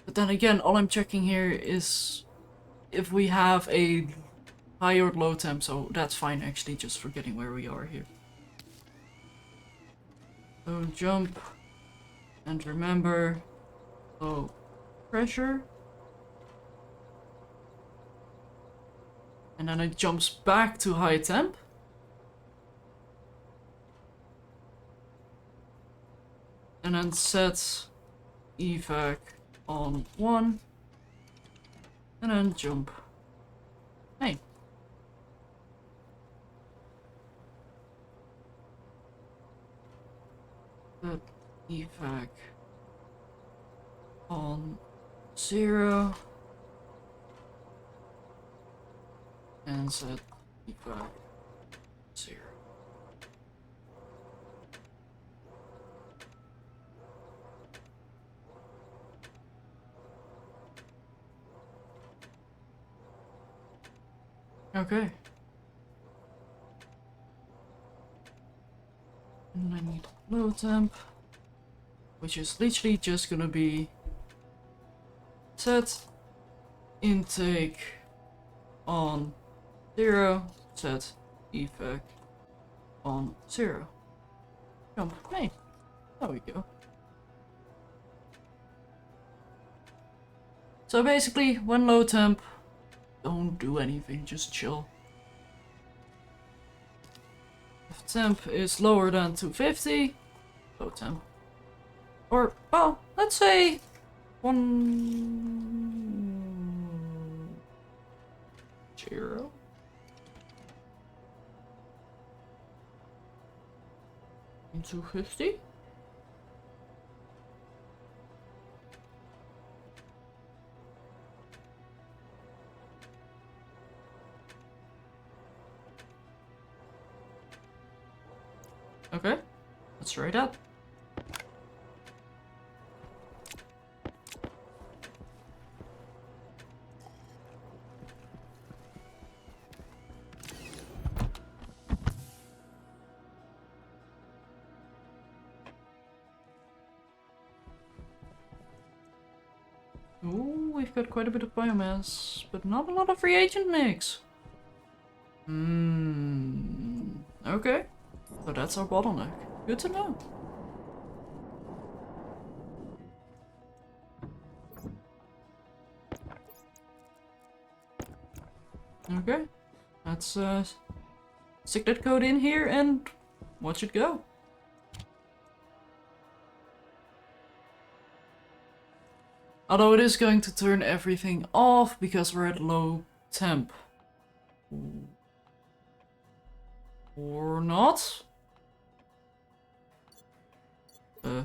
But then again, all I'm checking here is if we have a high or low temp, so that's fine actually, just forgetting where we are here. So jump, and remember, low pressure. And then it jumps back to high temp. And then set evac on 1. And then jump. Hey. Set evac on 0. And set evac 0. Okay. And I need low temp, which is literally just gonna be set intake on 0, set effect on 0. Jump. Hey, there we go. So basically, when low temp, don't do anything, just chill. If temp is lower than 250, low temp. Or, well, let's say 1-0. In 250? Okay, let's try that. Ooh, we've got quite a bit of biomass, but not a lot of reagent mix. Okay. So that's our bottleneck. Good to know. Okay. Let's stick that code in here and watch it go. Although it is going to turn everything off because we're at low temp. Or not? Uh.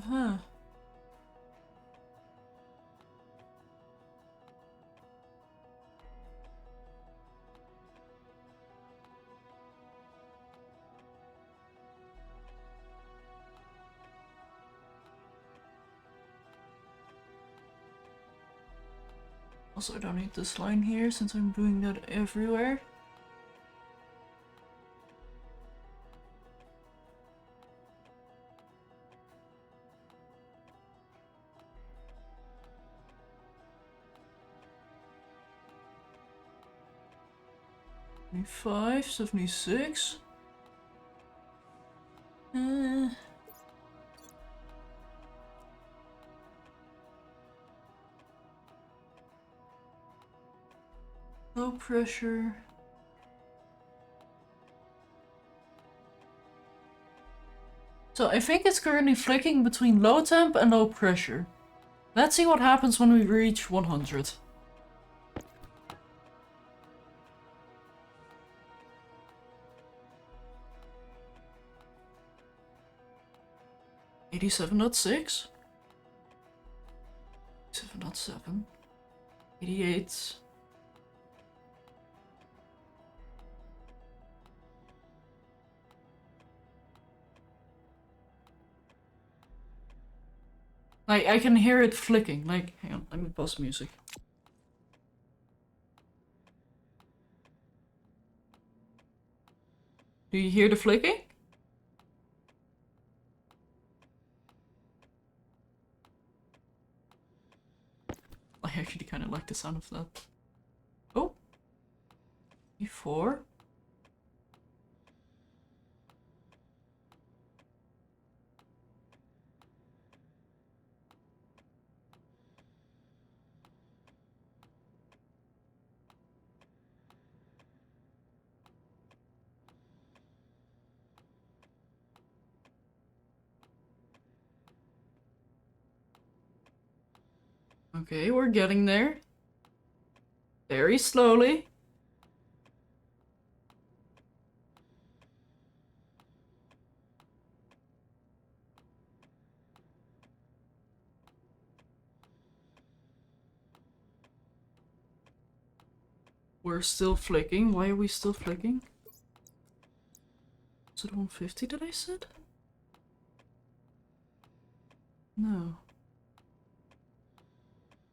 Huh. Also, I don't need this line here since I'm doing that everywhere. '75, '76. Low pressure. So I think it's currently flicking between low temp and low pressure. Let's see what happens when we reach 100. $87.6. 7.7. 88. Like, I can hear it flicking. Like, hang on, let me pause the music. Do you hear the flicking? I actually kind of like the sound of that. Oh! E4. Okay, we're getting there. Very slowly. We're still flicking. Why are we still flicking? Is it 150 that I said? No.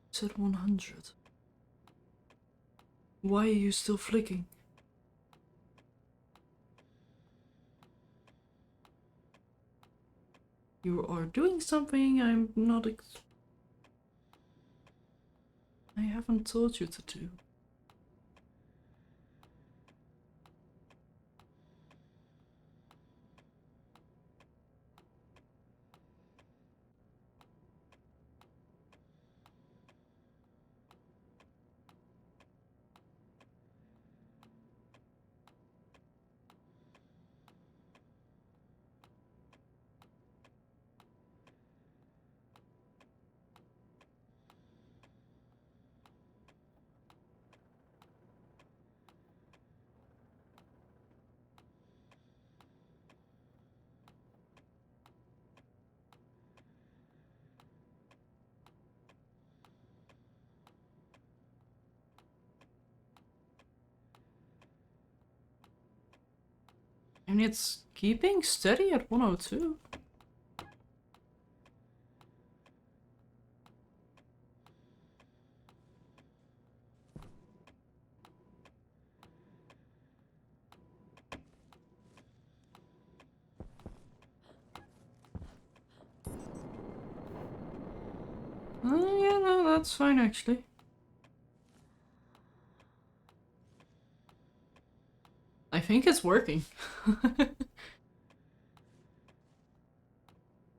I said 100. Why are you still flicking? You are doing something I'm not I haven't told you to do. And it's keeping steady at 102. Oh, yeah, no, that's fine actually. I think it's working.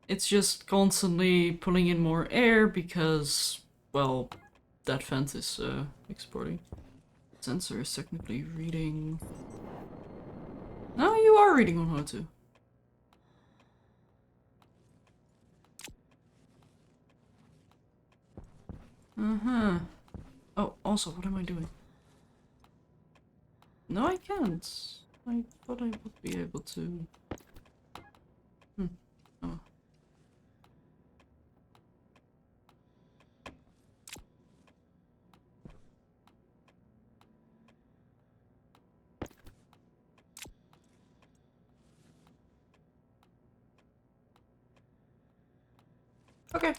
It's just constantly pulling in more air because, well, that vent is exporting. Sensor is technically reading... No, you are reading 102. Uh-huh. Oh, also, what am I doing? No, I can't. I thought I would be able to... Oh. Okay,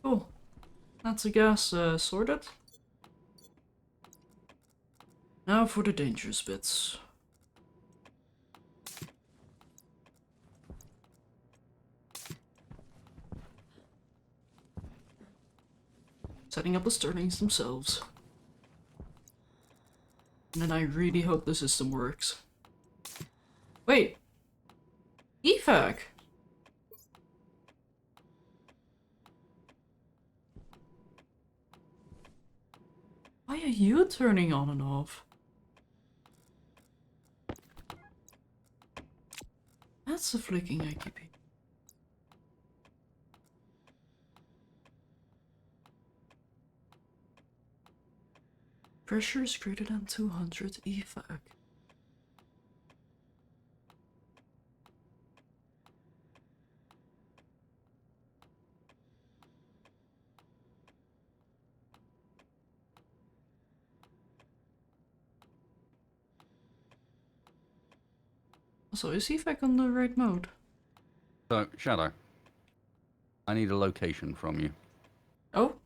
cool. That's a gas sorted. Now for the dangerous bits. Setting up the Stirlings themselves. And then I really hope the system works. Wait! EFAC! Why are you turning on and off? That's the flicking I keep hearing. Pressure is greater than 200 evac. So is evac on the right mode? So, Shadow, I need a location from you. Oh?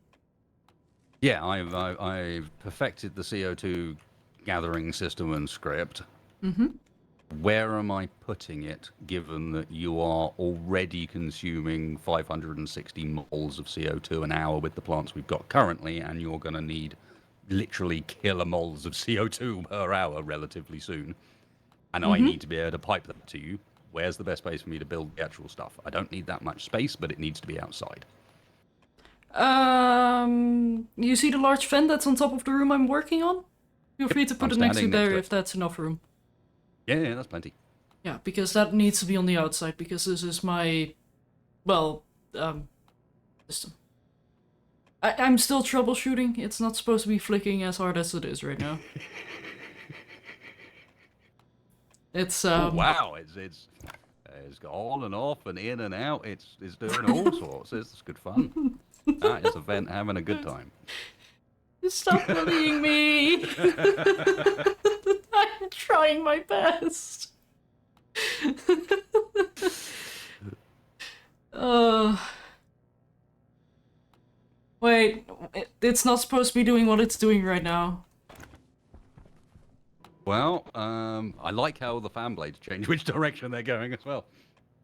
Yeah, I've perfected the CO2 gathering system and script. Mm-hmm. Where am I putting it, given that you are already consuming 560 moles of CO2 an hour with the plants we've got currently, and you're going to need literally kilomoles of CO2 per hour relatively soon, and I need to be able to pipe them to you. Where's the best place for me to build the actual stuff? I don't need that much space, but it needs to be outside. You see the large vent that's on top of the room I'm working on? Feel free to put I'm it next to standing next there to it. if that's enough room. Yeah, that's plenty. Yeah, because that needs to be on the outside, because this is my, well, system. I'm still troubleshooting. It's not supposed to be flicking as hard as it is right now. It's, Oh, wow, it's on and off and in and out. It's doing all sorts. It's good fun. That is a vent having a good time. Stop bullying me! I'm trying my best. Wait, it's not supposed to be doing what it's doing right now. Well, I like how the fan blades change which direction they're going as well.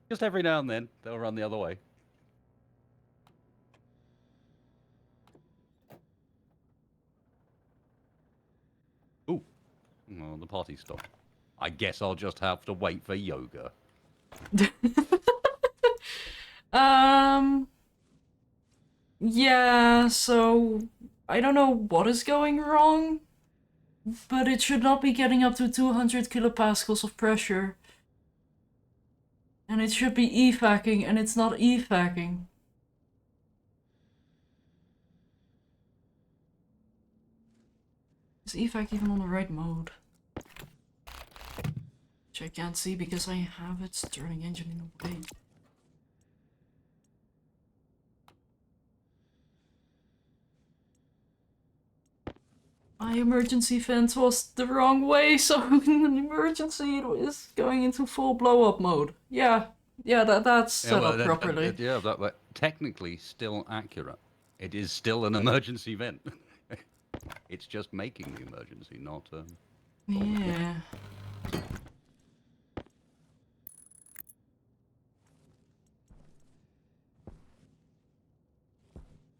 Just every now and then, they'll run the other way. Ooh, well, the party stopped. I guess I'll just have to wait for yoga. Yeah, so I don't know what is going wrong, but it should not be getting up to 200 kilopascals of pressure. And it should be efacking, and it's not efacking. Is evac even on the right mode? Which I can't see because I have it Stirling engine in the way. My emergency vent was the wrong way, so in an emergency it is going into full blow-up mode. Yeah, that's set up properly. That technically still accurate. It is still an emergency vent. It's just making the emergency, not. Yeah.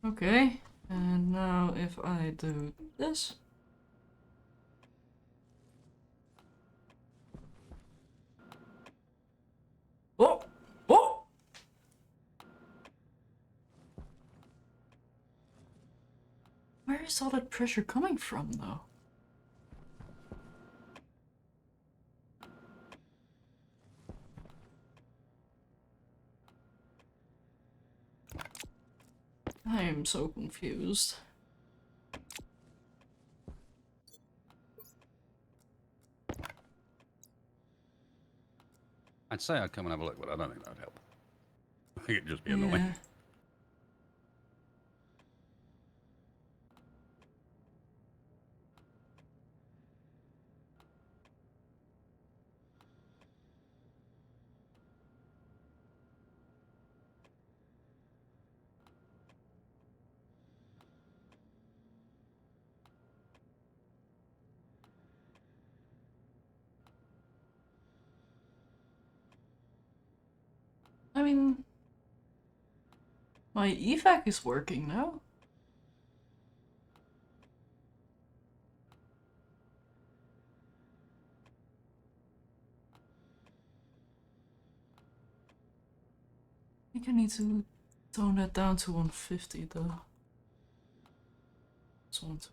Okay, and now if I do this. Oh! Oh! Where is all that pressure coming from, though? I am so confused. I'd say I'd come and have a look, but I don't think that would help. I think it'd just be annoying. Yeah. I mean, my evac is working now. I think I need to tone that down to 150 though. Just want to.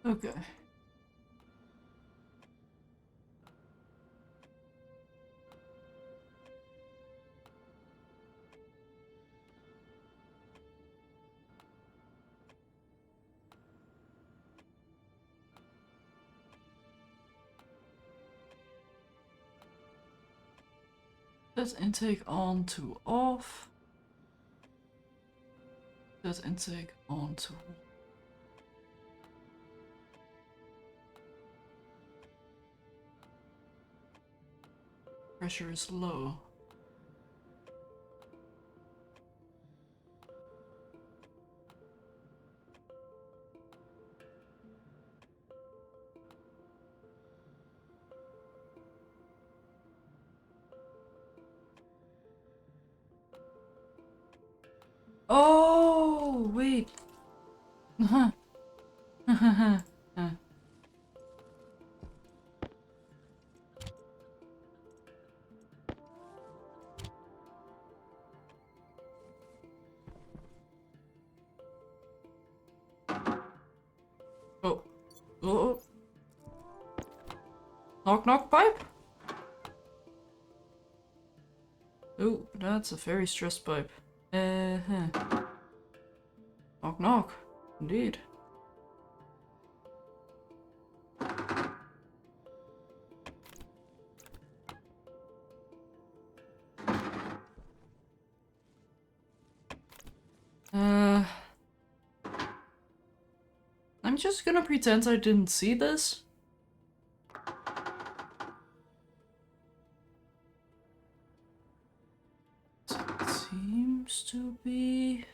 Okay. Set intake on to off. Set intake on to pressure is low. Oh, wait. Oh. Oh. Knock knock pipe? Oh, that's a very stressed pipe. Knock knock. Indeed. I'm just gonna pretend I didn't see this. Seems to be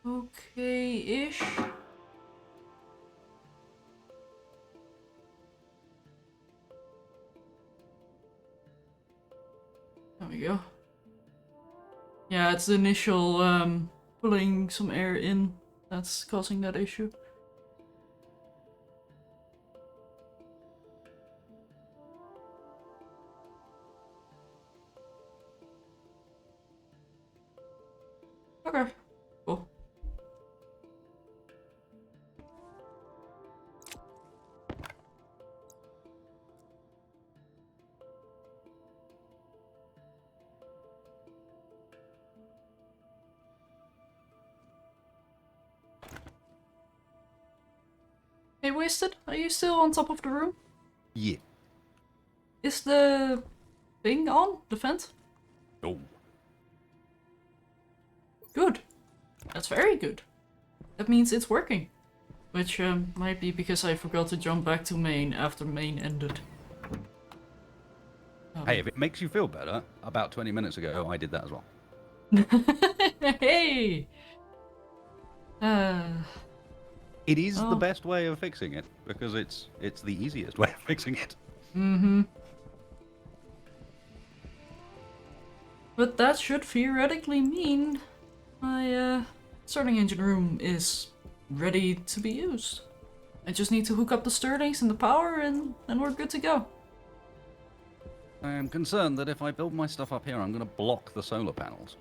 okay-ish. There we go. Yeah, it's the initial pulling some air in that's causing that issue. Okay, cool. Hey, Wasted, are you still on top of the room? Yeah. Is the thing on? The vent? Oh. Good. That's very good. That means it's working. Which might be because I forgot to jump back to main after main ended. Hey, if it makes you feel better, about 20 minutes ago I did that as well. Hey! It is Oh. the best way of fixing it, because it's the easiest way of fixing it. Mm-hmm. But that should theoretically mean my starting engine room is ready to be used. I just need to hook up the Stirlings and the power and we're good to go. I am concerned that if I build my stuff up here, I'm going to block the solar panels.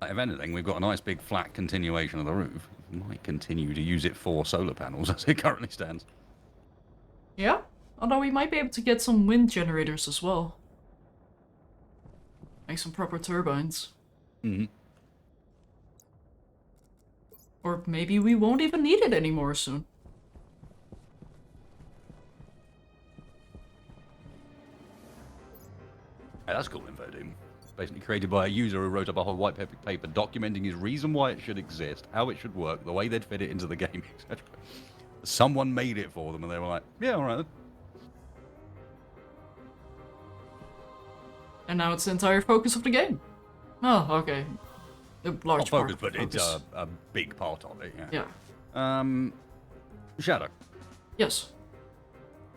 If anything, we've got a nice big flat continuation of the roof. We might continue to use it for solar panels as it currently stands. Yeah? Although we might be able to get some wind generators as well. Make some proper turbines. Mm-hmm. Or maybe we won't even need it anymore soon. Hey, that's cool info, dude. Basically created by a user who wrote up a whole white paper documenting his reason why it should exist, how it should work, the way they'd fit it into the game, etc. Someone made it for them and they were like, yeah, alright then. And now it's the entire focus of the game. Oh, okay. A large Not part focus, of the but it's focus. a big part of it, yeah. Yeah. Shadow. Yes.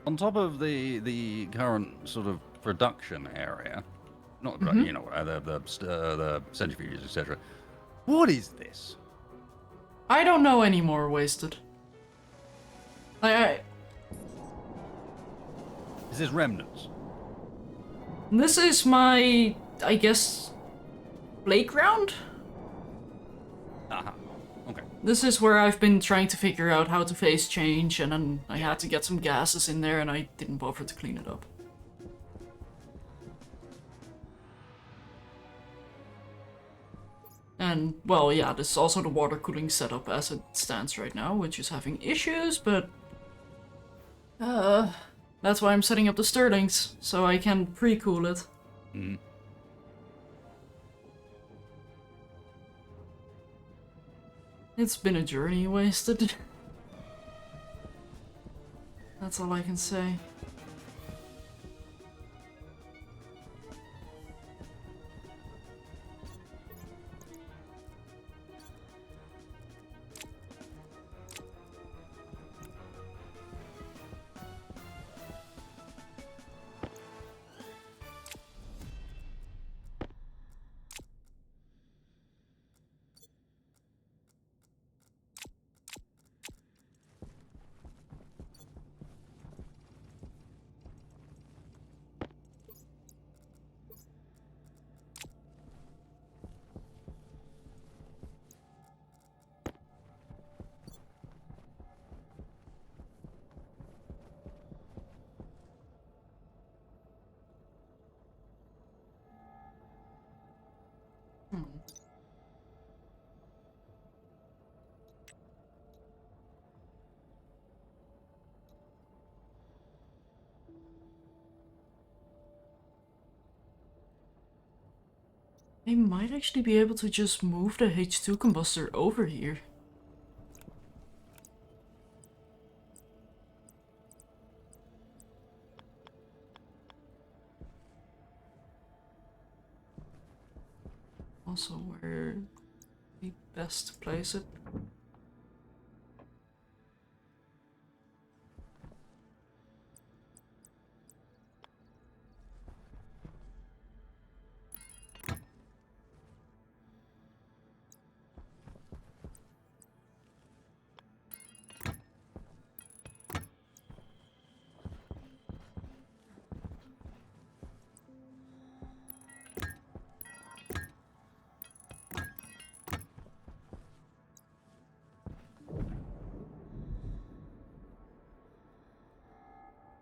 On top of the current sort of production area, not you know the centrifuges, etc. What is this? I don't know anymore, Wasted. Is this remnants? This is my, I guess, playground? Uh-huh. Okay. This is where I've been trying to figure out how to face change, and then I had to get some gases in there and I didn't bother to clean it up. And, well, yeah, this is also the water cooling setup as it stands right now, which is having issues, but... that's why I'm setting up the Stirlings, so I can pre-cool it. Mm. It's been a journey wasted. That's all I can say. I might actually be able to just move the H2 combustor over here. Also, where would be best to place it?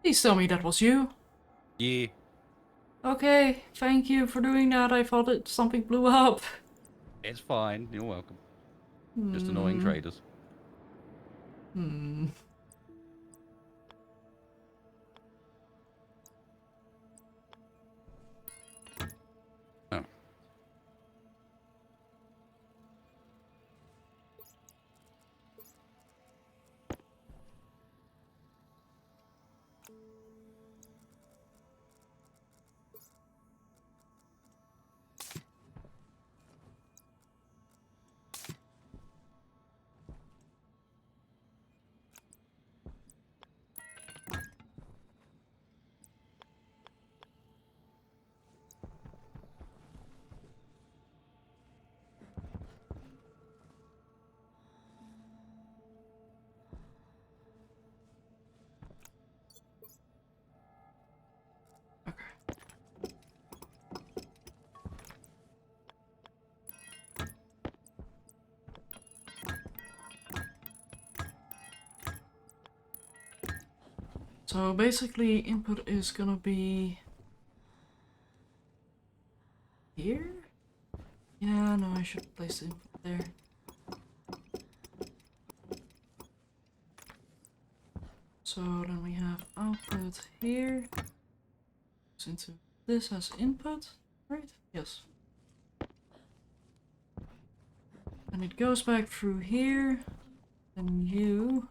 Please tell me that was you. Yeah. Okay, thank you for doing that. I thought something blew up. It's fine. You're welcome. Just annoying traders. Hmm. Oh. So basically, input is gonna be here? Yeah, no, I should place the input there. So then we have output here. Goes into this as input, right? Yes. And it goes back through here. Then you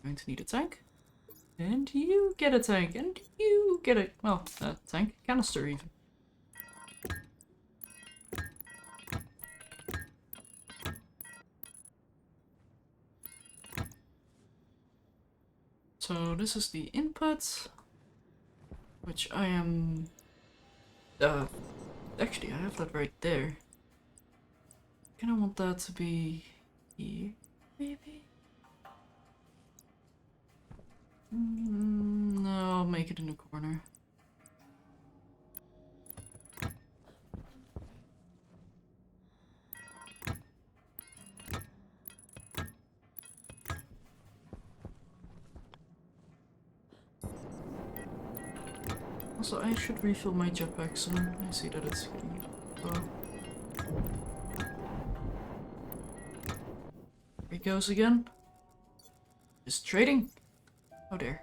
going to need a tank. And you get a tank. And you get a, well, a tank canister even. So this is the input, which I am, actually I have that right there. Kind of want that to be here, maybe? No, I'll make it in the corner. Also, I should refill my jetpack soon. I see that it's getting low. Here he goes again. Just trading. Oh dear.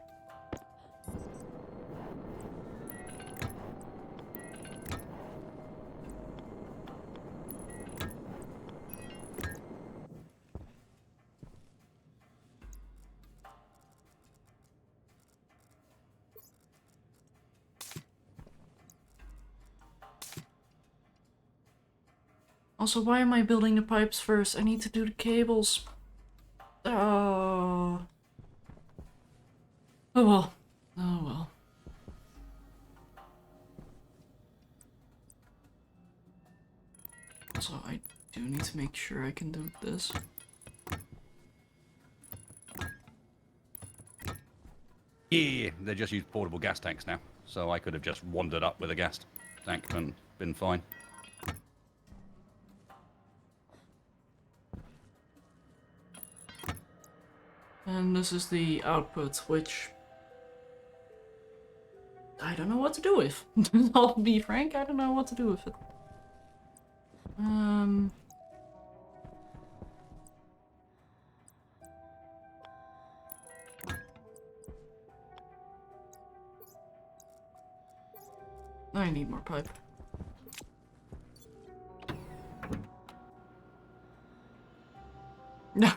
Also, why am I building the pipes first? I need to do the cables. Oh. Oh well. Oh well. So I do need to make sure I can do this. Yeah, they just use portable gas tanks now. So I could have just wandered up with a gas tank and been fine. And this is the output, which I don't know what to do with. I'll be frank, I don't know what to do with it. I need more pipe. No.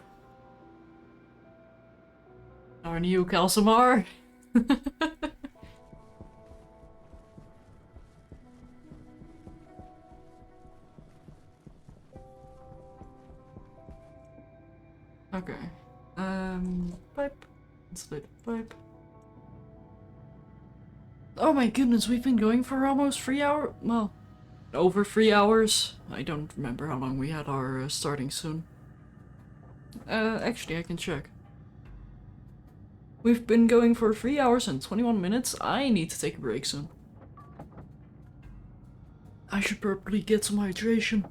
Darn you, Kalsamar. Okay. Pipe. Insulated pipe. Oh my goodness, we've been going for almost 3 hours. Well, over 3 hours. I don't remember how long we had our starting soon. Actually, I can check. We've been going for 3 hours and 21 minutes. I need to take a break soon. I should probably get some hydration.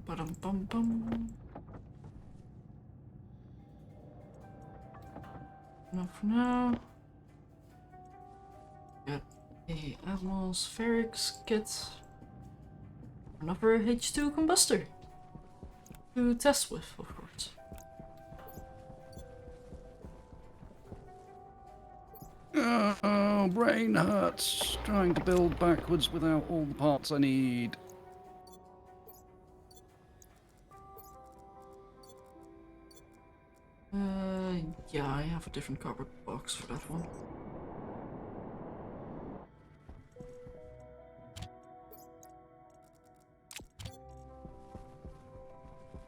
Ba-dum-bum-bum. Enough for now. Got a atmospherics kit. Another H2 combustor. To test with, of course. Oh, brain hurts. Trying to build backwards without all the parts I need. Yeah, I have a different cardboard box for that one.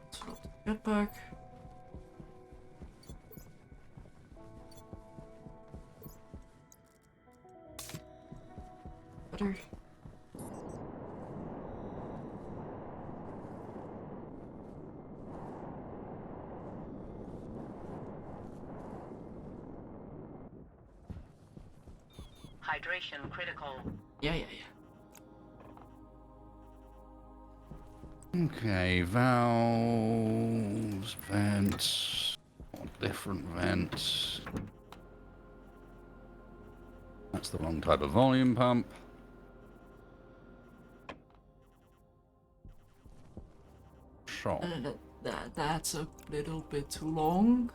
Let's fill up the jetpack. Better. Hydration critical. Yeah. Okay, valves, vents, different vents. That's the wrong type of volume pump. Shot. That's a little bit too long.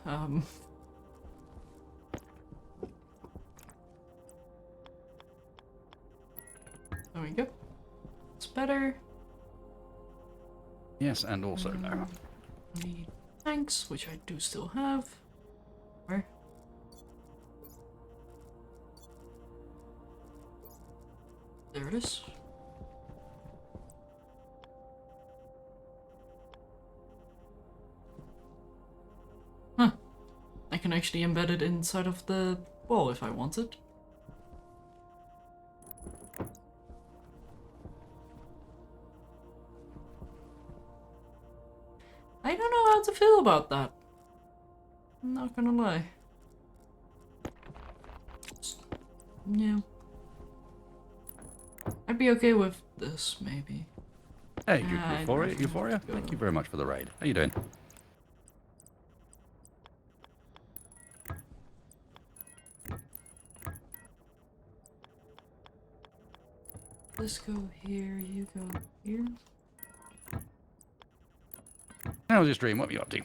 There we go. It's better. Yes, and also no. I need tanks, which I do still have. Where? There it is. Huh. I can actually embed it inside of the wall if I wanted. I don't know how to feel about that. I'm not gonna lie. Yeah. I'd be okay with this, maybe. Hey, Euphoria. Thank you very much for the raid. How you doing? Let's go here, you go here. How's your stream? What are you up to?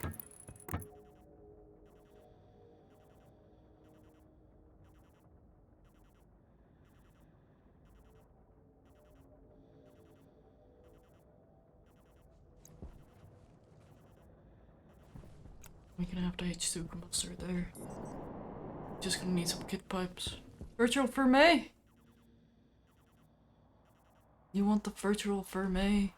We can have the H2 combustor there. Just gonna need some kit pipes. Virtual Fermi! You want the virtual Fermi?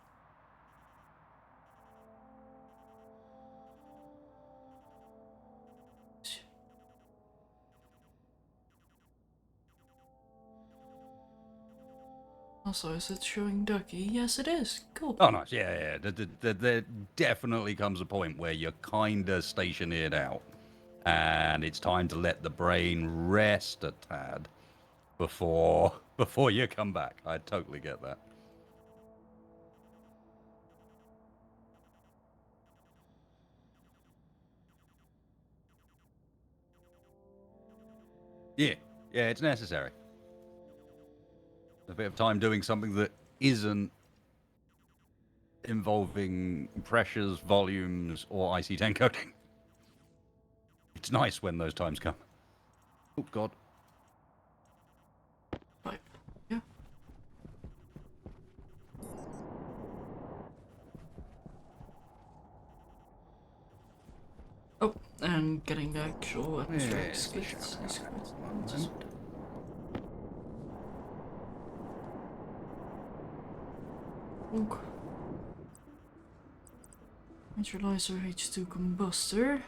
Also, is it showing Ducky? Yes, it is. Cool. Oh, nice. Yeah. There definitely comes a point where you're kind of stationeered out. And it's time to let the brain rest a tad before you come back. I totally get that. Yeah, it's necessary. A bit of time doing something that isn't involving pressures, volumes, or IC10 coding. It's nice when those times come. Oh, God. Pipe. Yeah. Oh, and getting the actual abstract skits is quite. Okay. Neutralizer H2 combustor.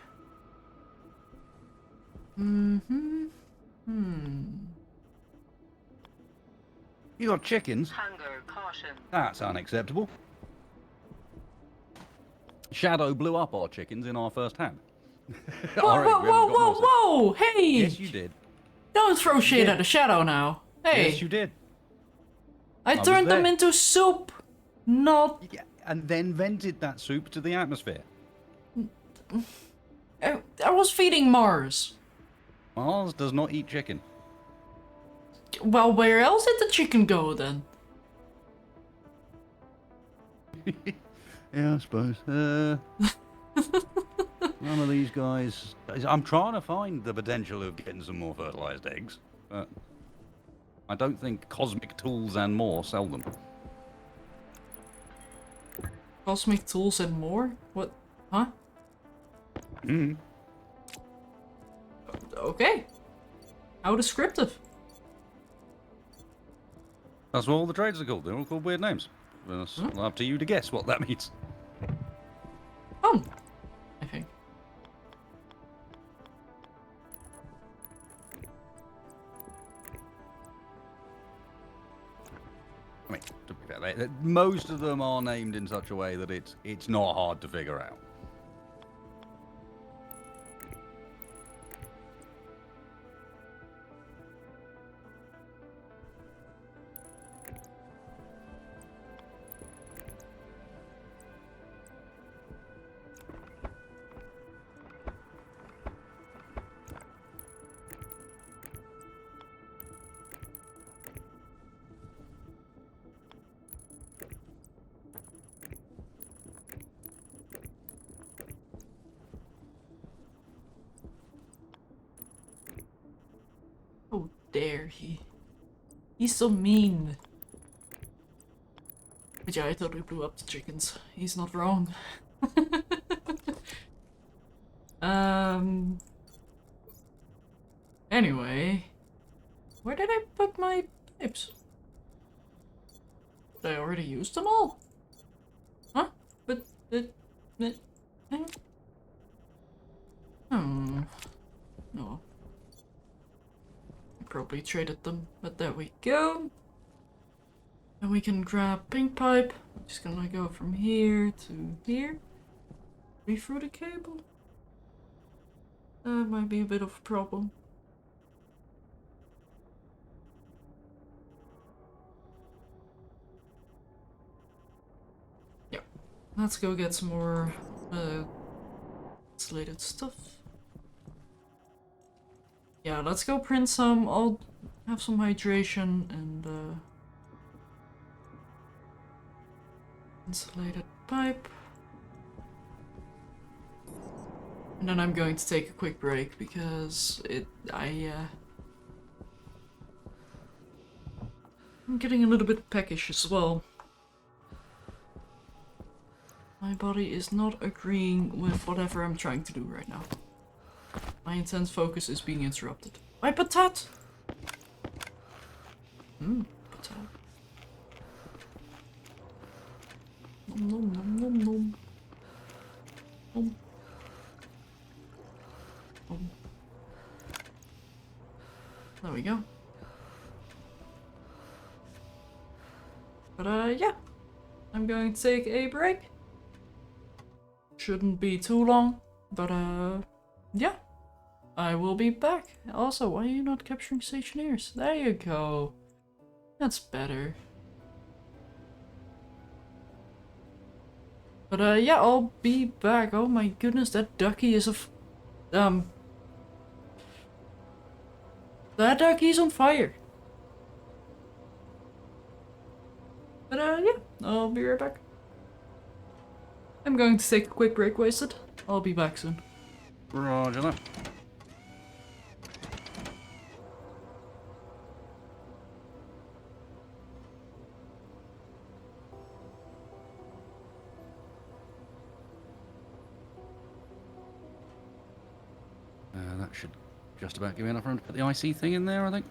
You got chickens? Hunger caution. That's unacceptable. Shadow blew up our chickens in our first hand. Whoa! Hey! Yes, you did. Don't throw shit at a shadow now. Hey! Yes, you did. I turned them into soup, not. Yeah, and then vented that soup to the atmosphere. I was feeding Mars. Mars does not eat chicken. Well, where else did the chicken go then? Yeah, I suppose. None of these guys. I'm trying to find the potential of getting some more fertilized eggs, but I don't think Cosmic Tools and More sell them. Cosmic Tools and More? What? Huh? Okay. How descriptive. That's what all the trades are called. They're all called weird names. It's up to you to guess what that means. I think. I mean, to be fair, most of them are named in such a way that it's not hard to figure out. How dare he? He's so mean. But yeah, I totally blew up the chickens. He's not wrong. Anyway, where did I put my pipes? Did I already use them all? Huh? But no. I probably traded them, but there we go. And we can grab pink pipe. I'm just gonna go from here to here. Be through the cable. That might be a bit of a problem. Let's go get some more insulated stuff. Yeah, let's go print some. I'll have some hydration and insulated pipe. And then I'm going to take a quick break because I'm getting a little bit peckish as well. My body is not agreeing with whatever I'm trying to do right now. My intense focus is being interrupted. My patat! Patat. Nom nom nom nom nom. Nom. Nom. There we go. But yeah. I'm going to take a break. Shouldn't be too long, but yeah. I will be back. Also, why are you not capturing Stationeers? There you go. That's better. But yeah, I'll be back. Oh my goodness, that ducky is that ducky's on fire. But yeah, I'll be right back. I'm going to take a quick break, Wasted. I'll be back soon. Roger that. That should just about give me enough room to put the IC thing in there, I think.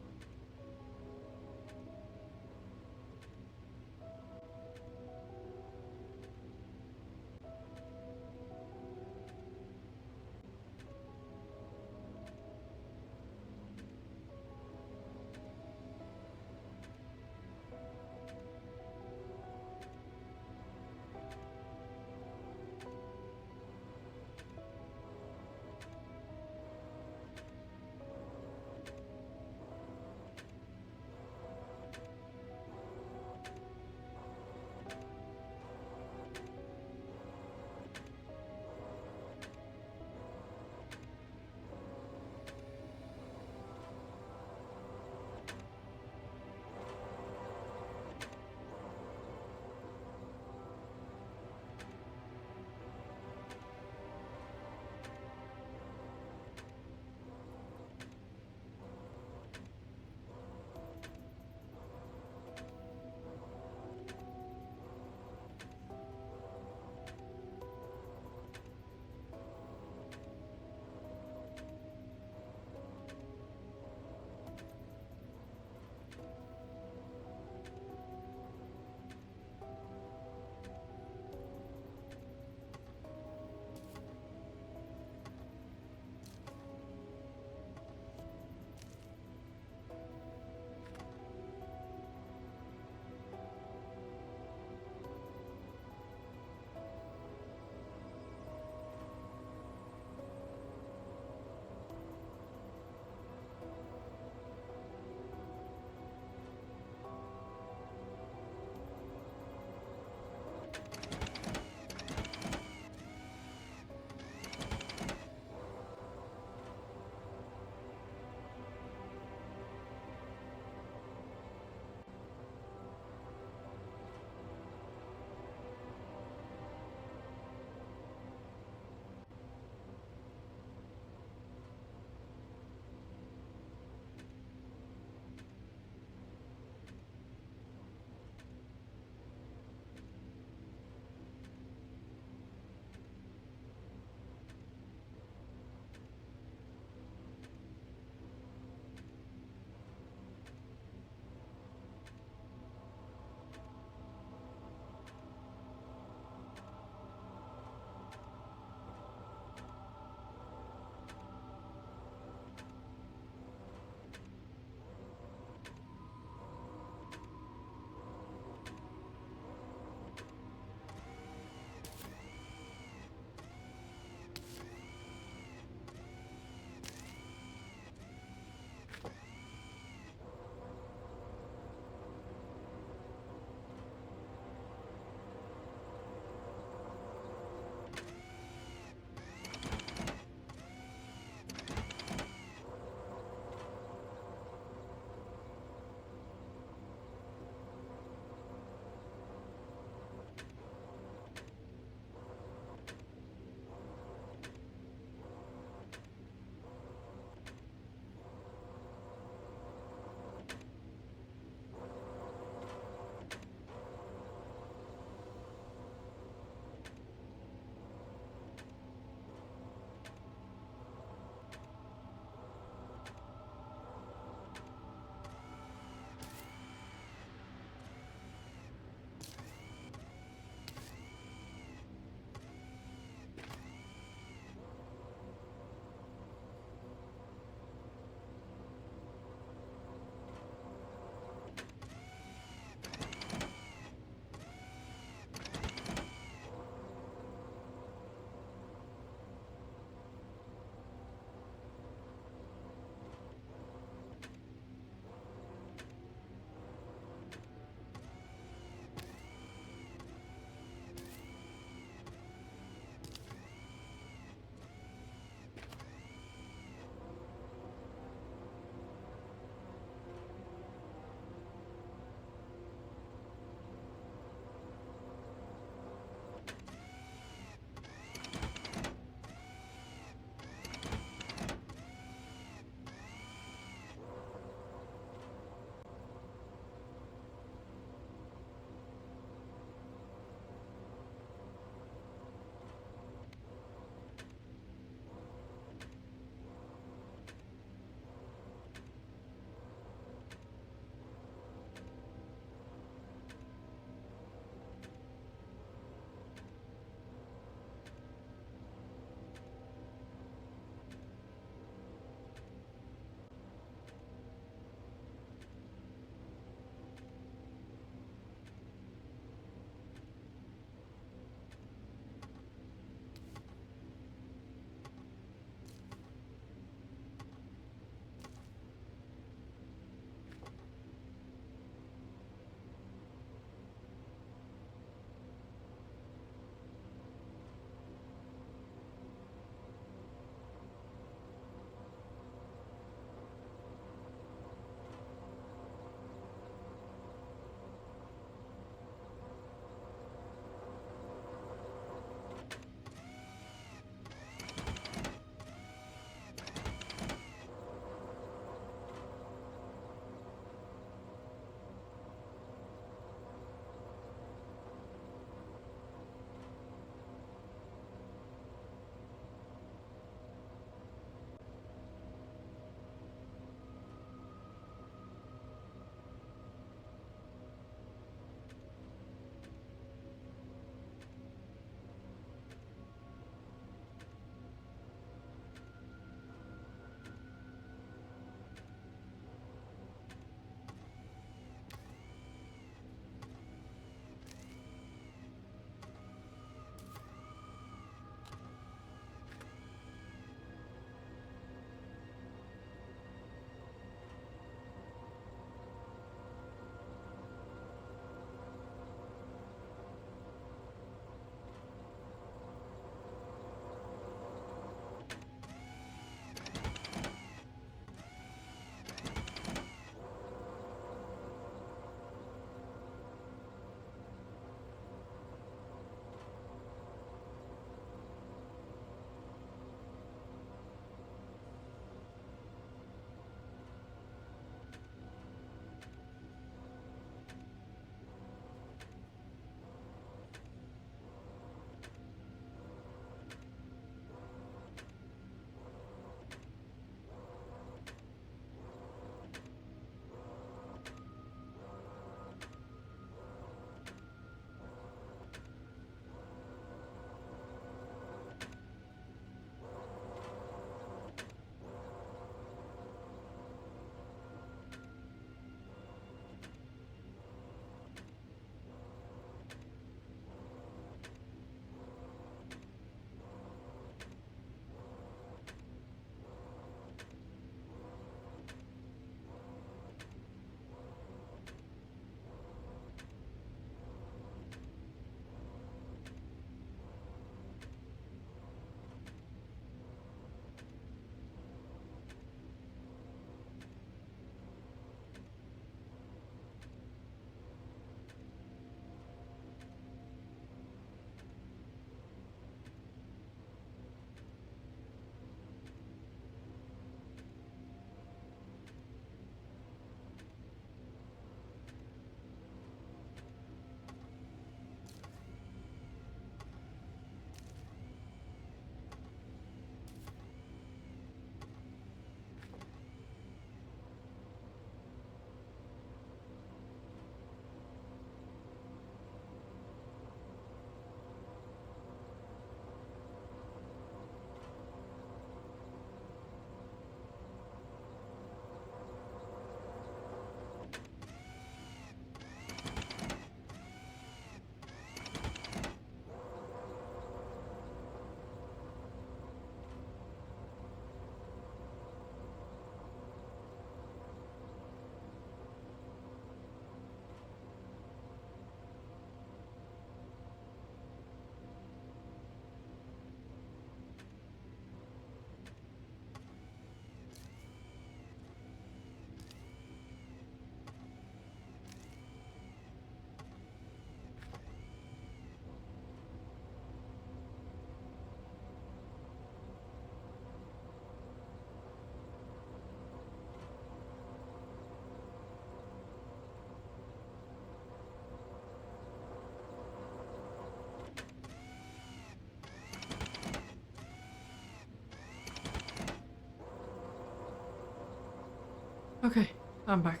Okay, I'm back.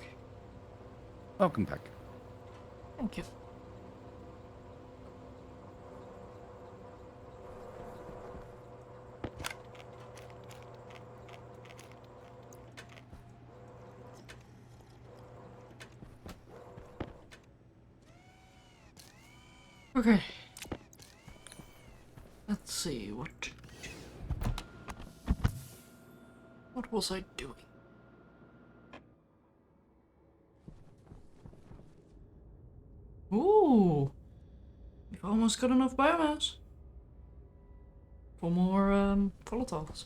Welcome back. Thank you. Okay. Let's see, what was I doing? Ooh! We've almost got enough biomass. For more, volatiles.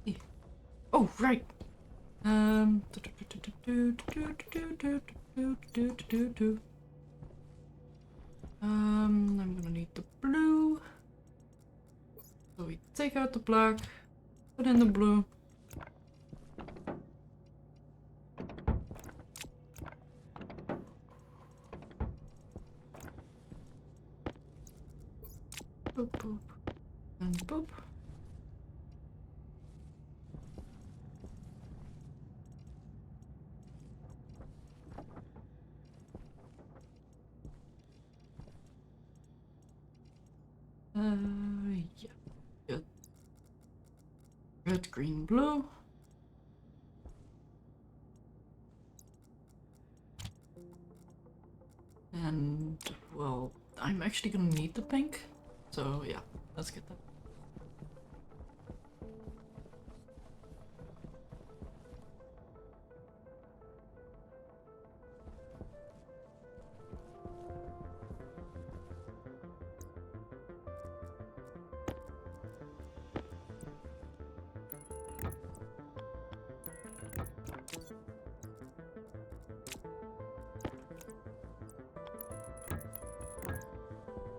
Yeah. Oh, right! I'm gonna need the blue. So we take out the black, put in the blue. Boop, boop, and boop. Yeah. Good. Red, green, blue. And, well, I'm actually gonna need the pink. So, yeah, let's get that.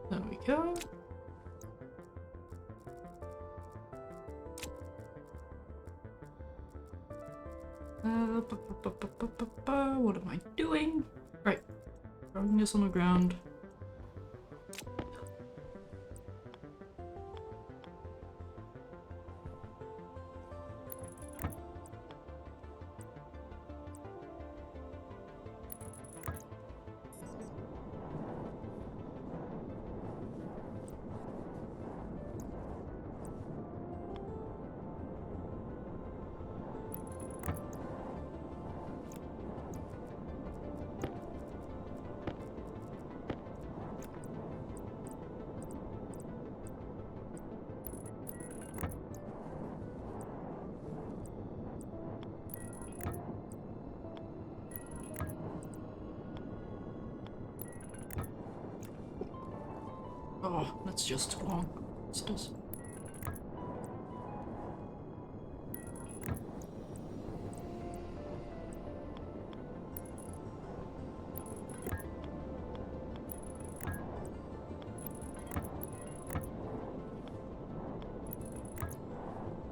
There we go. What am I doing? Right, throwing this on the ground. Oh, that's just too long. What's this?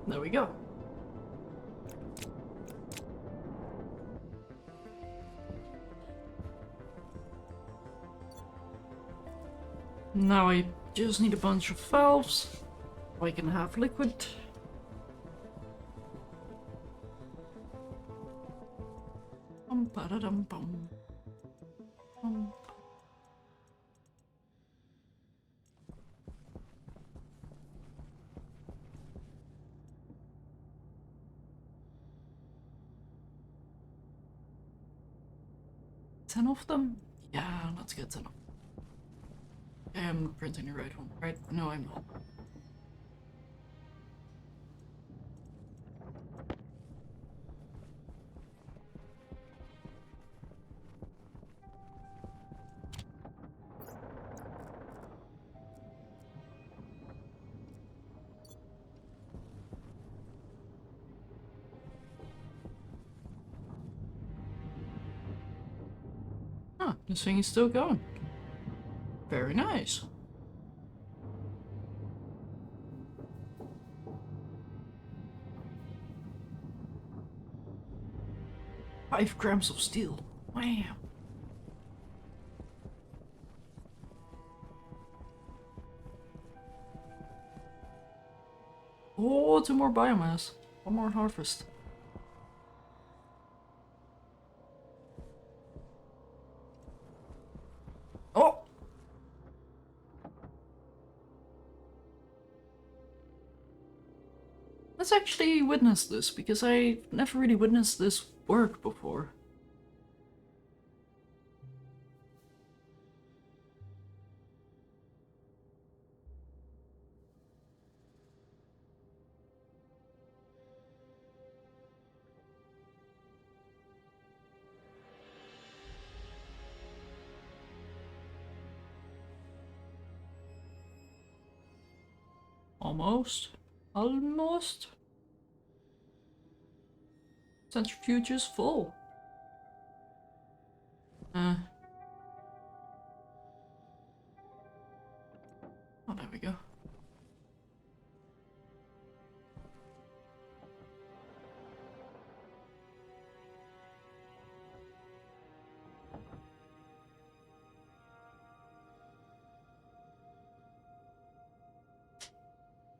There we go. Now I just need a bunch of valves. I can have liquid. Ba-da-dum-bum. 10 of them? Yeah, let's get 10 of them. I'm printing the right one, right? No, I'm not. Huh, this thing is still going. Very nice. Five grams of steel. Wow. Oh, 2 more biomass. 1 more harvest. Let's actually witness this, because I never really witnessed this work before. Almost. Almost. Centrifuge is full. Oh, there we go.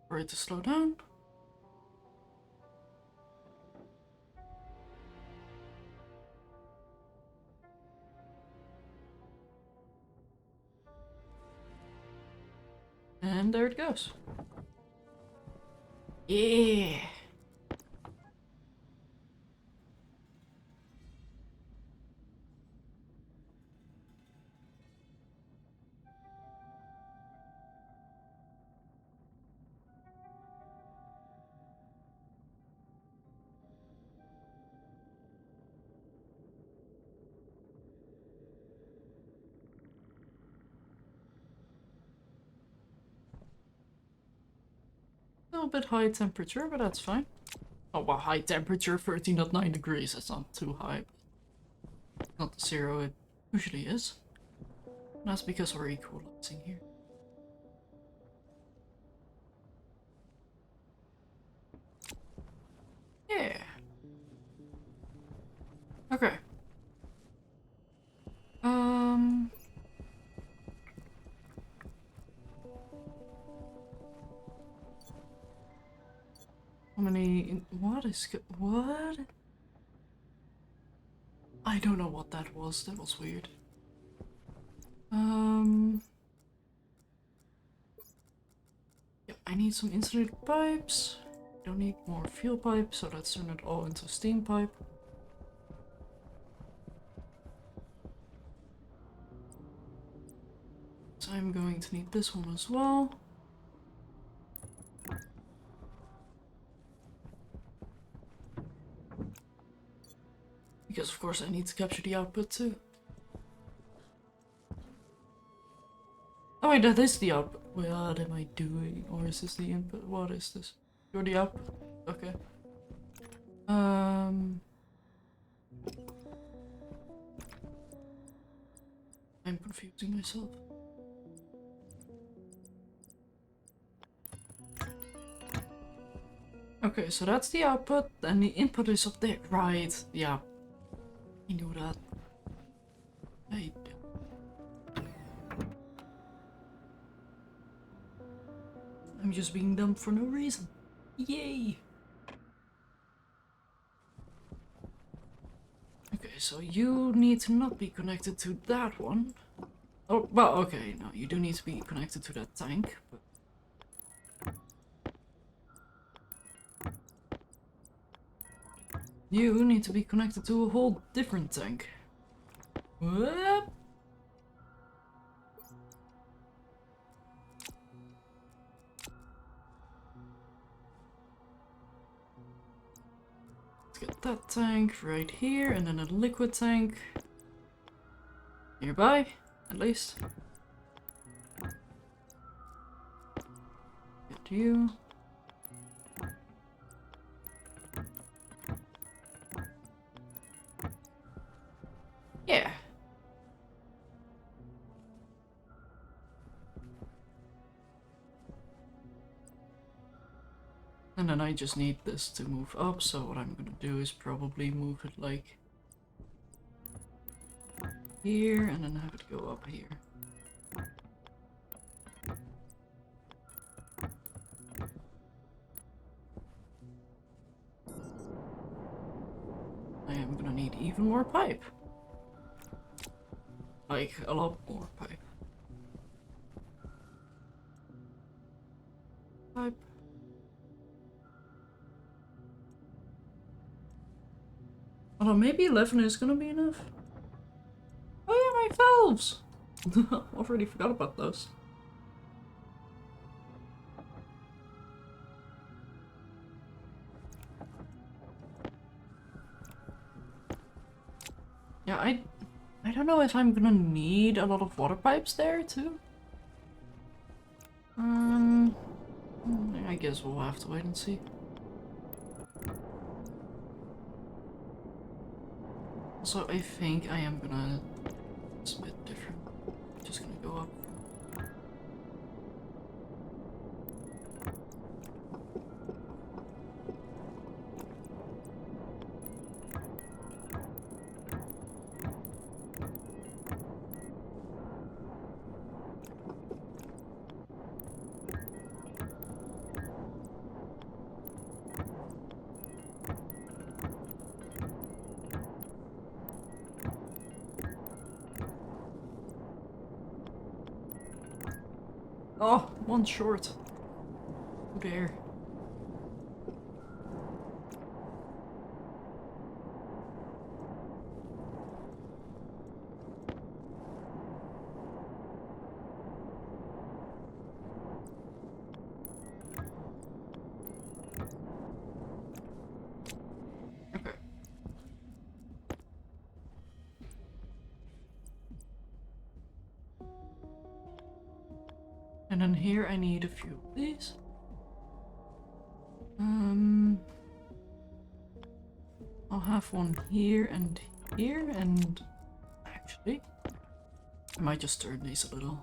For it to slow down. And there it goes. Yeah. A little bit high temperature, but that's fine. Oh well, high temperature, 13.9 degrees. That's not too high. Not the 0 it usually is. That's because we're equalizing here. Yeah. Okay. How many? What is? What? I don't know what that was. That was weird. Yeah, I need some insulated pipes. Don't need more fuel pipes, so let's turn it all into steam pipe. So I'm going to need this one as well. Because of course I need to capture the output too. Oh wait, that is the output. What am I doing? Or is this the input? What is this? You're the output? Okay. I'm confusing myself. Okay, so that's the output, and the input is up there. Right, yeah. I knew that. I'm just being dumb for no reason. Yay! Okay, so you need to not be connected to that one. Oh, well, okay, no, you do need to be connected to that tank, but... You need to be connected to a whole different tank. What? Let's get that tank right here, and then a liquid tank nearby, at least. Get you. Yeah. And then I just need this to move up, so what I'm gonna do is probably move it like here, and then have it go up here. I am gonna need even more pipe. Like, a lot more pipe. Pipe. Although maybe 11 is gonna be enough. Oh yeah, my valves! Already forgot about those. Yeah, I don't know if I'm gonna need a lot of water pipes there too. I guess we'll have to wait and see. Also, I think I am gonna... It's a bit different. Just gonna go up. Oh, one short. Oh dear. Okay. And then here I need a few of these. I'll have one here, and actually, I might just turn these a little.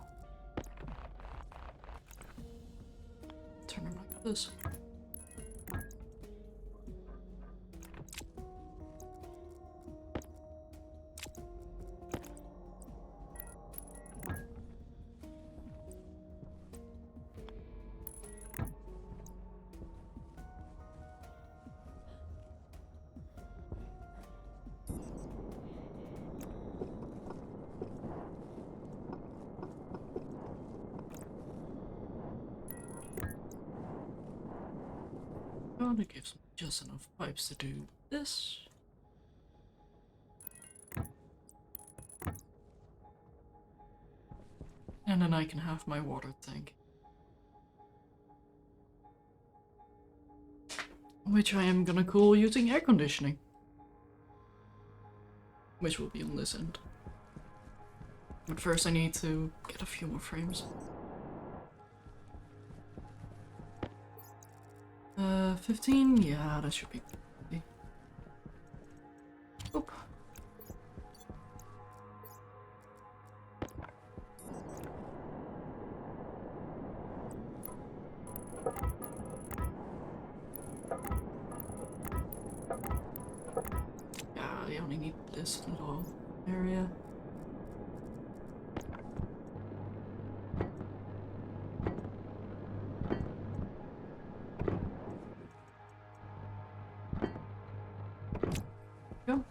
Turn them like this. Oh, that gives me just enough pipes to do this. And then I can have my water tank. Which I am gonna cool using air conditioning. Which will be on this end. But first I need to get a few more frames. 15? Yeah, that should be good. Oop. Yeah, I only need this little area. Go.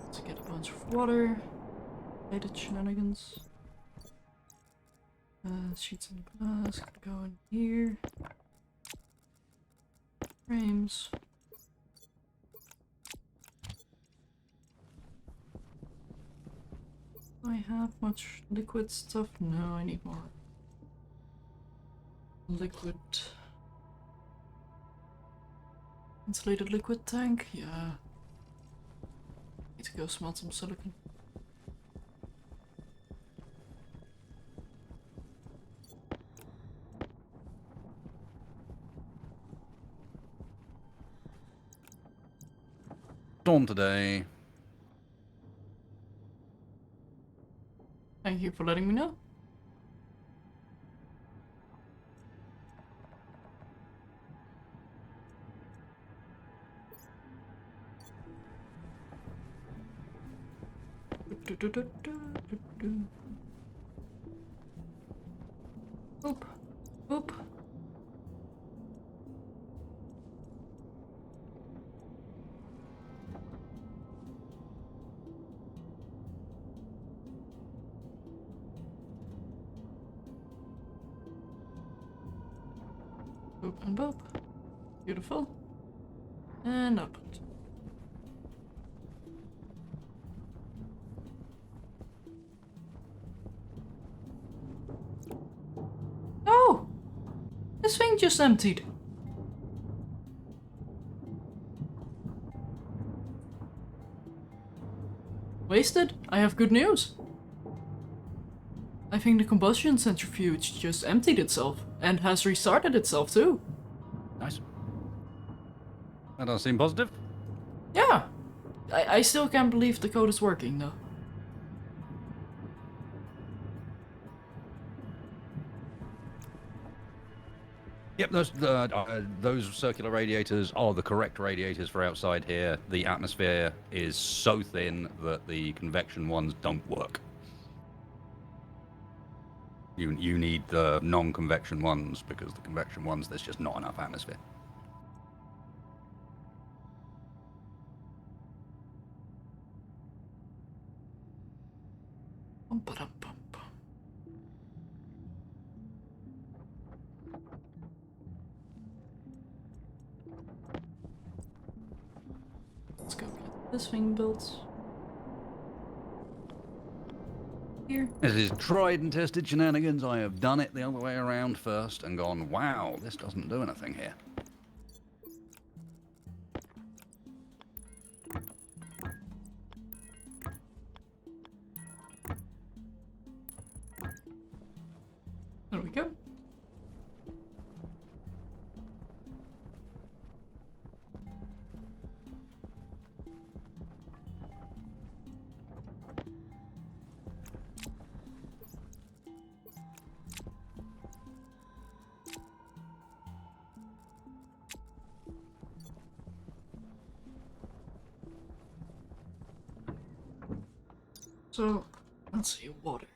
Let's get a bunch of water. Related shenanigans. Sheets and glass could go in here. Frames. Do I have much liquid stuff? No, I need more liquid. Insulated liquid tank? Yeah. Need to go smelt some silicon. Storm today. Thank you for letting me know. Oop. Oop. Boop and boop. Beautiful. And up. thing just emptied. Wasted? I have good news. I think the combustion centrifuge just emptied itself and has restarted itself too. Nice. That does seem positive. Yeah. I still can't believe the code is working though. Yep, those circular radiators are the correct radiators for outside here. The atmosphere is so thin that the convection ones don't work. You need the non-convection ones because the convection ones, there's just not enough atmosphere. Let's go get this thing built. Here. This is tried and tested shenanigans. I have done it the other way around first and gone, wow, this doesn't do anything here. There we go. So, let's see, water.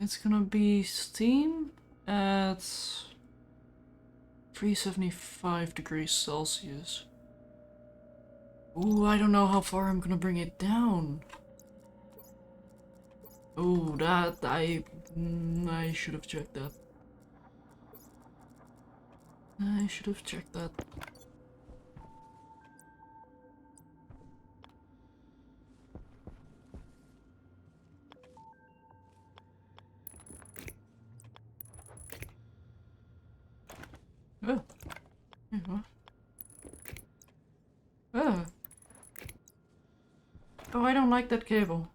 It's gonna be steam at 375 degrees Celsius. Ooh, I don't know how far I'm gonna bring it down. Ooh, that I should have checked that. I should have checked that. Oh. Yeah. Oh. Oh, I don't like that cable.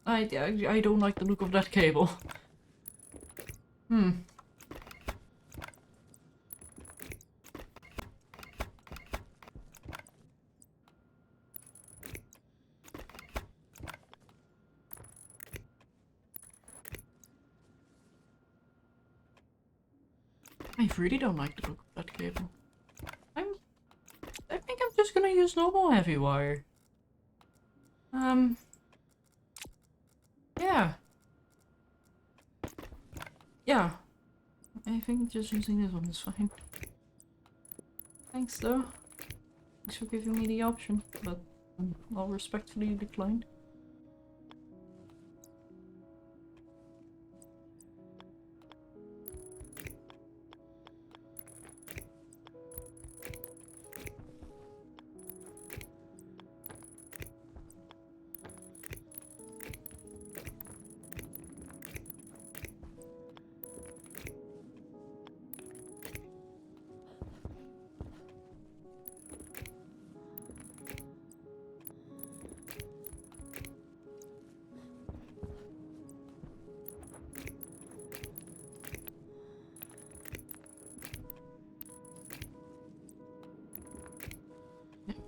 I don't like the look of that cable. Hmm. I really don't like the look of that cable. I think I'm just gonna use normal heavy wire. Yeah. Yeah. I think just using this one is fine. Thanks though. Thanks for giving me the option, but I'll respectfully decline.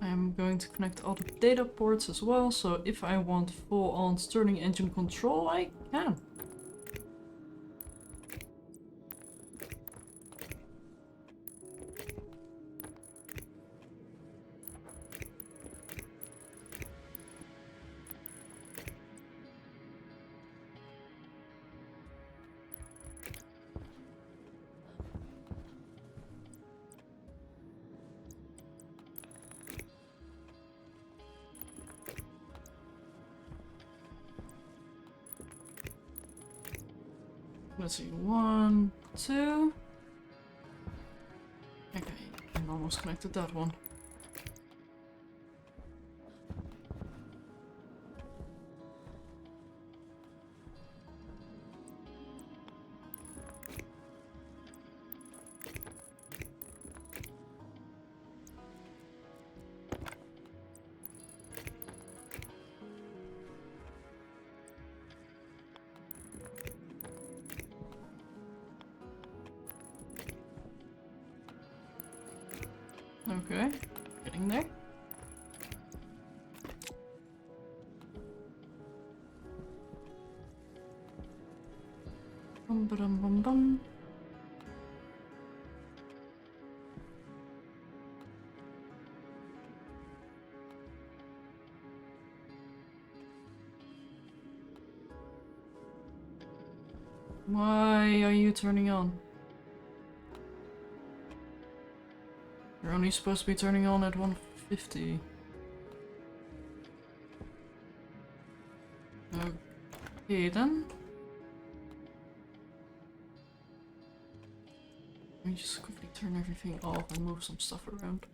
I'm going to connect all the data ports as well, so if I want full-on Stirling engine control, I can. Let's see, 1, 2. Okay, I'm almost connected that one. Okay, getting there. Bum ba dum bum bum. Why are you turning on? You're only supposed to be turning on at 150. Okay then. Let me just quickly turn everything off and move some stuff around.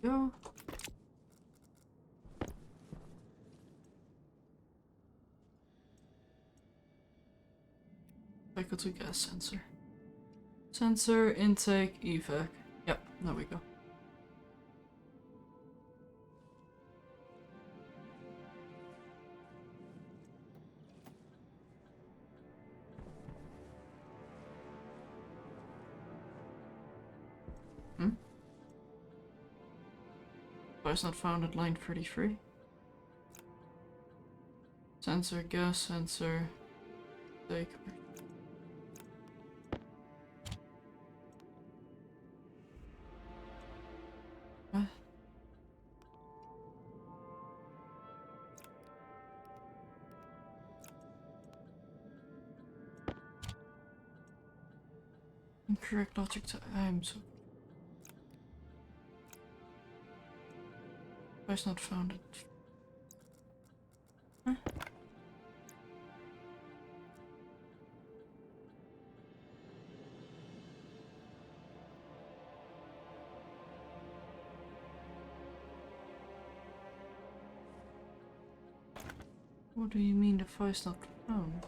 Go. I go to gas sensor. Sensor, intake, evac. Yep, there we go. Device not found at line 33. Sensor, gas sensor, take. What? Incorrect logic I'm so. Device not found it. Huh? What do you mean device not found?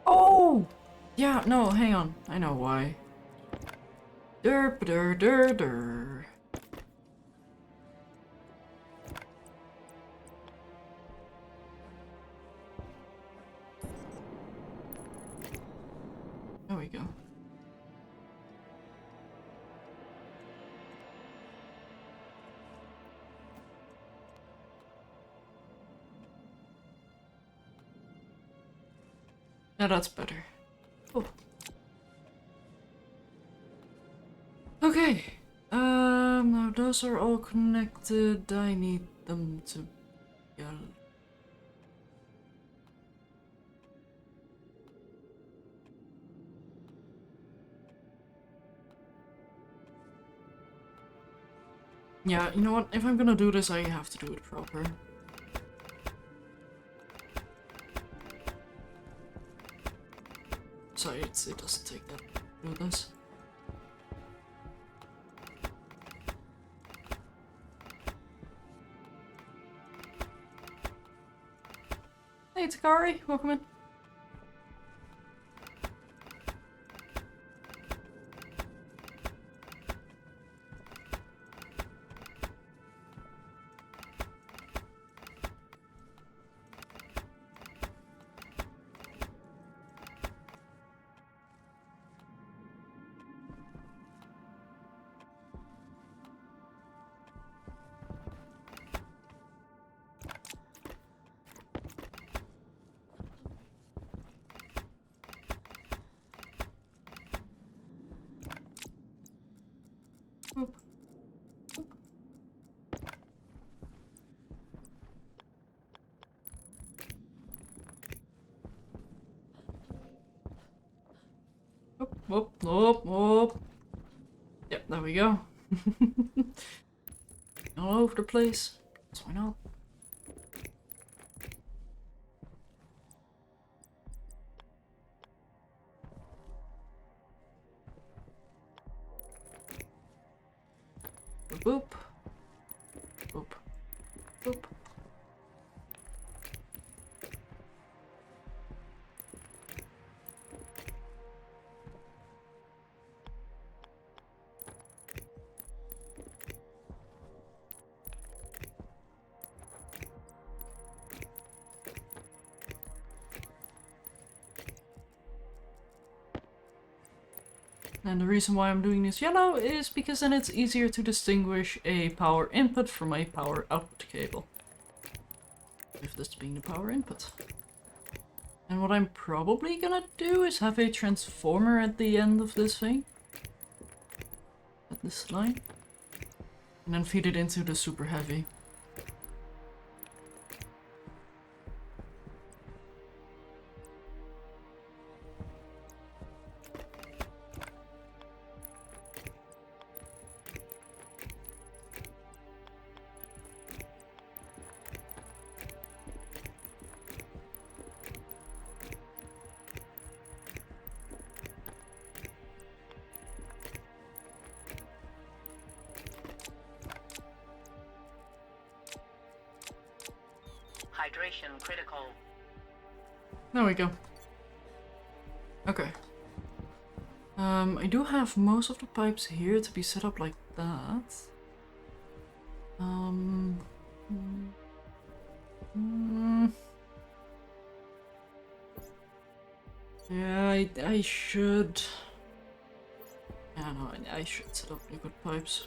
Oh! Yeah, no, hang on. I know why. Derp der der der. There we go. Yeah, that's better. Oh. Okay. Now those are all connected. I need them to. Yeah. Yeah, you know what? If I'm gonna do this, I have to do it proper. Sorry, it doesn't take that to do this. Hey, Takari, welcome in. Oop. Oop, oop, oop, oop. Yep, there we go. All over the place. That's why not. Boop. Boop. Boop. And the reason why I'm doing this yellow is because then it's easier to distinguish a power input from a power output cable. If this being the power input. And what I'm probably gonna do is have a transformer at the end of this thing. At this line. And then feed it into the super heavy. Hydration critical. There we go. Okay. I do have most of the pipes here to be set up like that. Yeah, I should. Yeah, no, I should set up liquid pipes.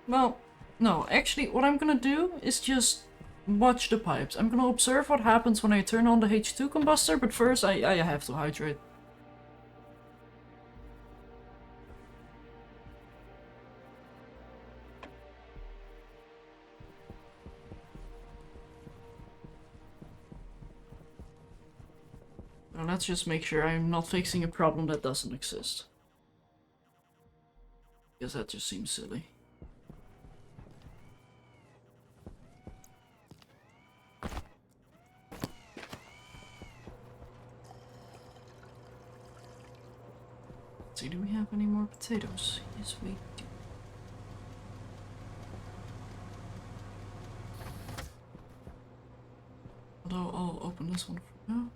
Well, no, actually, what I'm gonna do is just watch the pipes. I'm gonna observe what happens when I turn on the H2 combustor, but first I have to hydrate. Now let's just make sure I'm not fixing a problem that doesn't exist. Because that just seems silly. Let's see, do we have any more potatoes? Yes, we do. Although I'll open this one for now.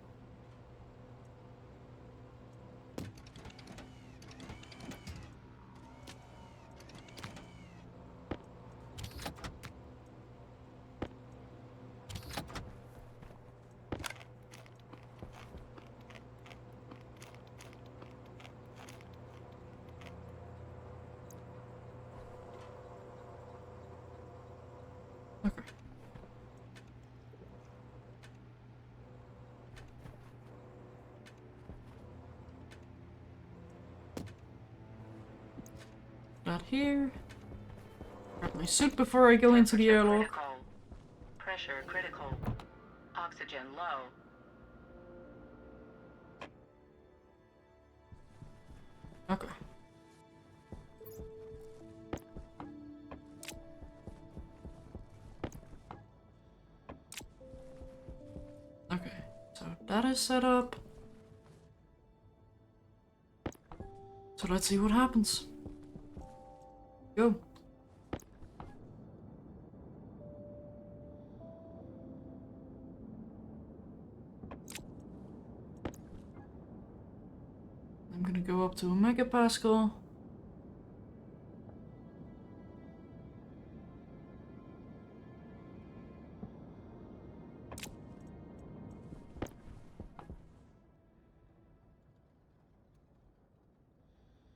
Okay. That here. Grab my suit before I go into the airlock. Critical. Pressure critical. Oxygen low. Okay. Okay, so that is set up. So let's see what happens. Go. I'm gonna go up to a megapascal.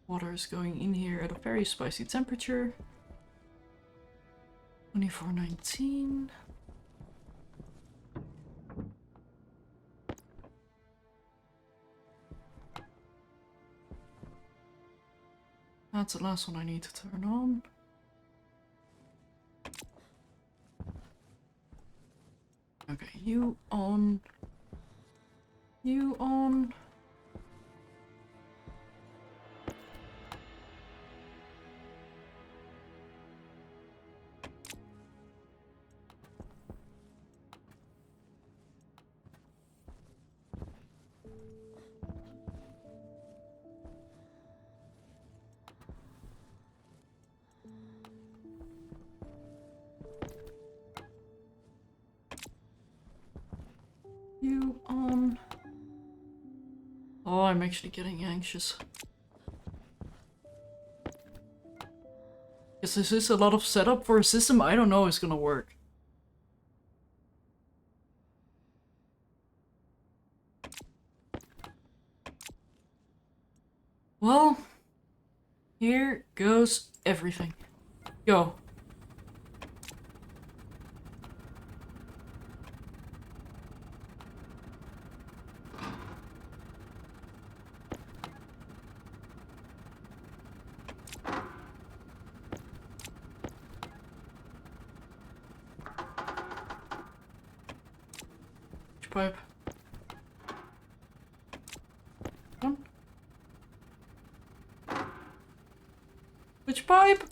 Water is going in here at a very spicy temperature. 2419. That's the last one I need to turn on. Okay, you on. You on. Oh, I'm actually getting anxious. Because this is a lot of setup for a system I don't know is gonna work. Well, here goes everything. Go. Which pipe? One. Which pipe?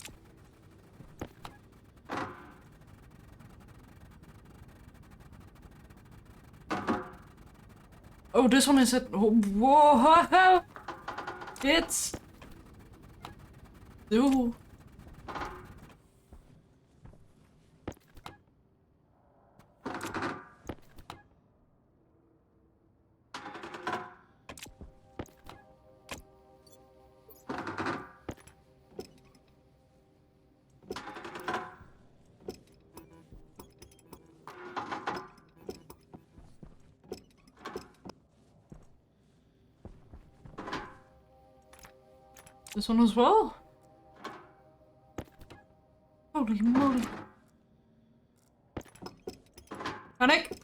Oh, this one is it. Oh, whoa! It's. Ooh. This one as well? Holy moly. Panic!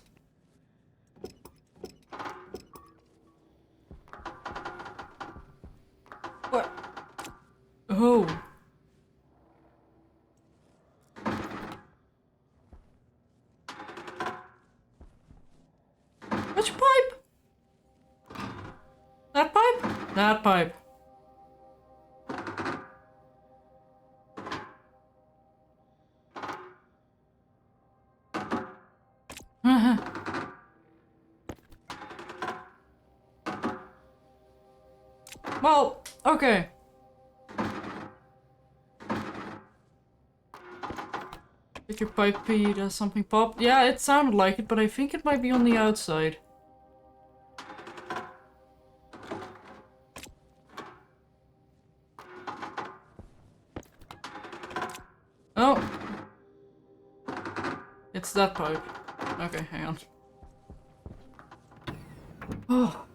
What? Oh. Which pipe? That pipe? That pipe. Well, okay. Did your pipe pee? Does something pop? Yeah, it sounded like it, but I think it might be on the outside. Oh. It's that pipe. Okay, hang on. Oh.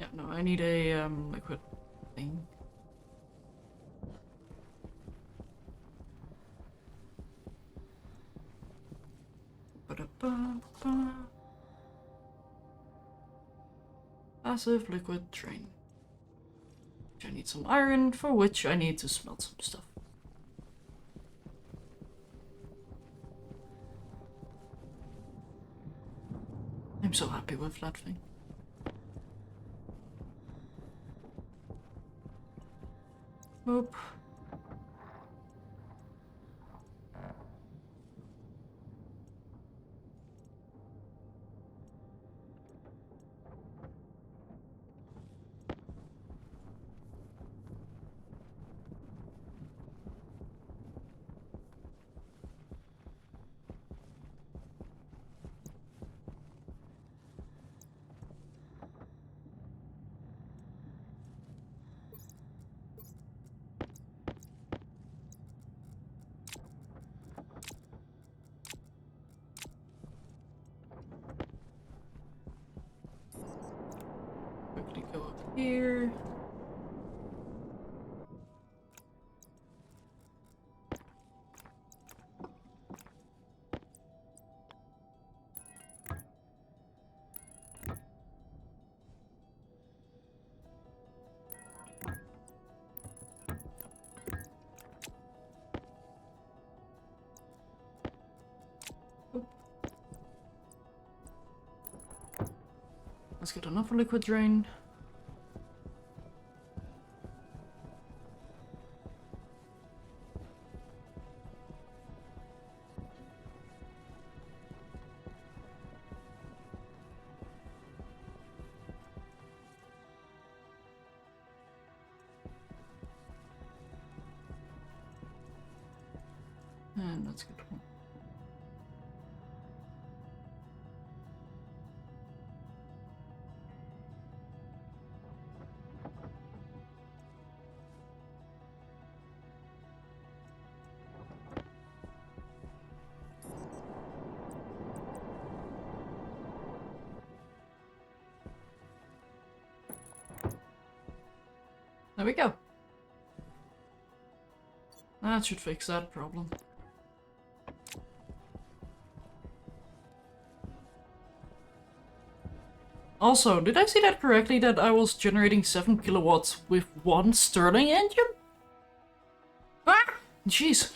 Yeah, no, I need a liquid thing. Ba-da-ba-ba. Passive liquid drain. I need some iron, for which I need to smelt some stuff. I'm so happy with that thing. Oop. Quickly go up here. Let's get another liquid drain. And that's good. There we go. That should fix that problem. Also, did I see that correctly that I was generating 7 kilowatts with one Stirling engine? Ah! Jeez.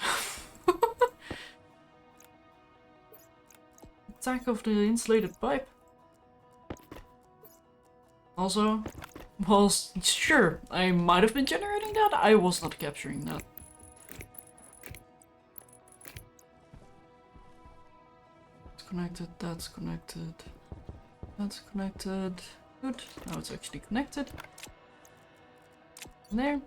Attack of the insulated pipe. Also, well, sure, I might have been generating that. I was not capturing that. It's connected, that's connected. That's connected. Good. Now it's actually connected. There.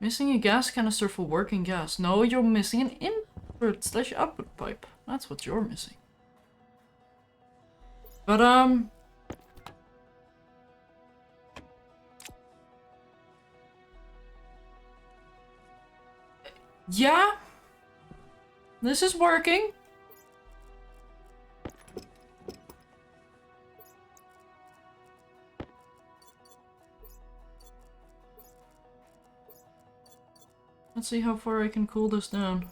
Missing a gas canister for working gas. No, you're missing an input/output pipe. That's what you're missing. But, yeah. This is working. Let's see how far I can cool this down.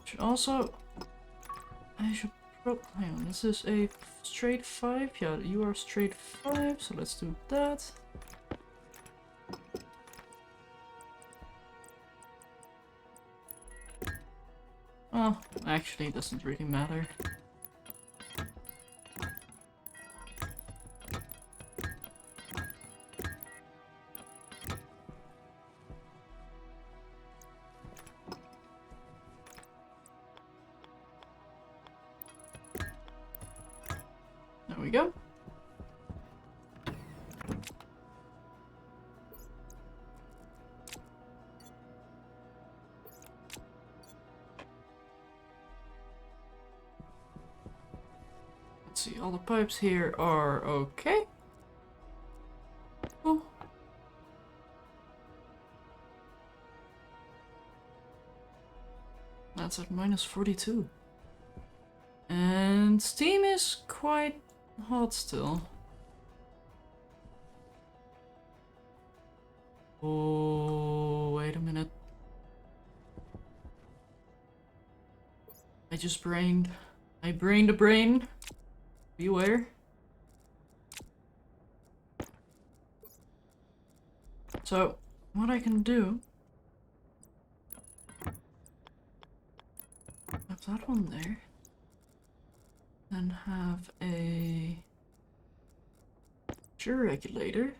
Should also... I should... hang on, this is a straight 5? Yeah, you are straight 5, so let's do that. Well, actually, it doesn't really matter. There we go. Let's see, all the pipes here are okay. Oh. That's at -42. And steam is quite hot still. Oh, wait a minute. I just brained. I brained a brain. Beware. So, what I can do... have that one there. Then have a... pressure regulator.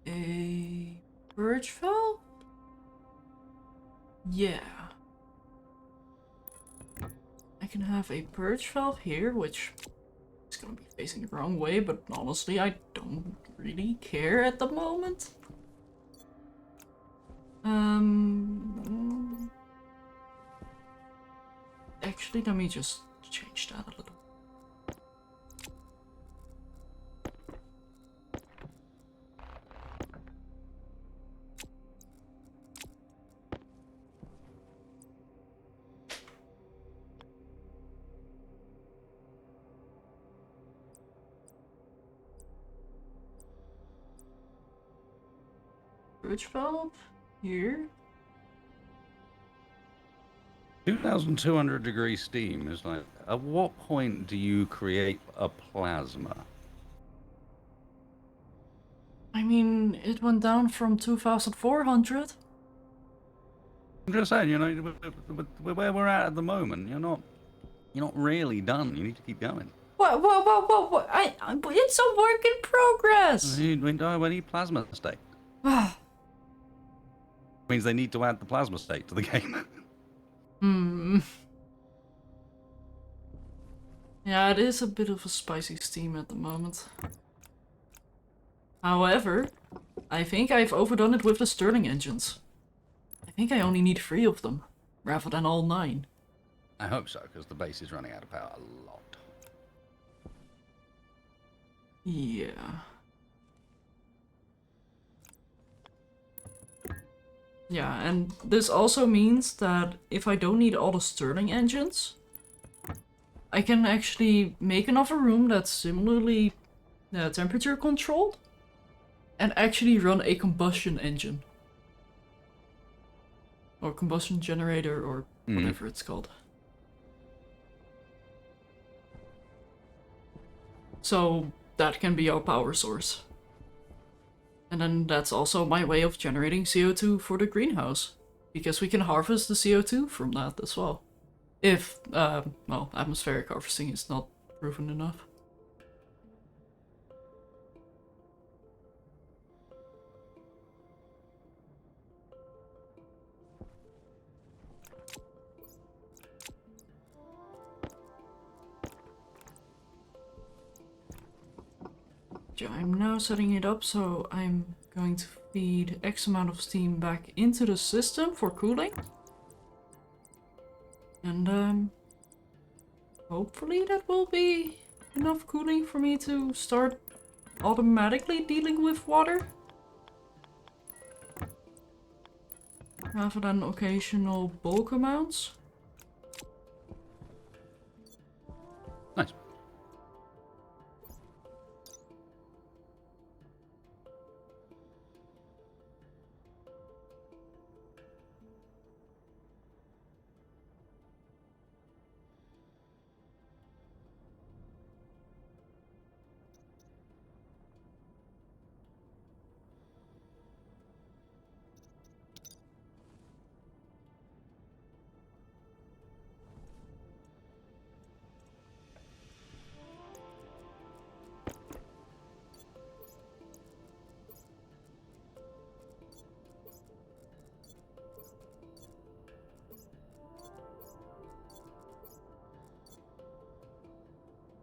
A... purge valve? Yeah. I can have a purge valve here, which is gonna be facing the wrong way, but honestly, I don't really care at the moment. Actually, let me just change that a little. Bridge valve here. 2,200 degree steam is like, at what point do you create a plasma? I mean, it went down from 2,400. I'm just saying, you know, with where we're at the moment, you're not really done. You need to keep going. What? It's a work in progress. We need plasma state. Means they need to add the plasma state to the game. Hmm. Yeah, it is a bit of a spicy steam at the moment. However, I think I've overdone it with the Stirling engines. I think I only need 3 of them, rather than all 9. I hope so, because the base is running out of power a lot. Yeah. Yeah, and this also means that if I don't need all the Stirling engines, I can actually make another room that's similarly temperature controlled and actually run a combustion engine. Or combustion generator, or whatever it's called. So that can be our power source. And then that's also my way of generating CO2 for the greenhouse. Because we can harvest the CO2 from that as well. If, well, atmospheric harvesting is not proven enough. I'm now setting it up so I'm going to feed X amount of steam back into the system for cooling. And hopefully that will be enough cooling for me to start automatically dealing with water. Rather than occasional bulk amounts. Nice.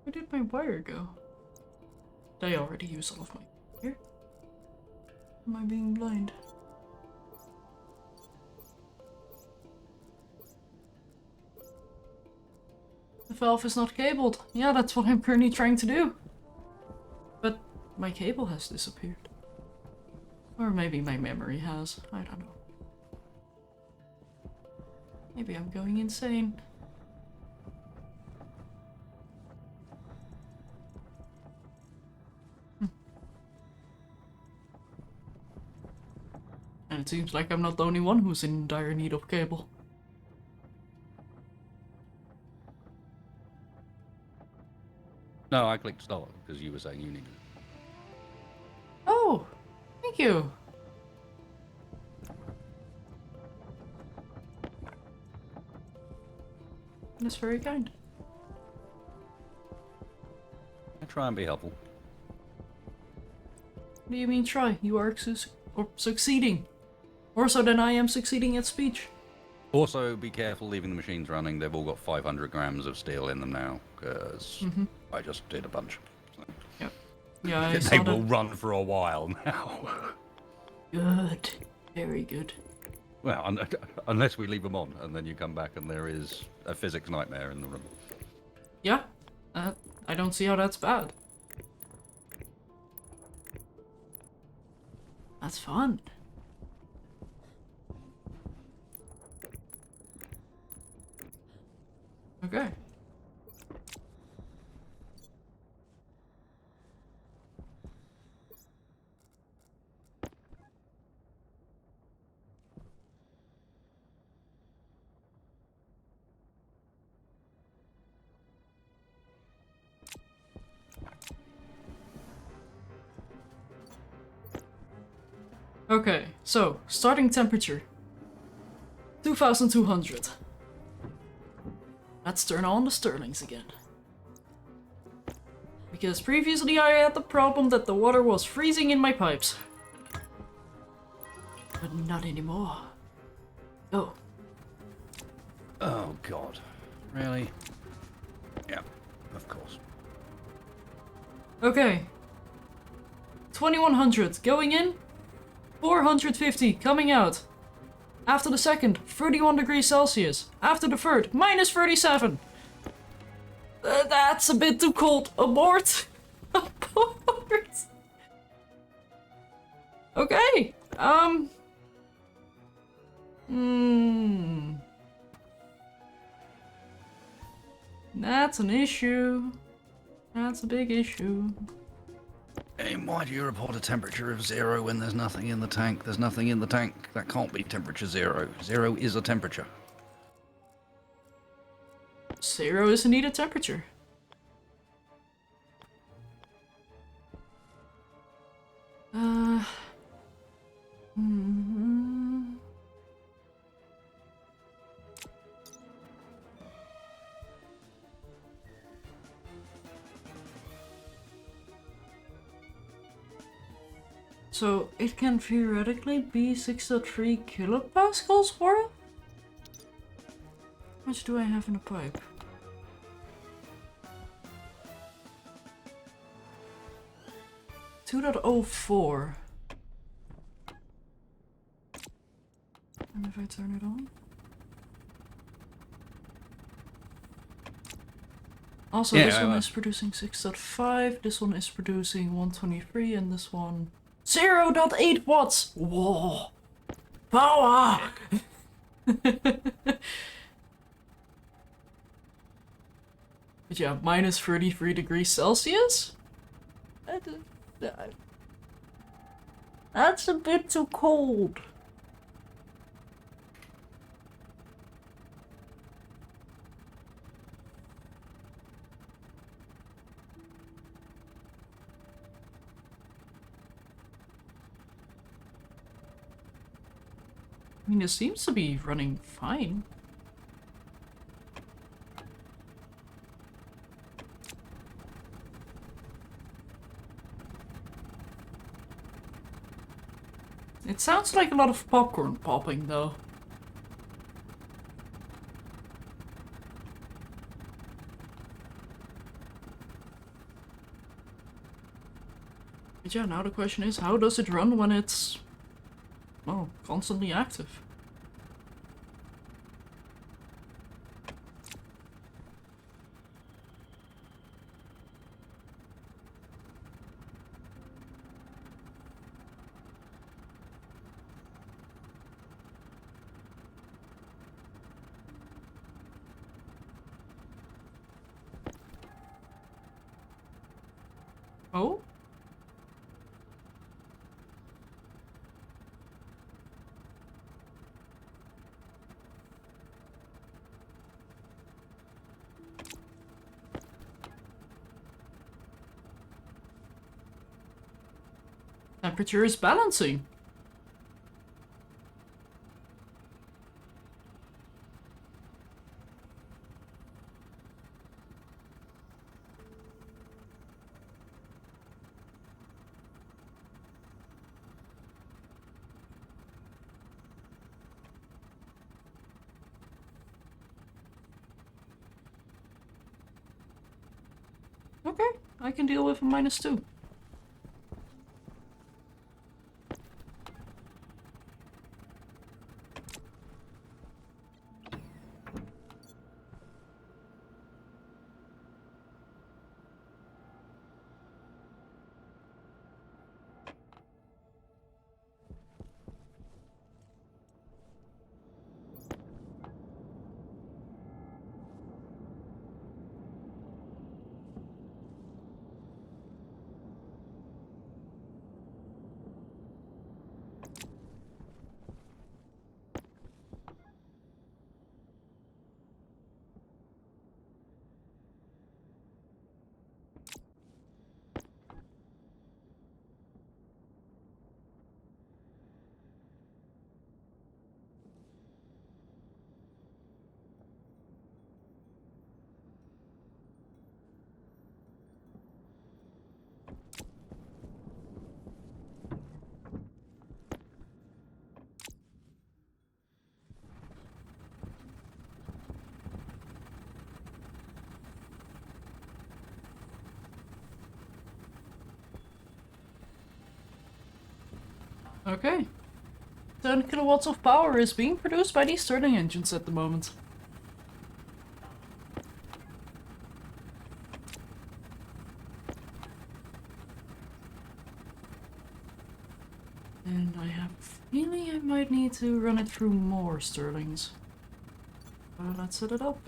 Where did my wire go? Did I already use all of my wire? Am I being blind? The valve is not cabled. Yeah, that's what I'm currently trying to do. But my cable has disappeared. Or maybe my memory has. I don't know. Maybe I'm going insane. And it seems like I'm not the only one who's in dire need of cable. No, I clicked start because you were saying you needed it. Oh, thank you. That's very kind. I try and be helpful. What do you mean try? You are succeeding. More so than I am succeeding at speech. Also, be careful leaving the machines running. They've all got 500 grams of steel in them now, because I just did a bunch. So. Yep. Yeah, I They saw will that. run for a while now. Good. Very good. Well, unless we leave them on, and then you come back and there is a physics nightmare in the room. Yeah. I don't see how that's bad. That's fun. Okay. Okay, so starting temperature 2200. Let's turn on the Stirlings again. Because previously I had the problem that the water was freezing in my pipes. But not anymore. Oh. Oh, God. Really? Yeah. of course. Okay. 2100 going in. 450 coming out. After the second, 31 degrees Celsius. After the third, minus 37. That's a bit too cold. Abort. Abort. Okay. That's an issue. That's a big issue. And why do you report a temperature of 0 when there's nothing in the tank? There's nothing in the tank. That can't be temperature 0. 0 is a temperature. 0 is indeed a temperature. So it can theoretically be 6.3 kilopascals worth? How much do I have in the pipe? .04. And if I turn it on? Also, this one is producing 6.5, this one is producing 123, and this one 0.8 watts! Whoa! Power! But yeah, minus 33 degrees Celsius? That's a bit too cold. I mean, it seems to be running fine. It sounds like a lot of popcorn popping, though. But yeah, now the question is, how does it run when it's, well, constantly active? Oh? Temperature is balancing. Okay, I can deal with a -2. Okay. 10 kilowatts of power is being produced by these Stirling engines at the moment. And I have a feeling I might need to run it through more Stirlings. Let's set it up.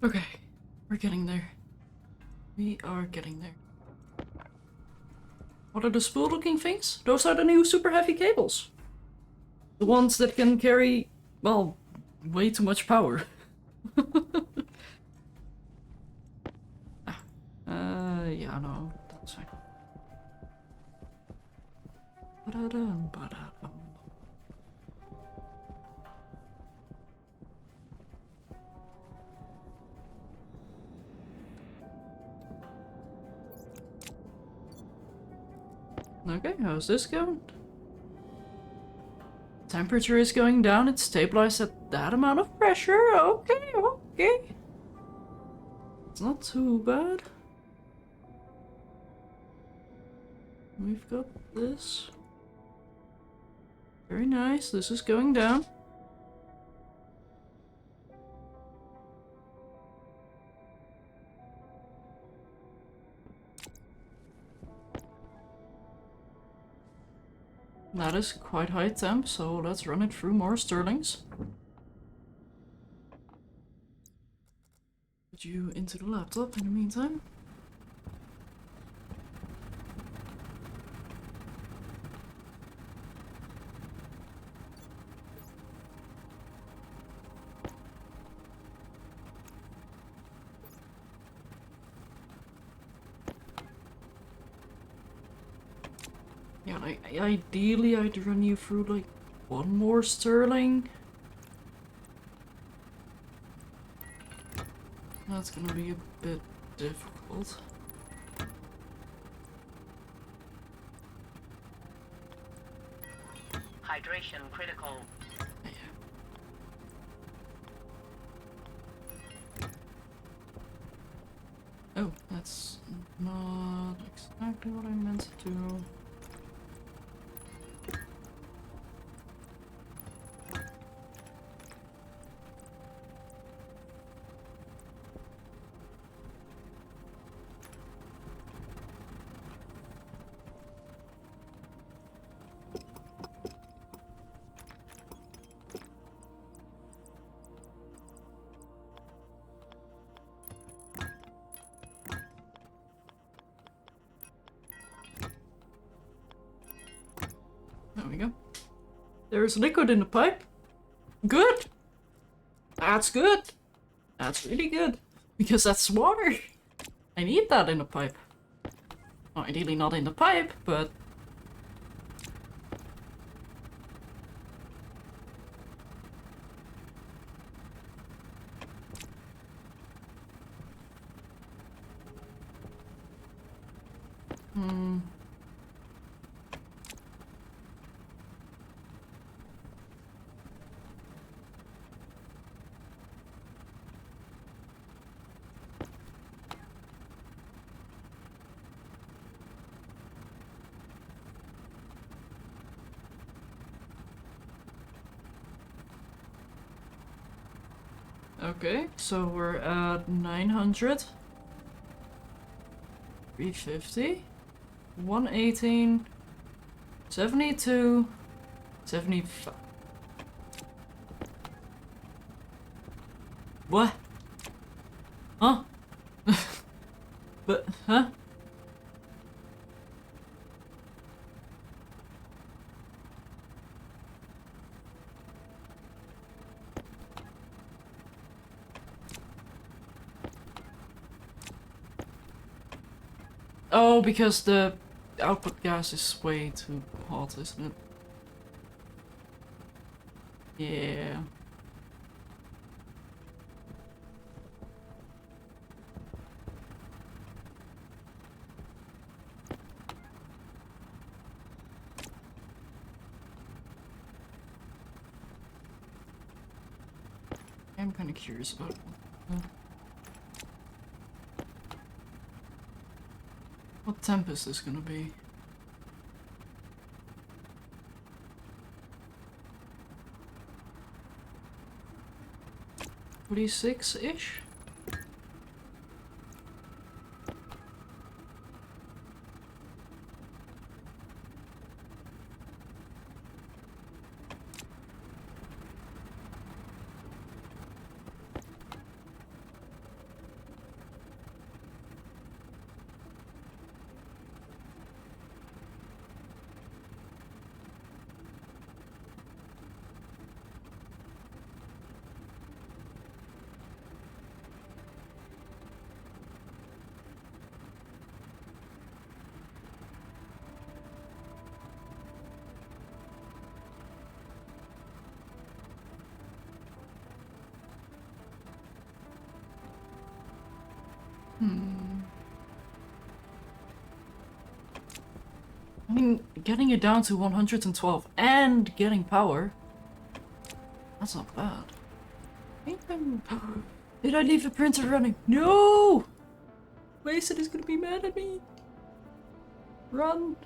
Okay, we're getting there. We are getting there. What are the spool looking things? Those are the new super heavy cables. The ones that can carry, well, way too much power. Yeah, no, that's fine. Ba-da-dum, ba-da-dum. Okay, how's this going? Temperature is going down, it's stabilized at that amount of pressure. Okay, okay. It's not too bad. We've got this. Very nice, this is going down. That is quite high temp, so let's run it through more Stirlings. Put you into the laptop in the meantime. Yeah, ideally I'd run you through like one more Stirling. That's gonna be a bit difficult. Hydration critical. Yeah. Oh, that's not exactly what I meant to do. There we go. There's liquid in the pipe. Good! That's good! That's really good. Because that's water. I need that in the pipe. Well, ideally not in the pipe, but... Okay, so we're at 900. 350. 118. 72. 75. What? Huh? But, huh? Oh, because the output gas is way too hot, isn't it? Yeah. I'm kind of curious about what temp is this gonna be? $46-ish? I mean, getting it down to 112 and getting power, that's not bad. Did I leave the printer running? No! Wasted is gonna be mad at me. Run.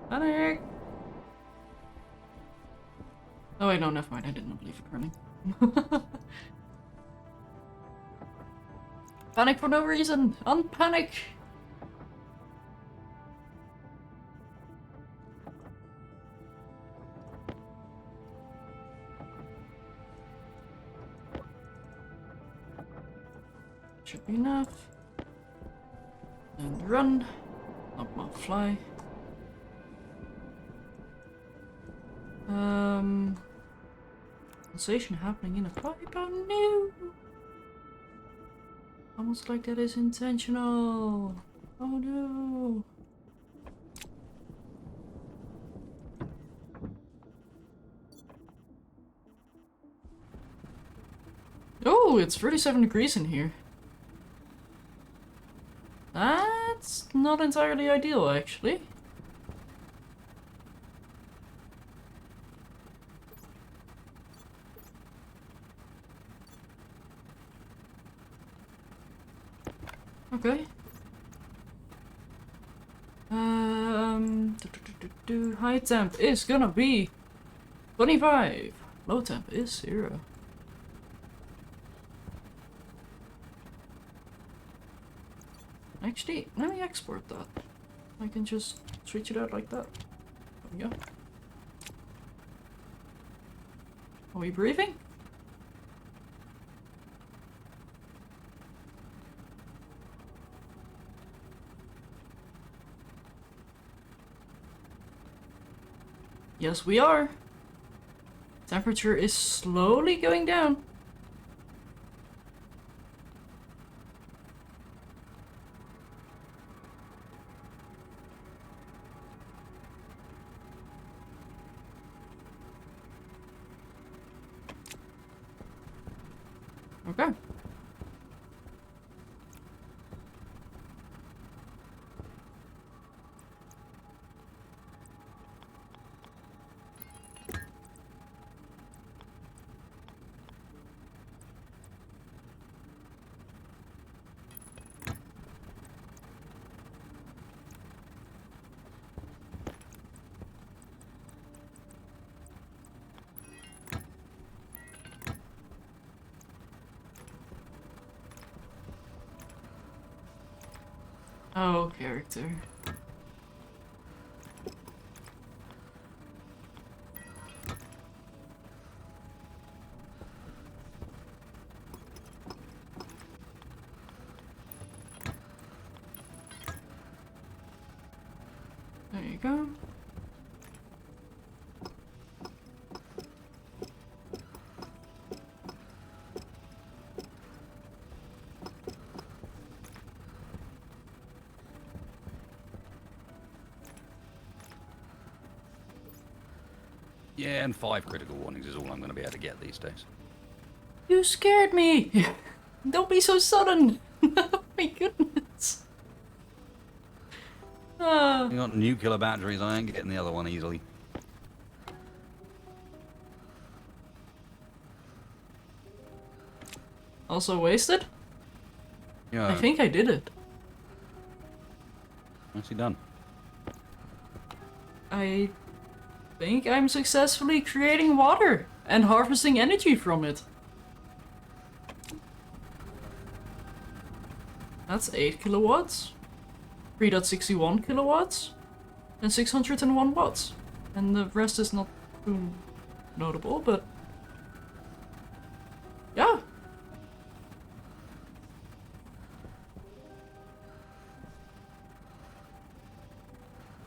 Panic! Oh wait, no, never mind. I did not leave it running. Panic for no reason! Unpanic! Should be enough. And run. Not fly. Sensation happening in a pipe. Oh no! Almost like that is intentional. Oh no. Oh, it's 37 degrees in here. That's not entirely ideal, actually. Okay. High temp is gonna be 25. Low temp is 0. Actually, let me export that. I can just switch it out like that. There we go. Are we breathing? Yes, we are. Temperature is slowly going down. Okay. Oh, character. There you go. Yeah, and 5 critical warnings is all I'm going to be able to get these days. You scared me! Don't be so sudden! My goodness. Ah. You got nuclear batteries, I ain't getting the other one easily. Also wasted? Yeah, I think I did it. nicely done. I think I'm successfully creating water and harvesting energy from it. That's 8 kilowatts, 3.61 kilowatts, and 601 watts. And the rest is not too notable, but yeah.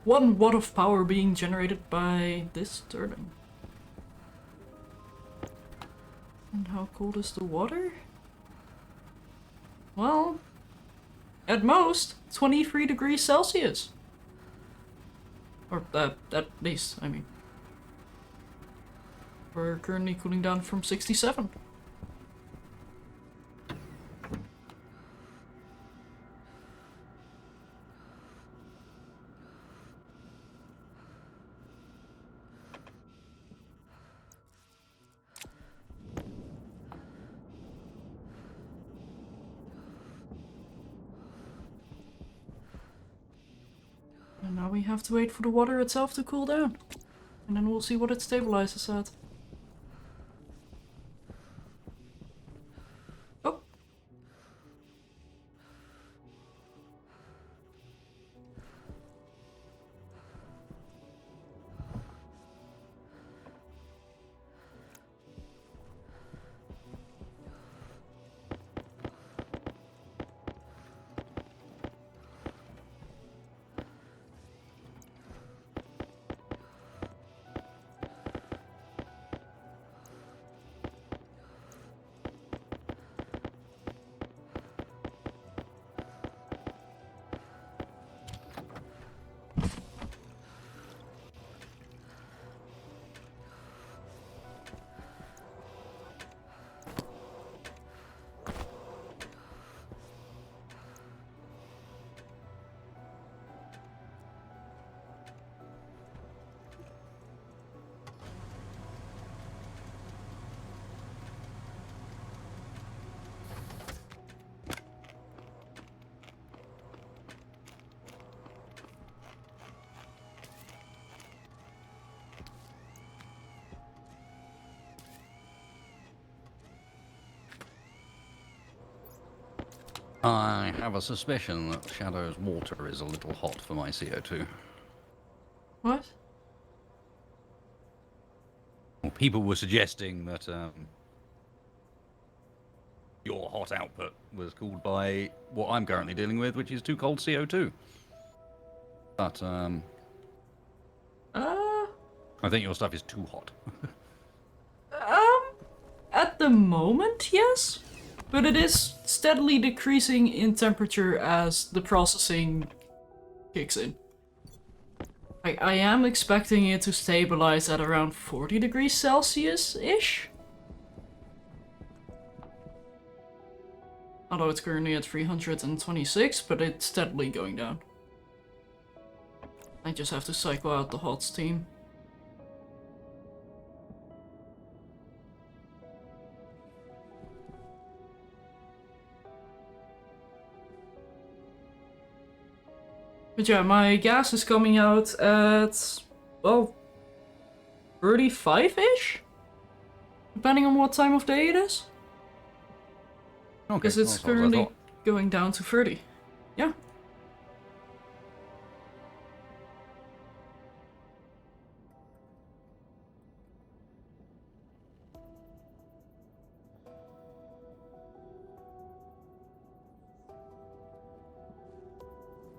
One watt of power being generated by this Stirling. And how cold is the water? Well, at most 23 degrees Celsius. Or at least, I mean. We're currently cooling down from 67. And now we have to wait for the water itself to cool down. And then we'll see what it stabilizes at. Oh. I have a suspicion that Shadow's water is a little hot for my CO2. What? Well, people were suggesting that your hot output was cooled by what I'm currently dealing with, which is too cold CO2. But, Uh, I think your stuff is too hot. At the moment, yes. But it is steadily decreasing in temperature as the processing kicks in. I am expecting it to stabilize at around 40 degrees Celsius-ish. Although it's currently at 326, but it's steadily going down. I just have to cycle out the hot steam. But yeah, my gas is coming out at, well, 35-ish? Depending on what time of day it is. Okay, Because it's well, that's what I currently thought. going down to 30. Yeah.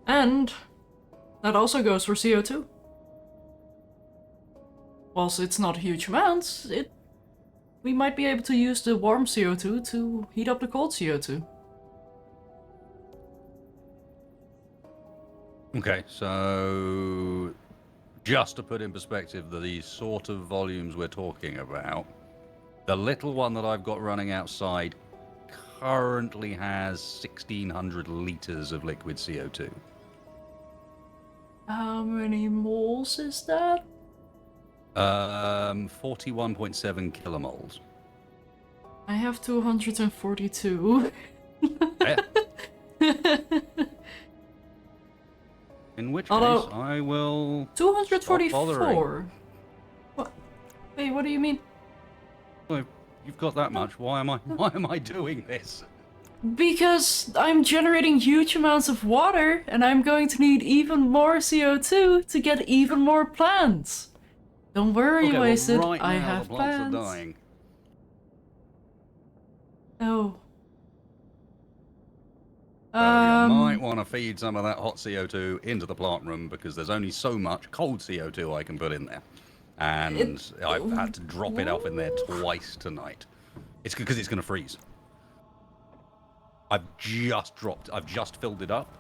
And that also goes for CO2. Whilst it's not huge amounts, we might be able to use the warm CO2 to heat up the cold CO2. Okay, so just to put in perspective the sort of volumes we're talking about, the little one that I've got running outside currently has 1,600 liters of liquid CO2. How many moles is that? 41.7 kilomoles. I have 242. Yeah. In which Although- case, I will. 244? What? Wait, what do you mean? Well, if you've got that much. Why am I doing this? Because I'm generating huge amounts of water, and I'm going to need even more CO2 to get even more plants. Don't worry, Okay, Wasted. well, right I now have the plants plants. are dying. Oh. So you might want to feed some of that hot CO2 into the plant room because there's only so much cold CO2 I can put in there. And I've had to drop it off in there twice tonight. It's because it's going to freeze. I've just filled it up.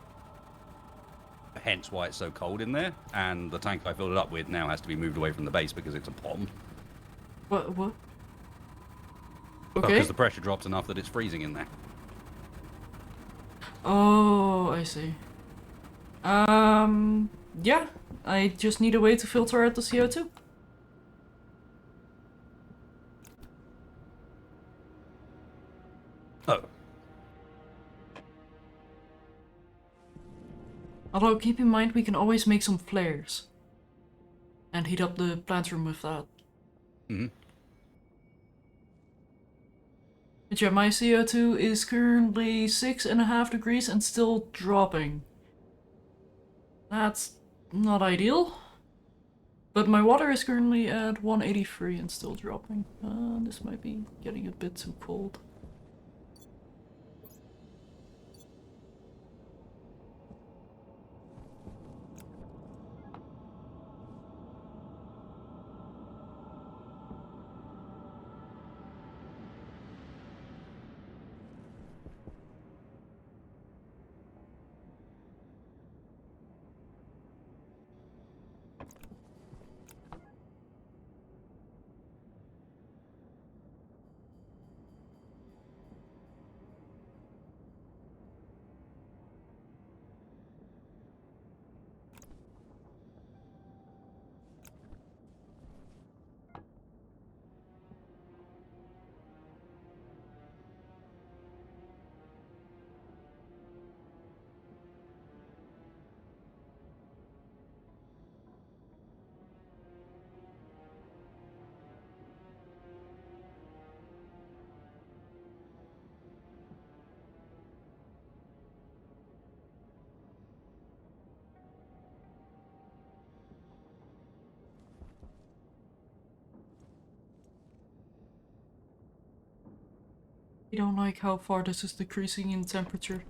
Hence why it's so cold in there. And the tank I filled it up with now has to be moved away from the base because it's a pond. What? Okay. Because the pressure dropped enough that it's freezing in there. Oh, I see. Yeah. I just need a way to filter out the CO2. Oh. Although, keep in mind, we can always make some flares. And heat up the plant room with that. Mm-hmm. But yeah, my CO2 is currently 6.5 degrees and still dropping. That's not ideal. But my water is currently at 183 and still dropping. This might be getting a bit too cold. I don't like how far this is decreasing in temperature.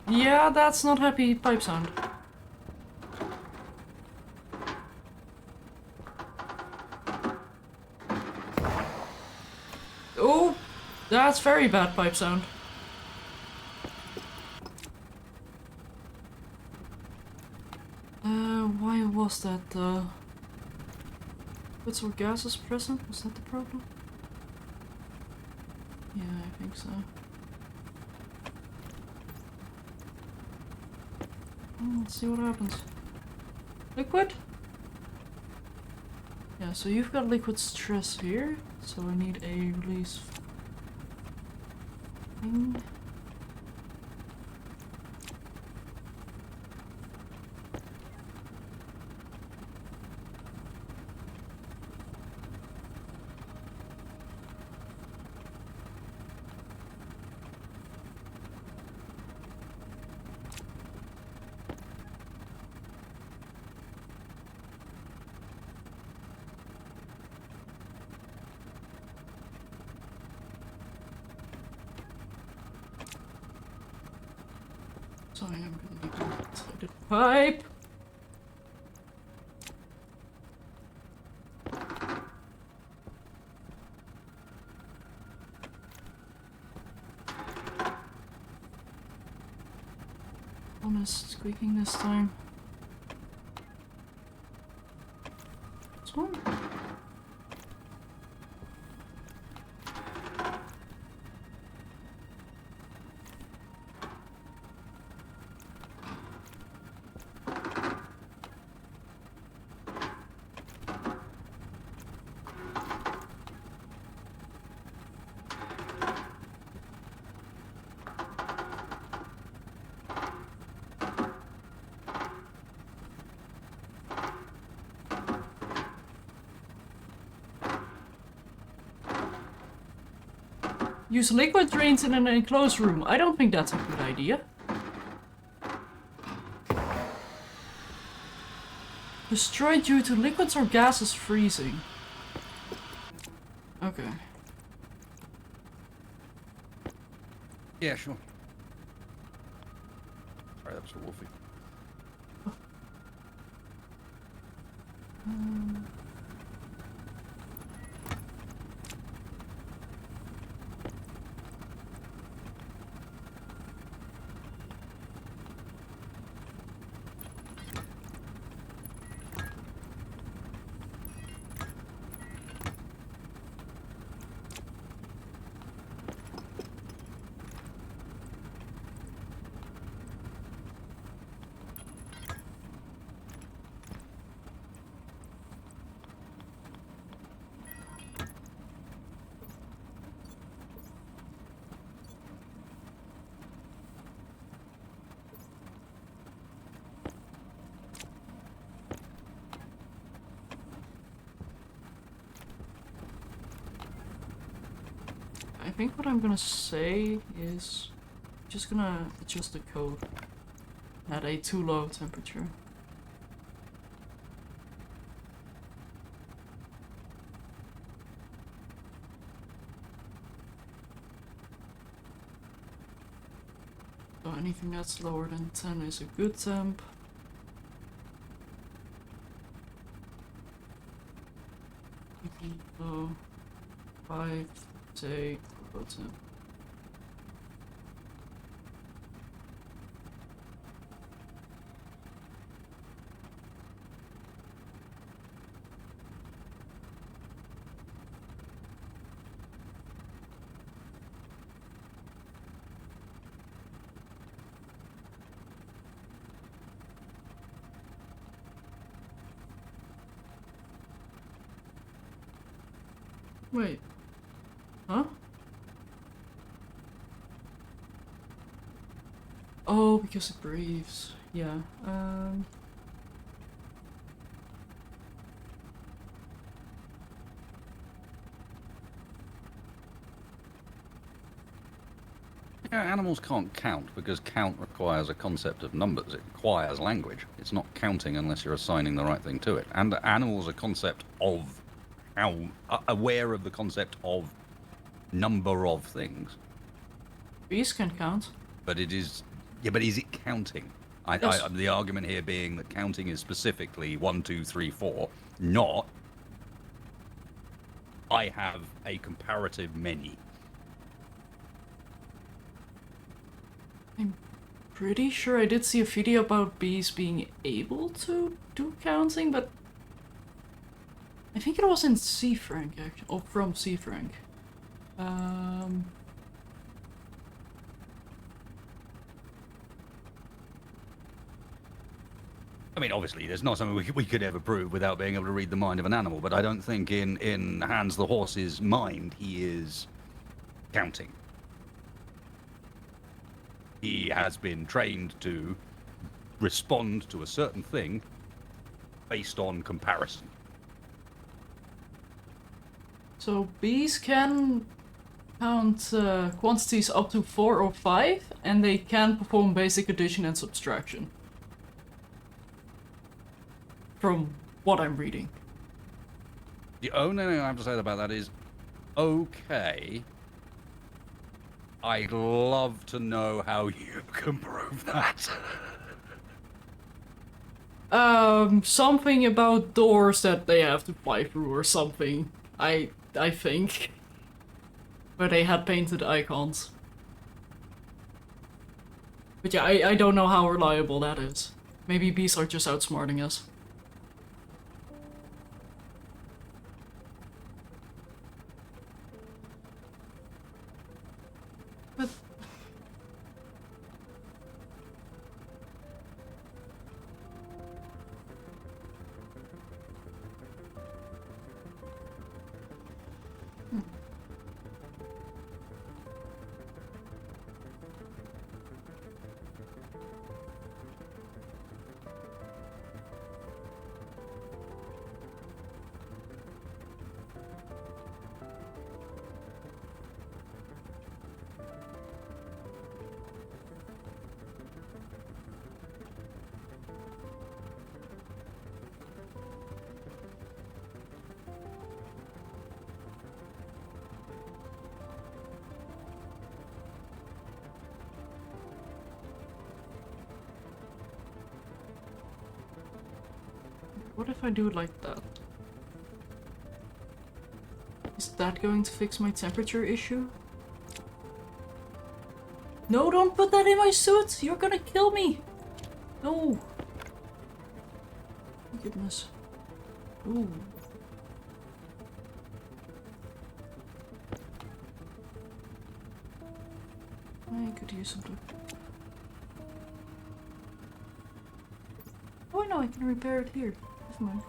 Yeah, that's not happy pipe sound. Oh, that's very bad pipe sound. Why was that? Liquids or gases present? Was that the problem? Yeah, I think so. Let's see what happens. Liquid? Yeah, so you've got liquid stress here, so I need a release thing. So I am gonna need to inside the pipe. Honest squeaking this time. This one? Use liquid drains in an enclosed room. I don't think that's a good idea. Destroyed due to liquids or gases freezing. Okay. Yeah, sure. Sorry, that was a Wolfie. I think what I'm gonna say is just gonna adjust the code at a too low temperature. So anything that's lower than 10 is a good temp. Anything low 5, say low temp. Wait. Huh? Oh, because it breathes. Yeah. Yeah, animals can't count because count requires a concept of numbers. It requires language. It's not counting unless you're assigning the right thing to it. And animals are concept of how aware of the concept of number of things. Bees can count. But it is Yeah, but is it counting? Yes. The argument here being that counting is specifically 1, 2, 3, 4, not I have a comparative many. I'm pretty sure I did see a video about bees being able to do counting, but I think it was in C Frank actually, or from C Frank. I mean, obviously, there's not something we could ever prove without being able to read the mind of an animal, but I don't think in Hans the horse's mind he is counting. He has been trained to respond to a certain thing based on comparison. So bees can count quantities up to 4 or 5, and they can perform basic addition and subtraction. From what I'm reading. The only thing I have to say about that is, okay, I'd love to know how you can prove that. Something about doors that they have to fly through or something. I think. Where they had painted icons. But yeah, I don't know how reliable that is. Maybe bees are just outsmarting us. But... What if I do it like that? Is that going to fix my temperature issue? No, don't put that in my suit! You're gonna kill me! No! Goodness. Ooh. I could use some. Oh no, I can repair it here. Never mind.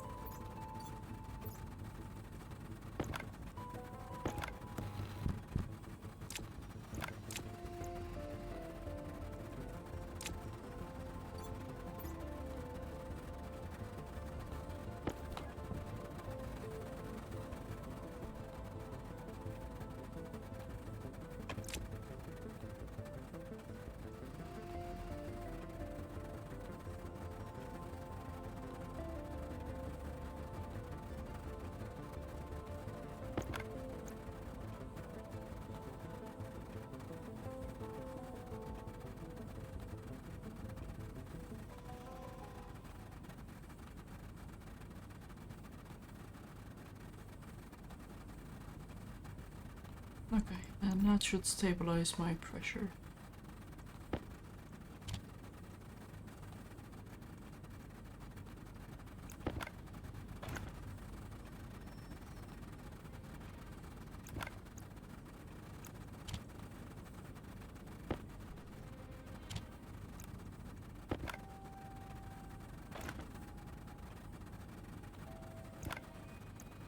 Okay, and that should stabilize my pressure.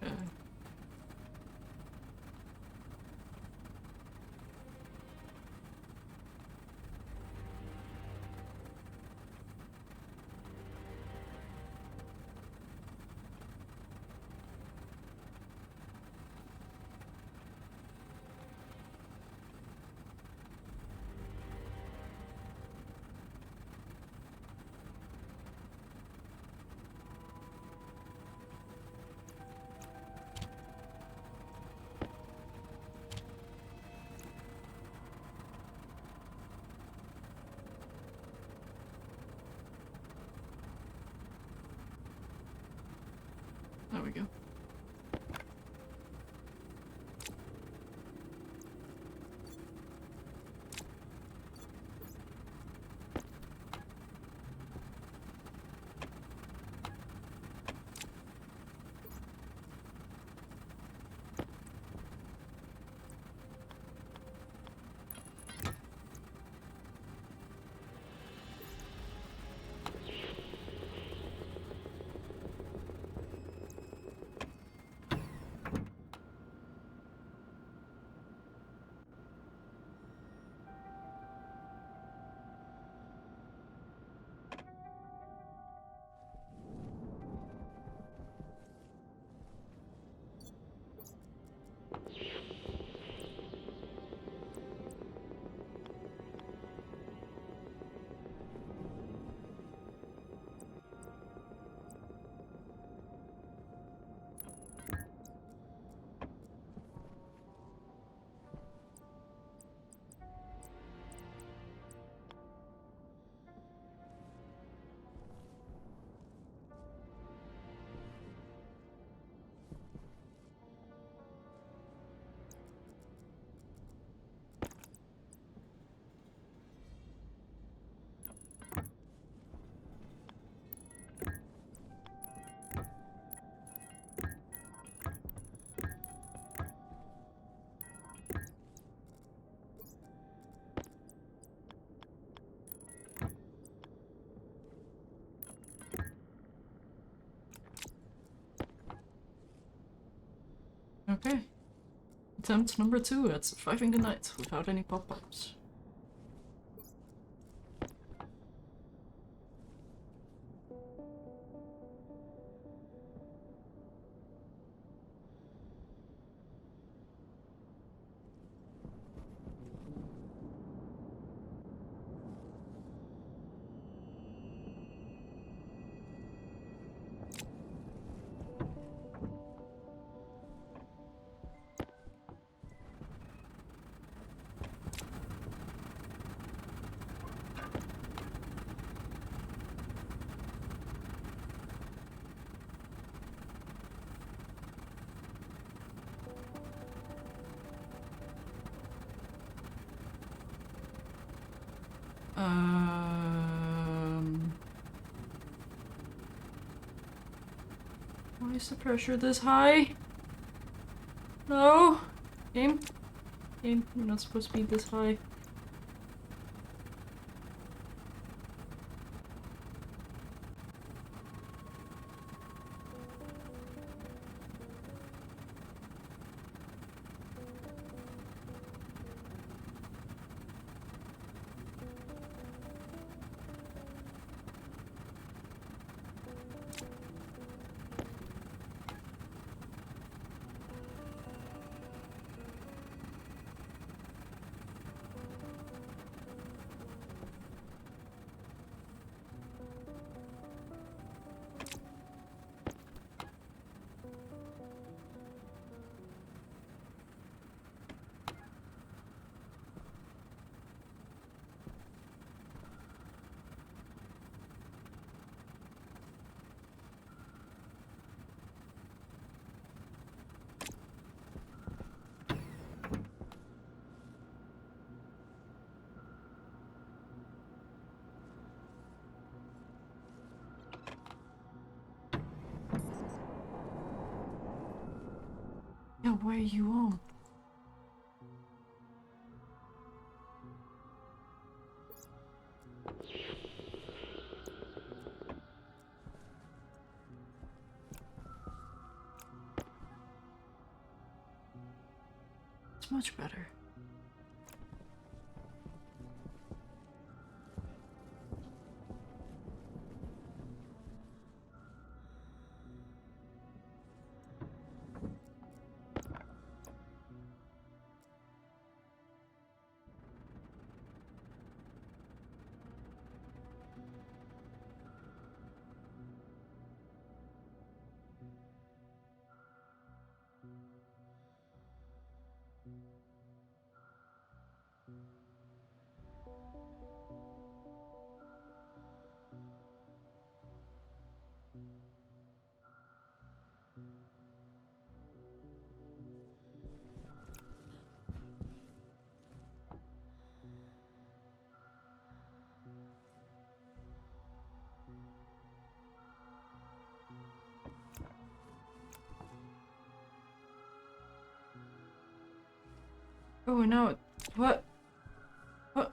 Okay. we go. Okay. Attempt number 2 at surviving the night without any pop-ups. Why is the pressure this high? No! Game? Game, you're not supposed to be this high. Yeah, why are you on? It's much better. Oh no, what? What?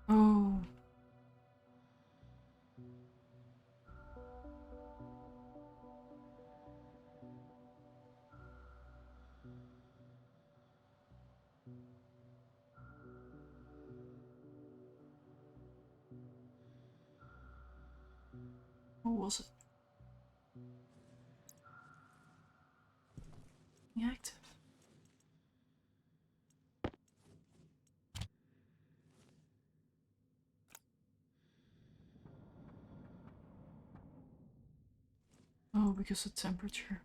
Oh. What was it? Active. Oh, because of temperature.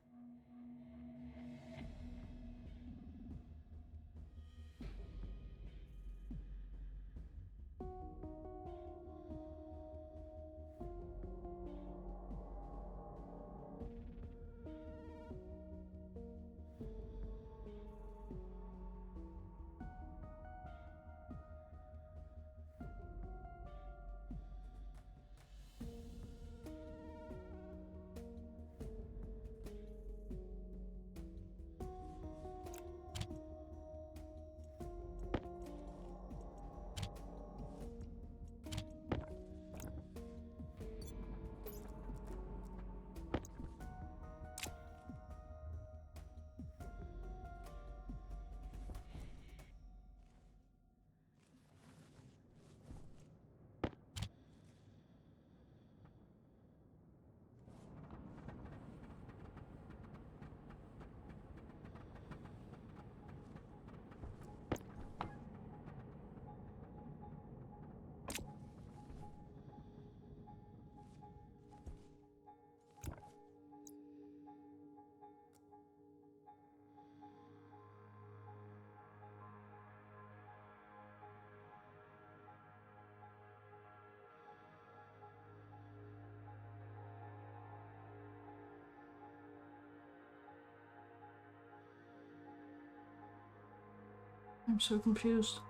I'm so confused.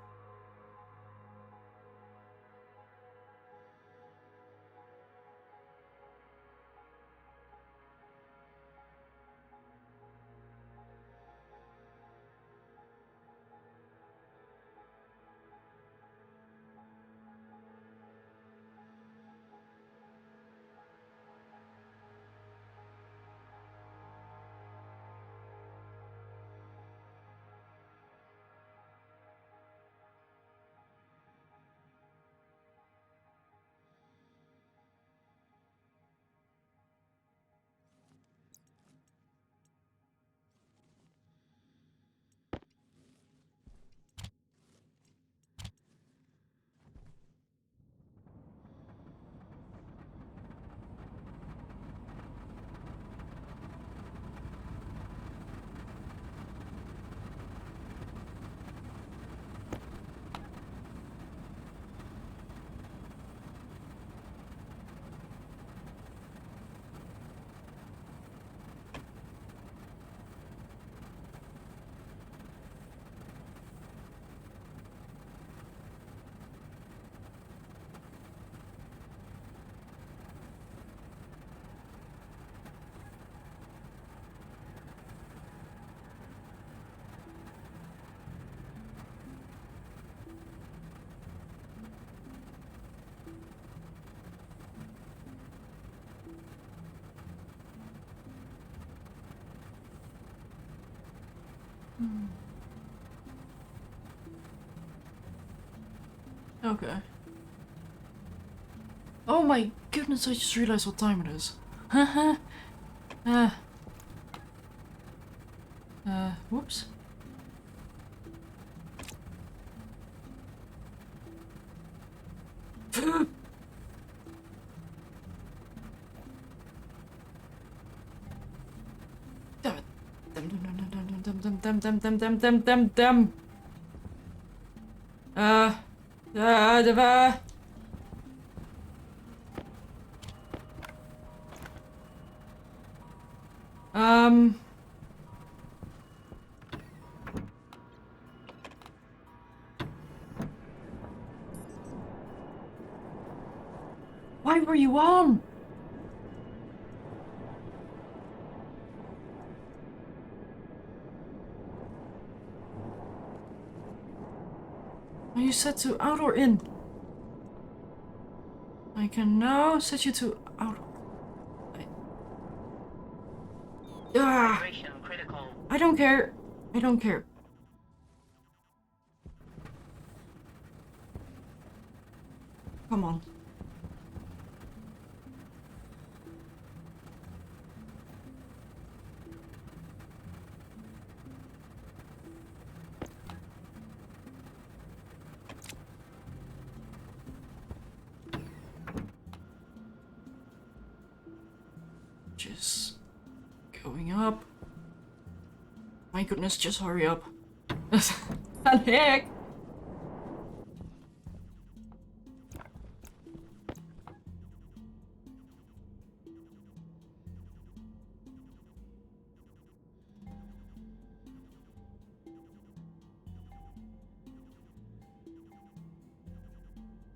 Okay. Oh my goodness, I just realized what time it is. Haha. Whoops. Dem. Uh, um. Why were you on? Are you set to out or in? I can now set you to out. Ah! Hydration critical. I don't care. I don't care. Come on. Just going up. My goodness, just hurry up. And heck!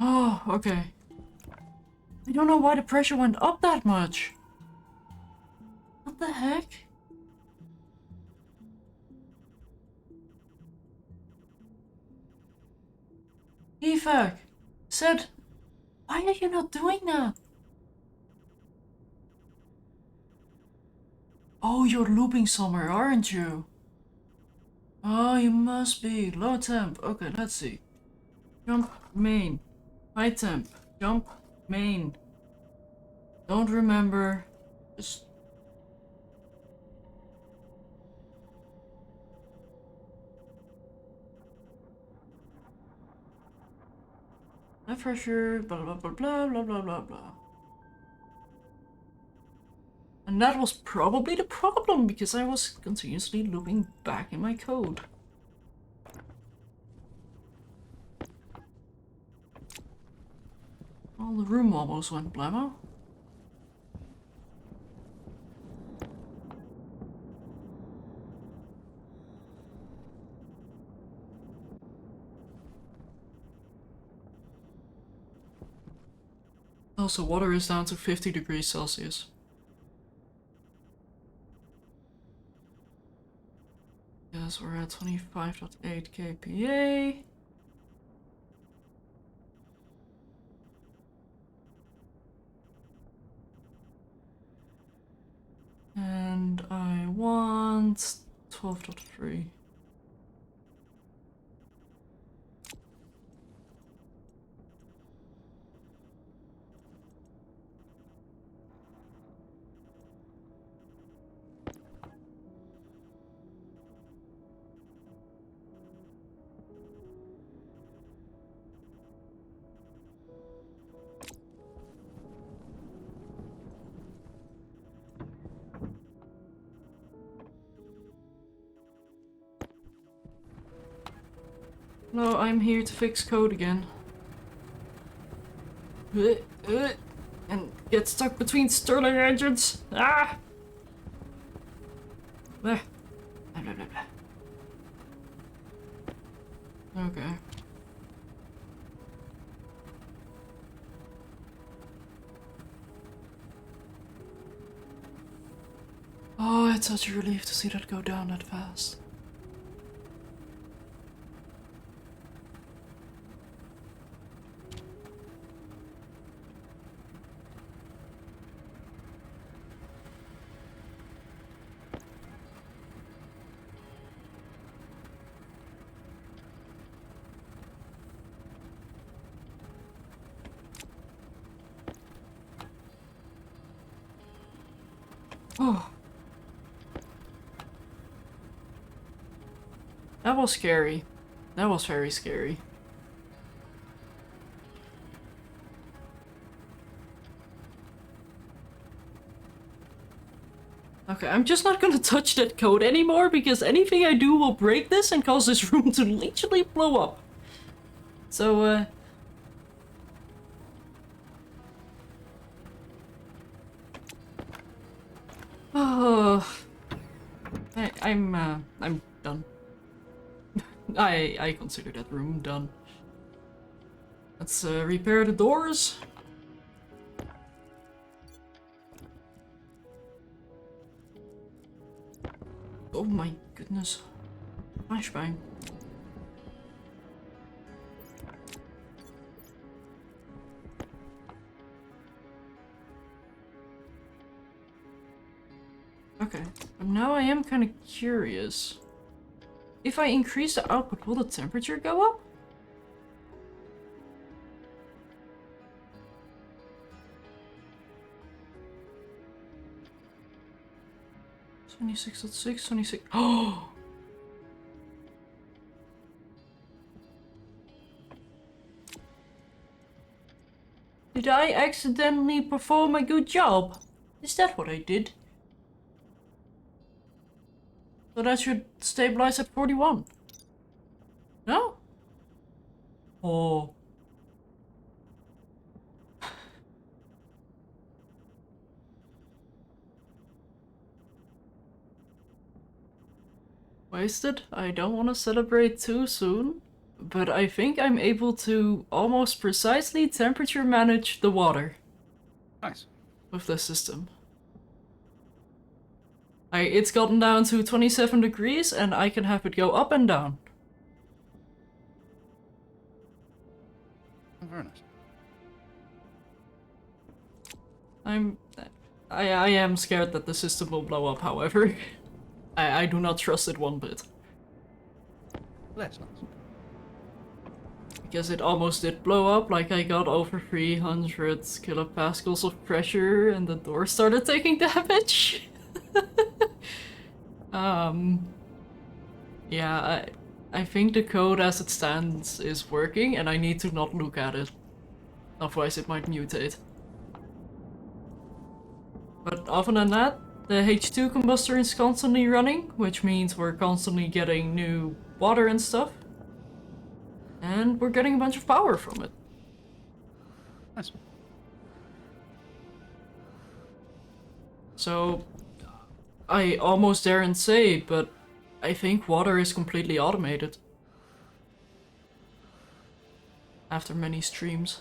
Oh, okay. I don't know why the pressure went up that much. What the heck? Evac said, why are you not doing that? Oh, you're looping somewhere, aren't you? Oh, you must be. Low temp. Okay, let's see. Jump main. High temp. Jump main. Don't remember. Just... high pressure. Blah blah blah blah blah blah blah blah. And that was probably the problem, because I was continuously looping back in my code. Well, the room almost went blammo. Also, water is down to 50 degrees Celsius. Yes, we're at 25.8 kPa. And I want 12.3. No, I'm here to fix code again. And get stuck between Stirling engines. Ah! Blah. Blah, blah, blah, blah. Okay. Oh, it's such a relief to see that go down that fast. Oh. That was scary. That was very scary. Okay, I'm just not gonna touch that code anymore because anything I do will break this and cause this room to literally blow up. So, oh, I'm done. I consider that room done. Let's repair the doors. Oh my goodness. Flashbang. Okay, but now I am kind of curious. If I increase the output, will the temperature go up? $26.6, 26. Oh! Did I accidentally perform a good job? Is that what I did? So that should stabilize at 41. No? Oh. Wasted? I don't want to celebrate too soon, but I think I'm able to almost precisely temperature manage the water. Nice. With this system. It's gotten down to 27 degrees and I can have it go up and down. Oh, very nice. I am scared that the system will blow up, however. I do not trust it one bit. That's nice. Because it almost did blow up, like I got over 300 kilopascals of pressure and the door started taking damage. Yeah, I think the code as it stands is working and I need to not look at it. Otherwise it might mutate. But other than that, the H2 combustor is constantly running, which means we're constantly getting new water and stuff. And we're getting a bunch of power from it. Nice. So, I almost daren't say, but I think water is completely automated. After many streams.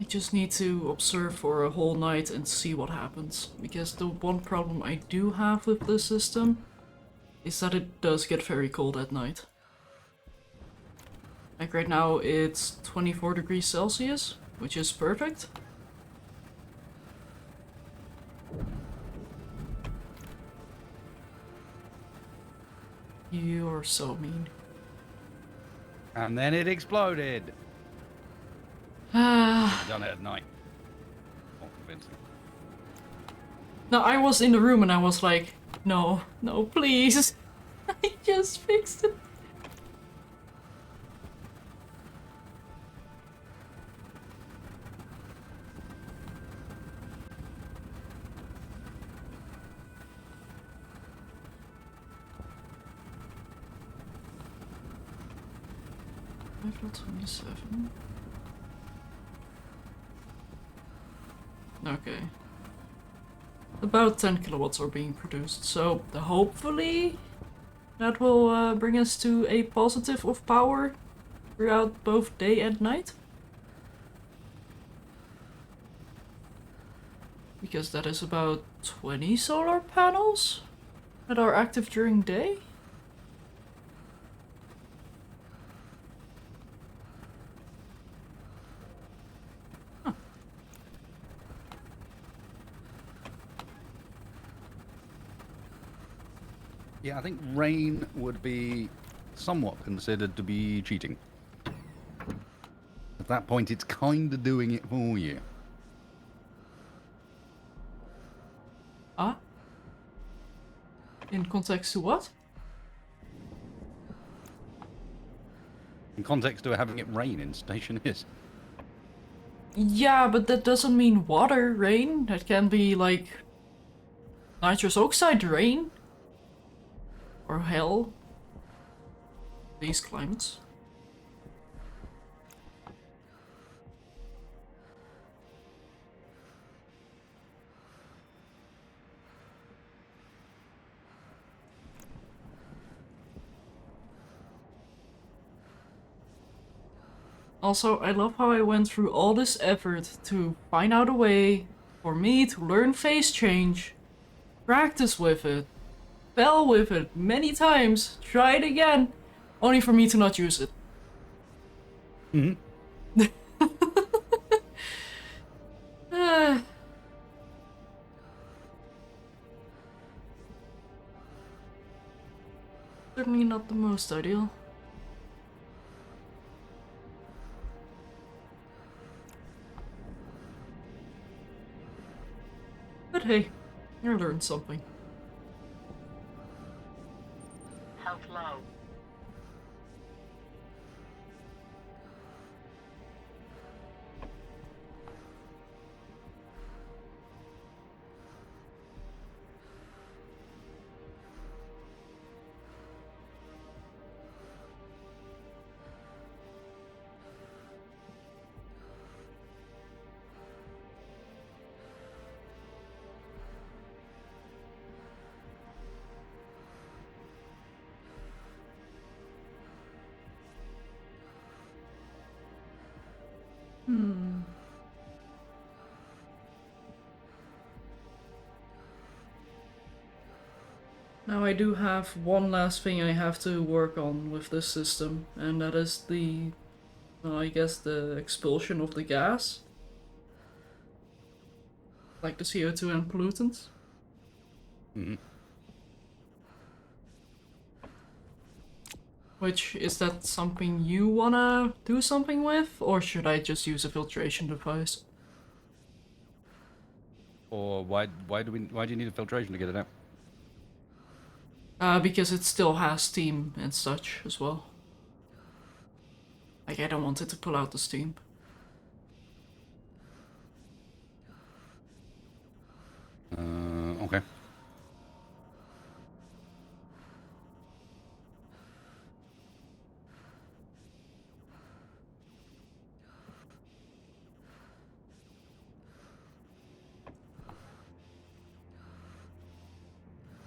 Just need to observe for a whole night and see what happens. Because the one problem I do have with this system is that it does get very cold at night. Like right now it's 24 degrees Celsius, which is perfect. You are so mean. And then it exploded. Ah. Done it at night. Not convincing. No, I was in the room and I was like, no, no, please. I just fixed it. Level 27. Okay. About 10 kilowatts are being produced, so hopefully that will bring us to a positive of power throughout both day and night. Because that is about 20 solar panels that are active during day. Yeah, I think rain would be somewhat considered to be cheating. At that point, it's kind of doing it for you. Ah? In context to what? In context to having it rain in Stationeers. Yeah, but that doesn't mean water rain. That can be like nitrous oxide rain. Or hail. These climates. Also, I love how I went through all this effort to find out a way for me to learn phase change, practice with it, fell with it many times, try it again, only for me to not use it. Ah. Certainly not the most ideal. But hey, I learned something. Health low. Now I do have one last thing I have to work on with this system, and that is the, well, I guess the expulsion of the gas. Like the CO2 and pollutants. Which, is that something you wanna do something with, or should I just use a filtration device? Or why do you need a filtration to get it out? Because it still has steam and such as well. Like, I don't want it to pull out the steam. Okay.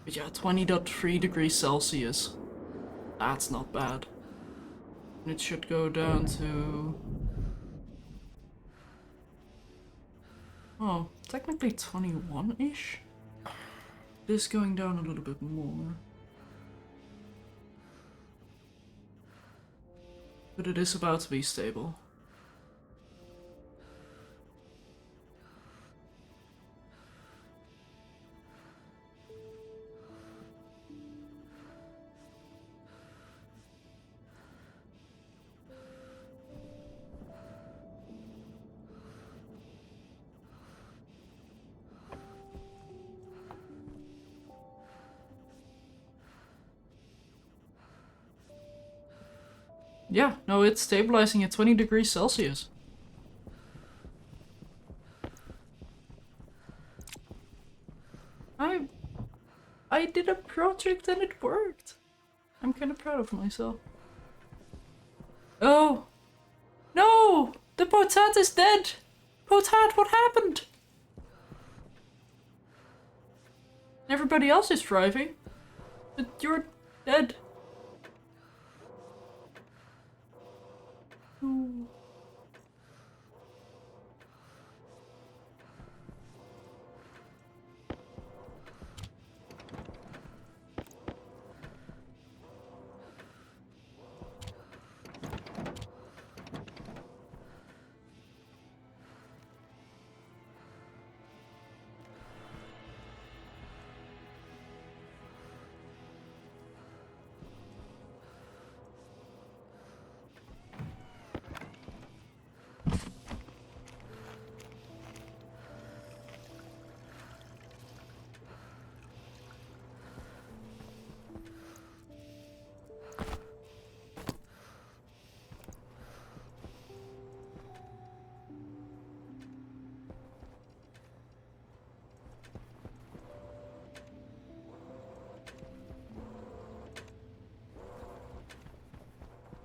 But yeah, 20.3 degrees Celsius. That's not bad. And it should go down to... oh, technically 21-ish? This going down a little bit more. But it is about to be stable. Yeah, no, it's stabilizing at 20 degrees Celsius. I did a project and it worked. I'm kind of proud of myself. Oh! No! The potat is dead! Potat, what happened? Everybody else is thriving. But you're dead. Ooh.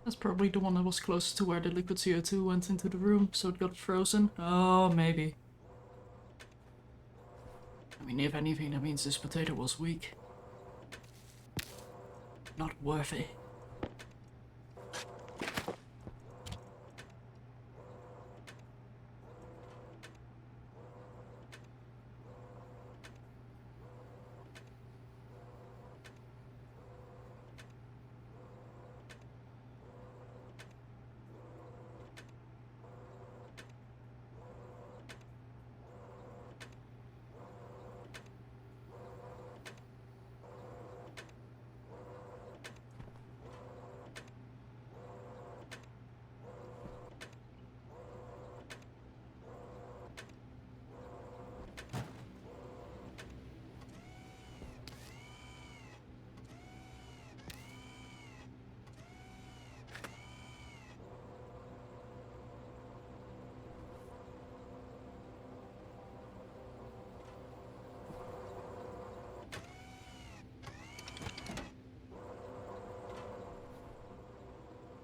That's probably the one that was closest to where the liquid CO2 went into the room, so it got frozen. Oh, maybe. I mean, if anything, that means this potato was weak. Not worth it.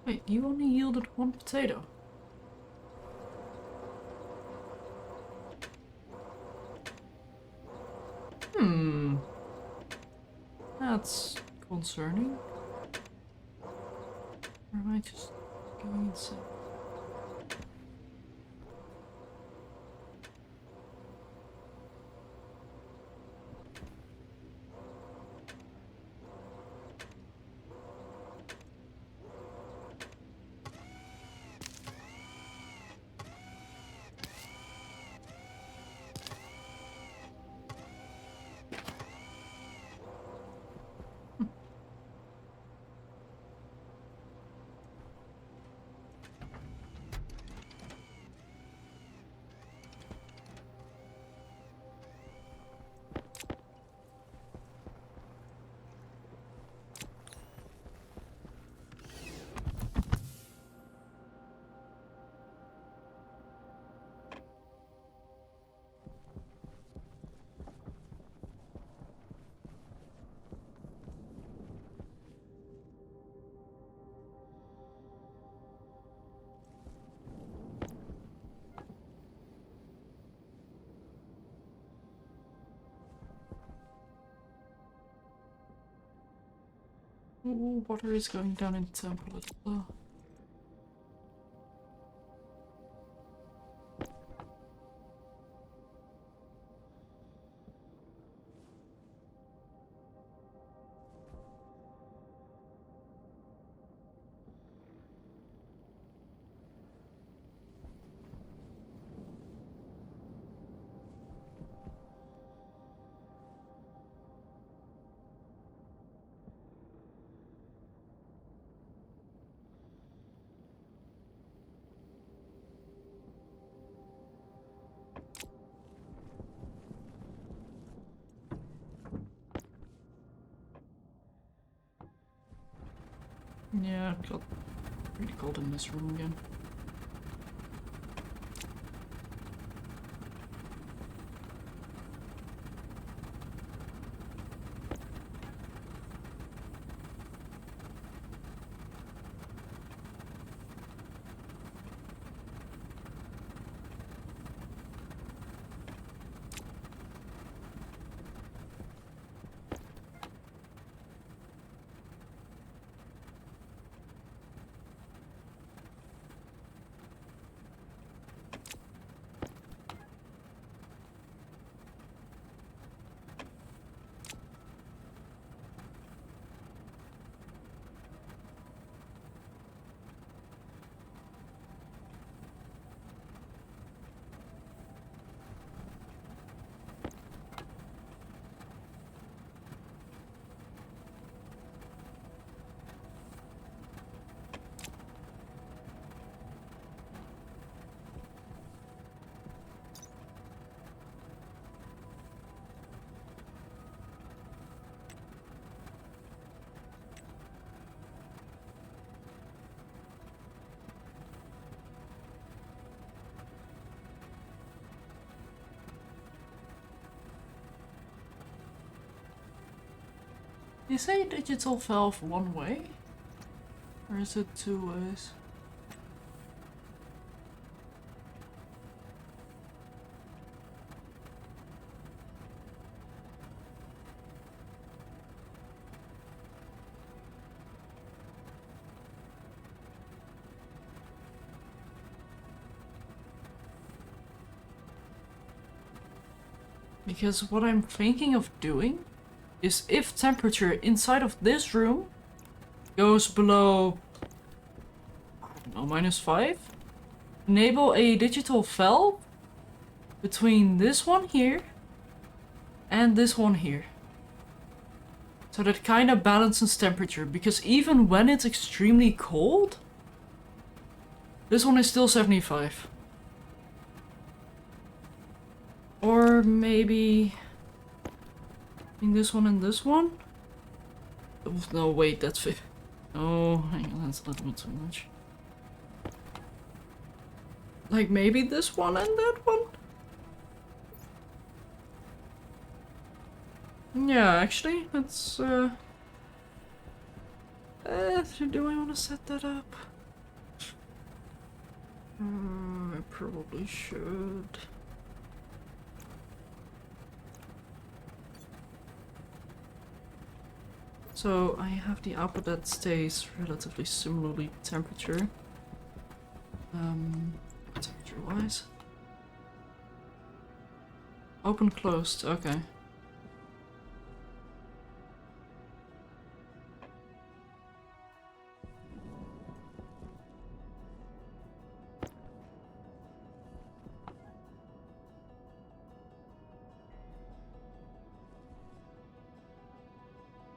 Wait, you only yielded one potato? That's concerning. Or am I just going insane? Ooh, water is going down in temple as well. Yeah, it got pretty cold in this room again. You say digital valve one way? Or is it 2 ways? Because what I'm thinking of doing is if temperature inside of this room goes below, I don't know, -5, enable a digital valve between this one here and this one here. So that kind of balances temperature, because even when it's extremely cold, this one is still 75. Or maybe in this one and this one? Oh, no, wait, that's it. Oh, hang on, that's a little bit too much. Like maybe this one and that one? Yeah, actually, let's do I want to set that up? I probably should. So I have the output that stays relatively similarly temperature. Temperature wise. Open, closed, okay.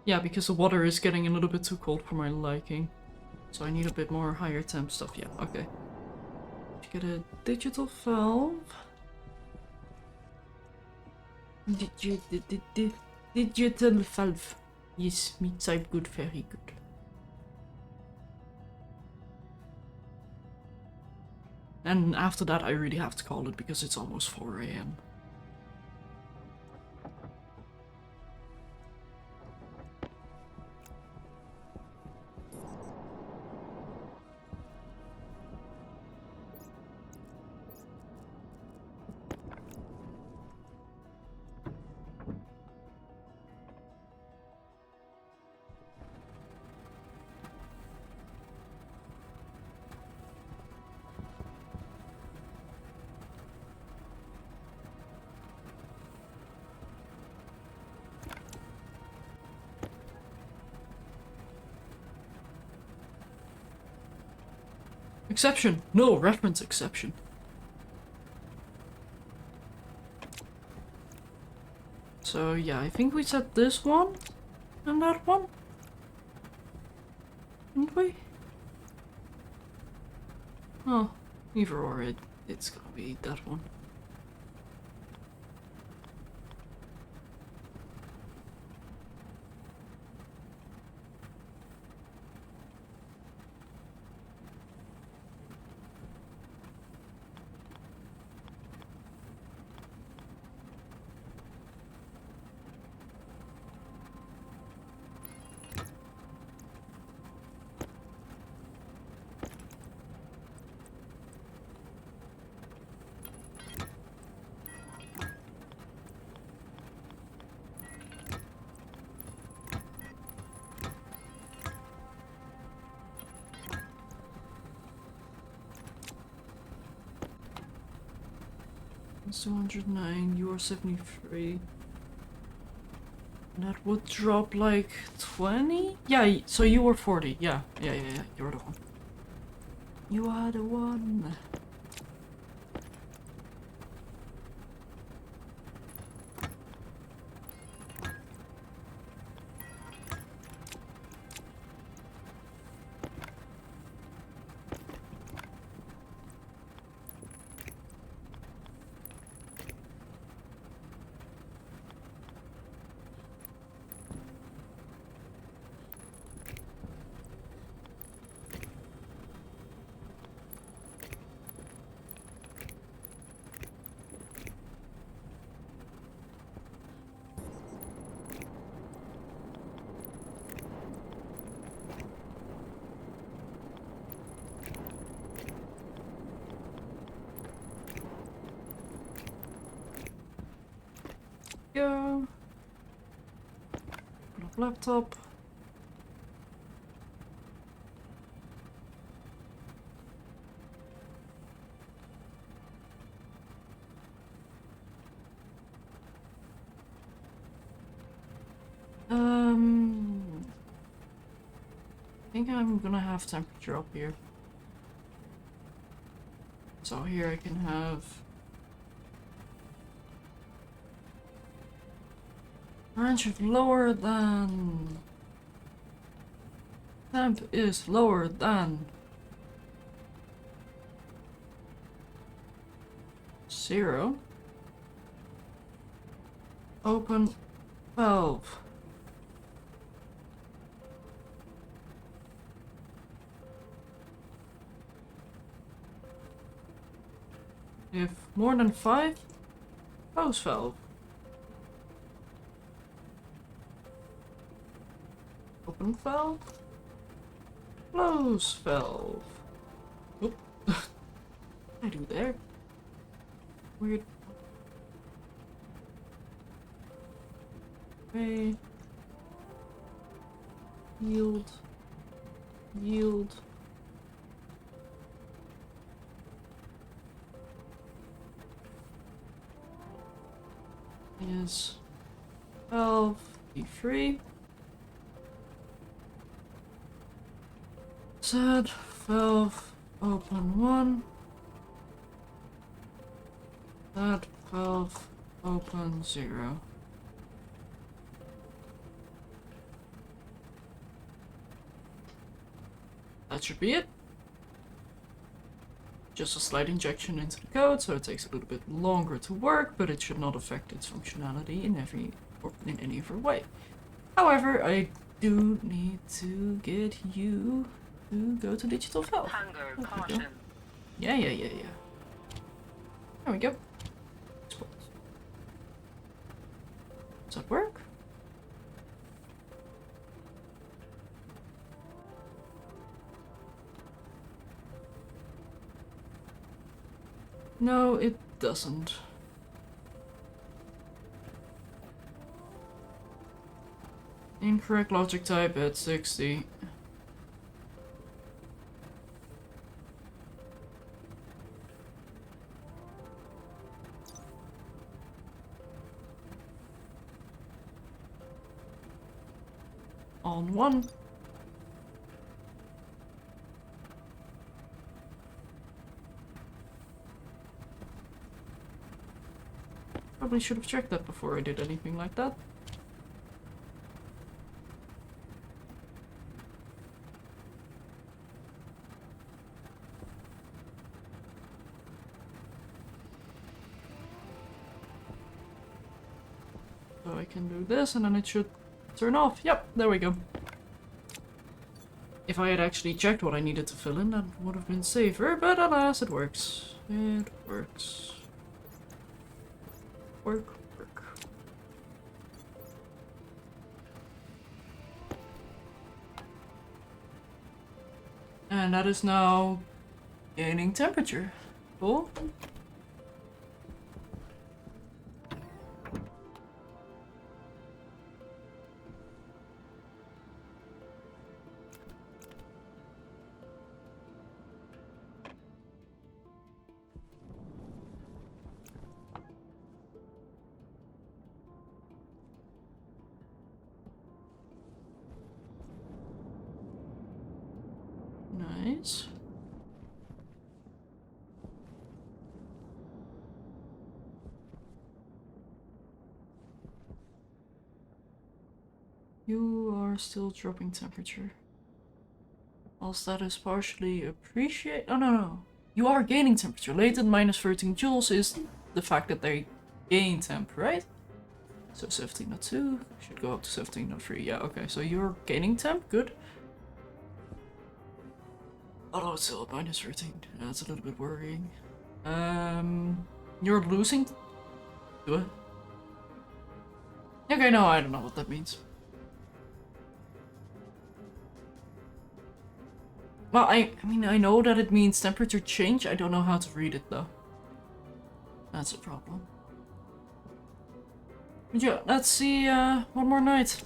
Yeah, because the water is getting a little bit too cold for my liking. So I need a bit more higher temp stuff. Yeah, okay. Get a digital valve. Digital valve. Yes, me type good, very good. And after that I really have to call it because it's almost 4 AM. Exception! No, reference exception. So yeah, I think we set this one and that one. Didn't we? Oh, either or it's gonna be that one. It's 209, you are 73. That would drop like 20? Yeah, so you were 40. Yeah, you're the one. You are the one. Go. Put up laptop. I think I'm gonna have temperature up here. So here I can have range is lower than temp is lower than 0. Open valve. If more than 5, close valve. Open valve. Close valve. Oop. I do there. Weird. Okay. Yield. Yield. Is valve E3. Set valve open 1. Set valve open 0. That should be it. Just a slight injection into the code, so it takes a little bit longer to work, but it should not affect its functionality in any other way. However, I do need to get you to go to digital valve. Hunger, caution. Yeah. There we go. Does that work? No, it doesn't. Incorrect logic type at 60. On 1. Probably should have checked that before I did anything like that. So I can do this and then it should turn off. Yep, there we go. If I had actually checked what I needed to fill in, that would have been safer, but alas, it works. It works. Work. And that is now gaining temperature. Cool. Nice. You are still dropping temperature. Whilst that is partially appreciated. Oh no. You are gaining temperature. Latent minus 13 joules is the fact that they gain temp, right? So 17.2 should go up to 17.3. Yeah, okay. So you're gaining temp. Good. Although it's still at minus 13. That's a little bit worrying. You're losing. Do I? Okay, no, I don't know what that means. Well, I mean, I know that it means temperature change. I don't know how to read it though. That's a problem. But yeah, let's see one more night.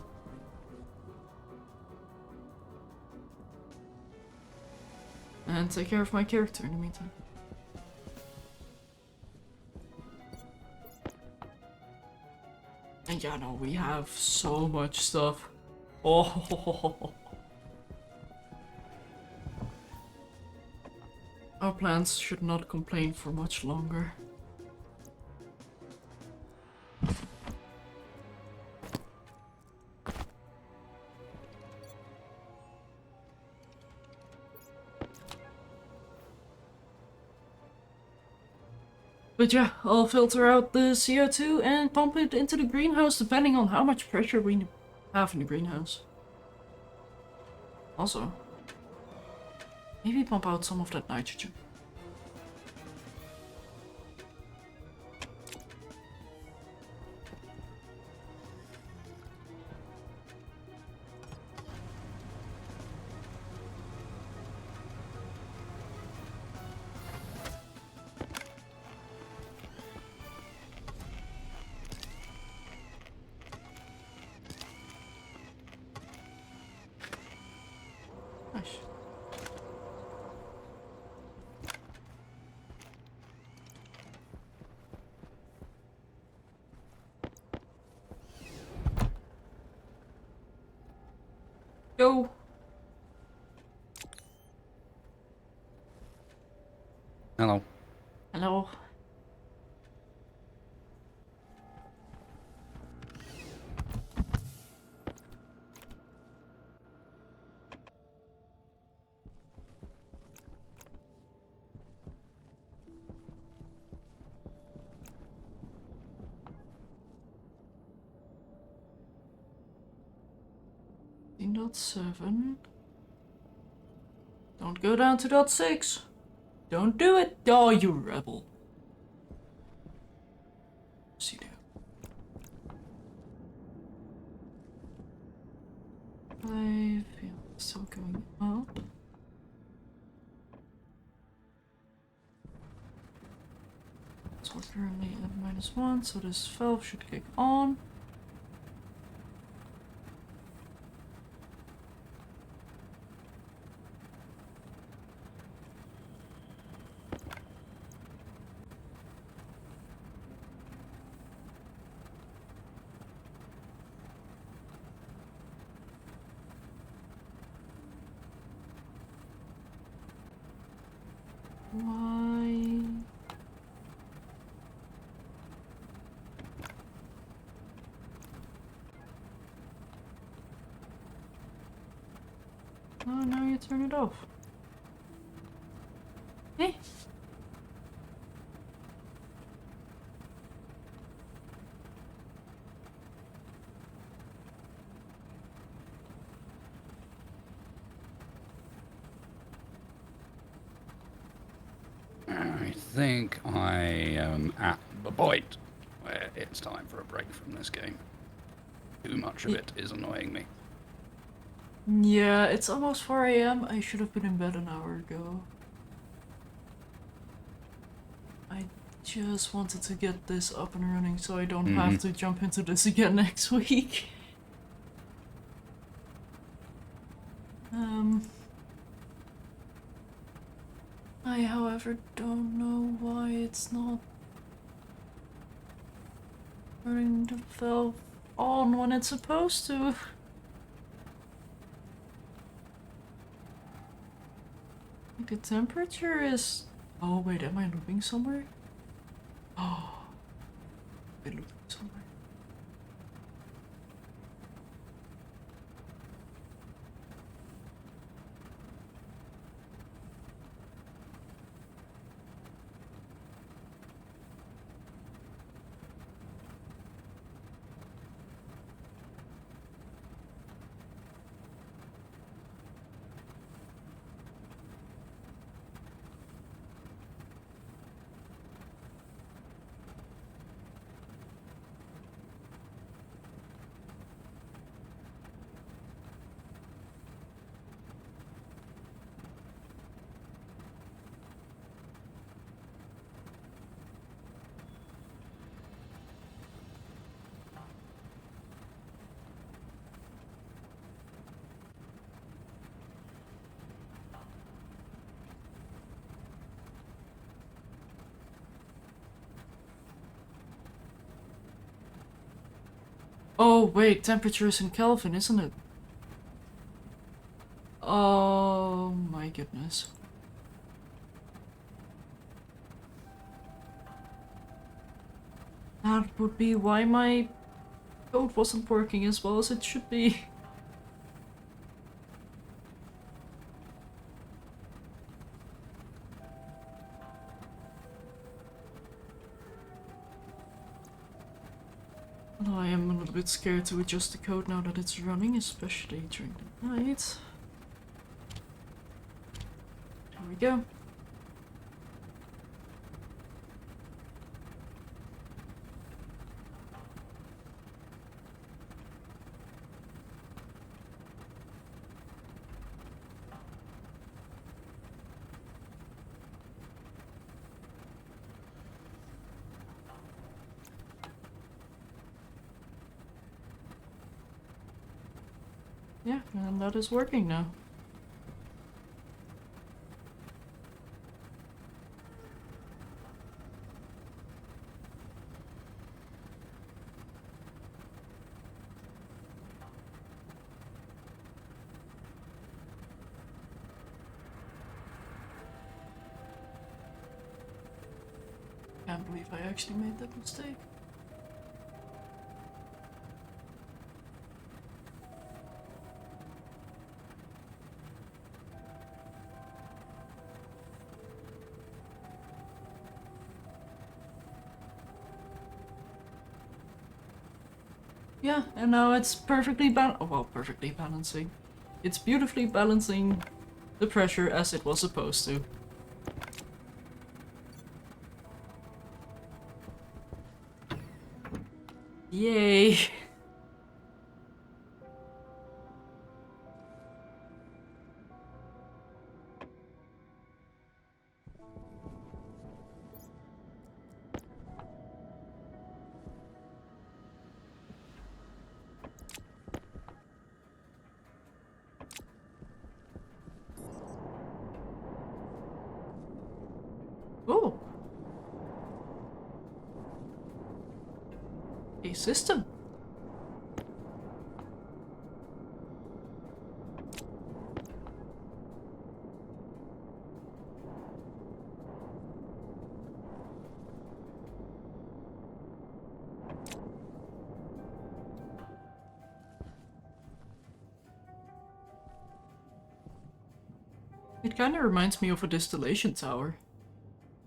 And take care of my character in the meantime. And yeah, no, we have so much stuff. Oh, our plants should not complain for much longer. But yeah, I'll filter out the CO2 and pump it into the greenhouse depending on how much pressure we have in the greenhouse. Also, maybe pump out some of that nitrogen. Nice. Go. Hello. Hello. .7. Don't go down to .6. Don't do it. Oh, you rebel. See there. 5. Yeah, still going up. So we're currently at -1, so this valve should kick on. Why? Oh, now you turn it off. Hey. I think I am at the point where it's time for a break from this game. Too much of it is annoying me. Yeah, it's almost 4 AM. I should have been in bed an hour ago. I just wanted to get this up and running so I don't have to jump into this again next week. I, however, don't know why it's not turning the valve on when it's supposed to. The temperature is... Oh wait, am I looping somewhere? Oh, I'm looping somewhere. Oh, wait, temperature is in Kelvin, isn't it? Oh my goodness. That would be why my code wasn't working as well as it should be. Although I am a little bit scared to adjust the code now that it's running, especially during the night. There we go. Yeah, and that is working now. Can't believe I actually made that mistake. Yeah, and now it's perfectly perfectly balancing. It's beautifully balancing the pressure as it was supposed to. Yay! Oh! A system! It kinda reminds me of a distillation tower.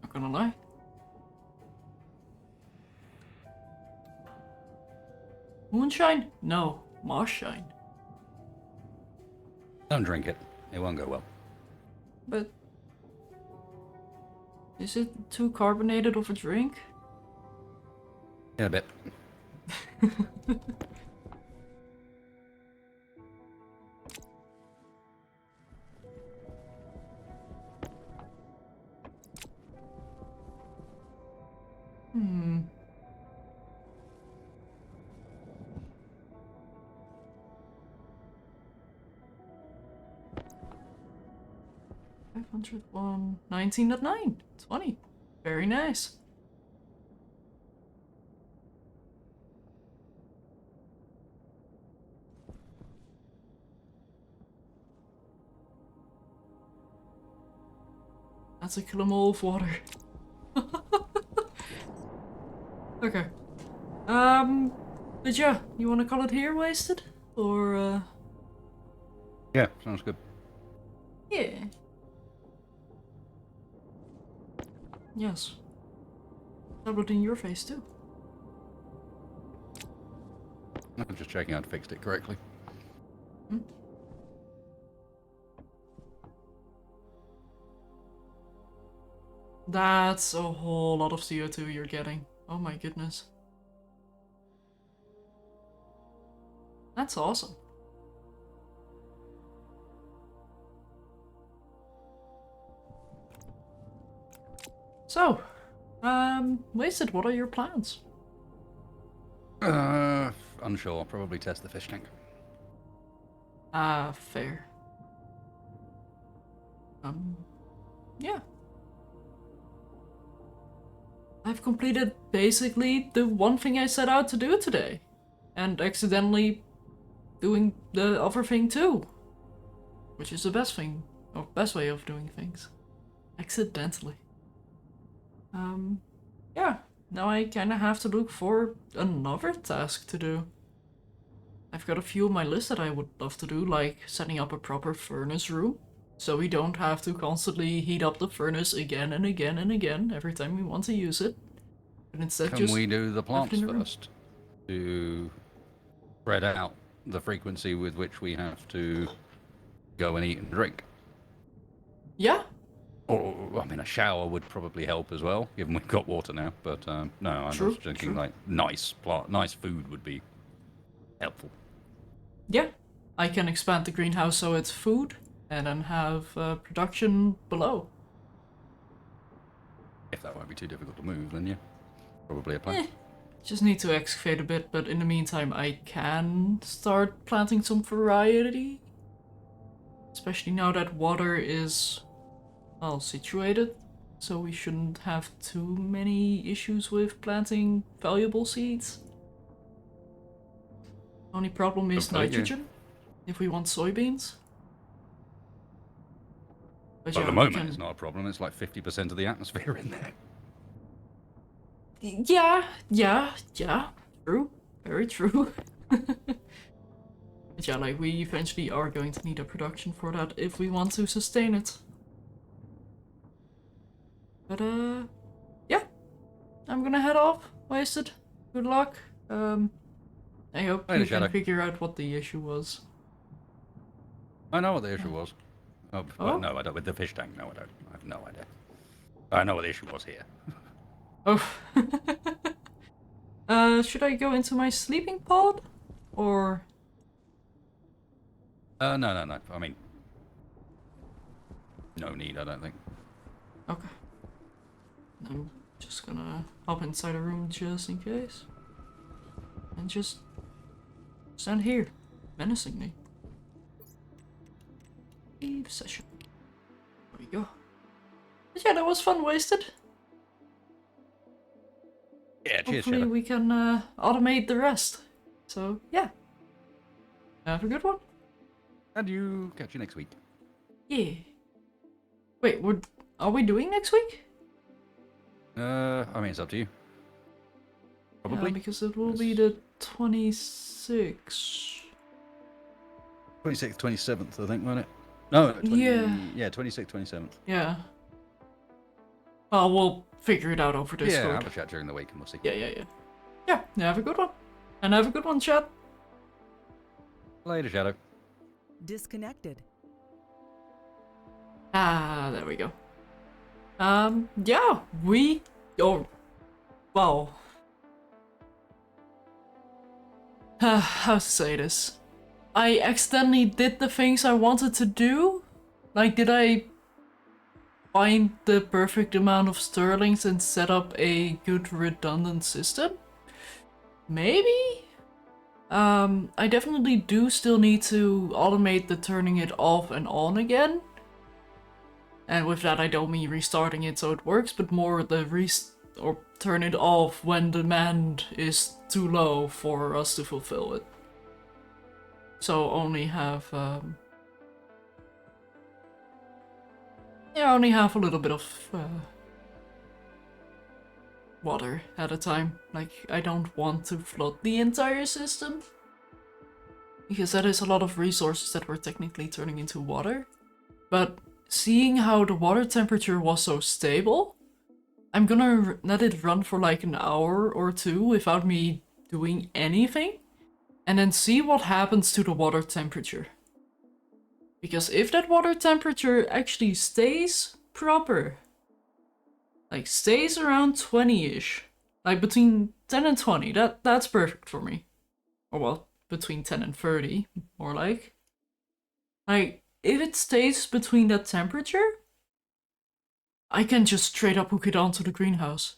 Not gonna lie. Moonshine? No, Marshine. Don't drink it. It won't go well. But... is it too carbonated of a drink? In a bit. Hmm. $501, 19.9, 20. Very nice. That's a kilomole of water. Okay. But yeah, you want to call it here, Wasted? Or, Yeah, sounds good. yeah. Yes. Tablet in your face, too. I'm just checking I'd fixed it correctly. Hmm? That's a whole lot of CO2 you're getting. Oh my goodness. That's awesome. So, Wasted, what are your plans? Unsure. Probably test the fish tank. Fair. Yeah. I've completed basically the one thing I set out to do today. and accidentally doing the other thing too. Which is the best thing, or best way of doing things. Accidentally. Yeah, now I kinda have to look for another task to do. I've got a few on my list that I would love to do, like setting up a proper furnace room, so we don't have to constantly heat up the furnace again and again and again every time we want to use it. But instead Can just we do the have it plants in the room. first to spread out the frequency with which we have to go and eat and drink? Yeah, Or, I mean, a shower would probably help as well, given we've got water now. But no, I True, was thinking true. like nice food would be helpful. yeah. I can expand the greenhouse so it's food, and then have production below. If that won't be too difficult to move, then yeah, probably a plan. Just need to excavate a bit, but in the meantime I can start planting some variety. Especially now that water is, well, situated, so we shouldn't have too many issues with planting valuable seeds. Only problem is Hopefully, yeah. nitrogen, if we want soybeans. But At yeah, the we moment, can... it's not a problem. It's like 50% of the atmosphere in there. Yeah, true, very true. But yeah, like, we eventually are going to need a production for that if we want to sustain it. But yeah, I'm gonna head off. Wasted. Good luck. I hope Later, you can Shadow. figure out what the issue was. I know what the issue was. Oh, Oh? well, no, I don't. With the fish tank, no, I don't. I have no idea. I know what the issue was here. Oh. Should I go into my sleeping pod? Or... No. I mean, no need, I don't think. Okay. I'm just gonna hop inside a room just in case. And just stand here, menacing me. Leave session. There we go. But yeah, that was fun, Wasted. Yeah, cheers, Hopefully Shadow. we can automate the rest. So, yeah. Have a good one. And you catch you next week. Yeah. Wait, are we doing next week? I mean, it's up to you. Probably. Yeah, because it will be the 26th. 26th, 27th, I think, won't it? No, 20, Yeah. Yeah, 26th, 27th. Yeah. Well, we'll figure it out over Yeah, Discord. have a chat during the week and we'll see. Yeah. Yeah, have a good one. And have a good one, chat. Later, Shadow. Disconnected. Ah, there we go. Yeah, oh, well. How to say this? I accidentally did the things I wanted to do? Like, did I find the perfect amount of Stirlings and set up a good redundant system? Maybe? I definitely do still need to automate the turning it off and on again. And with that I don't mean restarting it so it works, but more the or turn it off when demand is too low for us to fulfill it. So only have only have a little bit of water at a time. Like, I don't want to flood the entire system, because that is a lot of resources that we're technically turning into water. But seeing how the water temperature was so stable, I'm gonna let it run for like an hour or two without me doing anything, and then see what happens to the water temperature. Because if that water temperature actually stays proper, like stays around 20-ish, like between 10 and 20, that's perfect for me. Or well, between 10 and 30, more like. Like, if it stays between that temperature, I can just straight up hook it onto the greenhouse.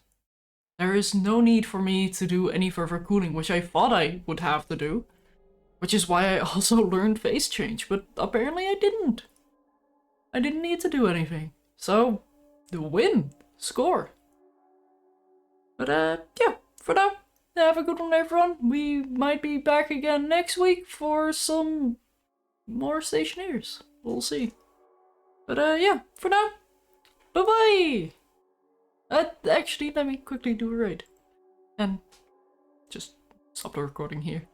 There is no need for me to do any further cooling, which I thought I would have to do. Which is why I also learned phase change, but apparently I didn't. I didn't need to do anything. So, the win. Score. But yeah, for now, have a good one, everyone. We might be back again next week for some more Stationeers. We'll see. But yeah, for now, bye-bye! Actually, let me quickly do a raid. And just stop the recording here.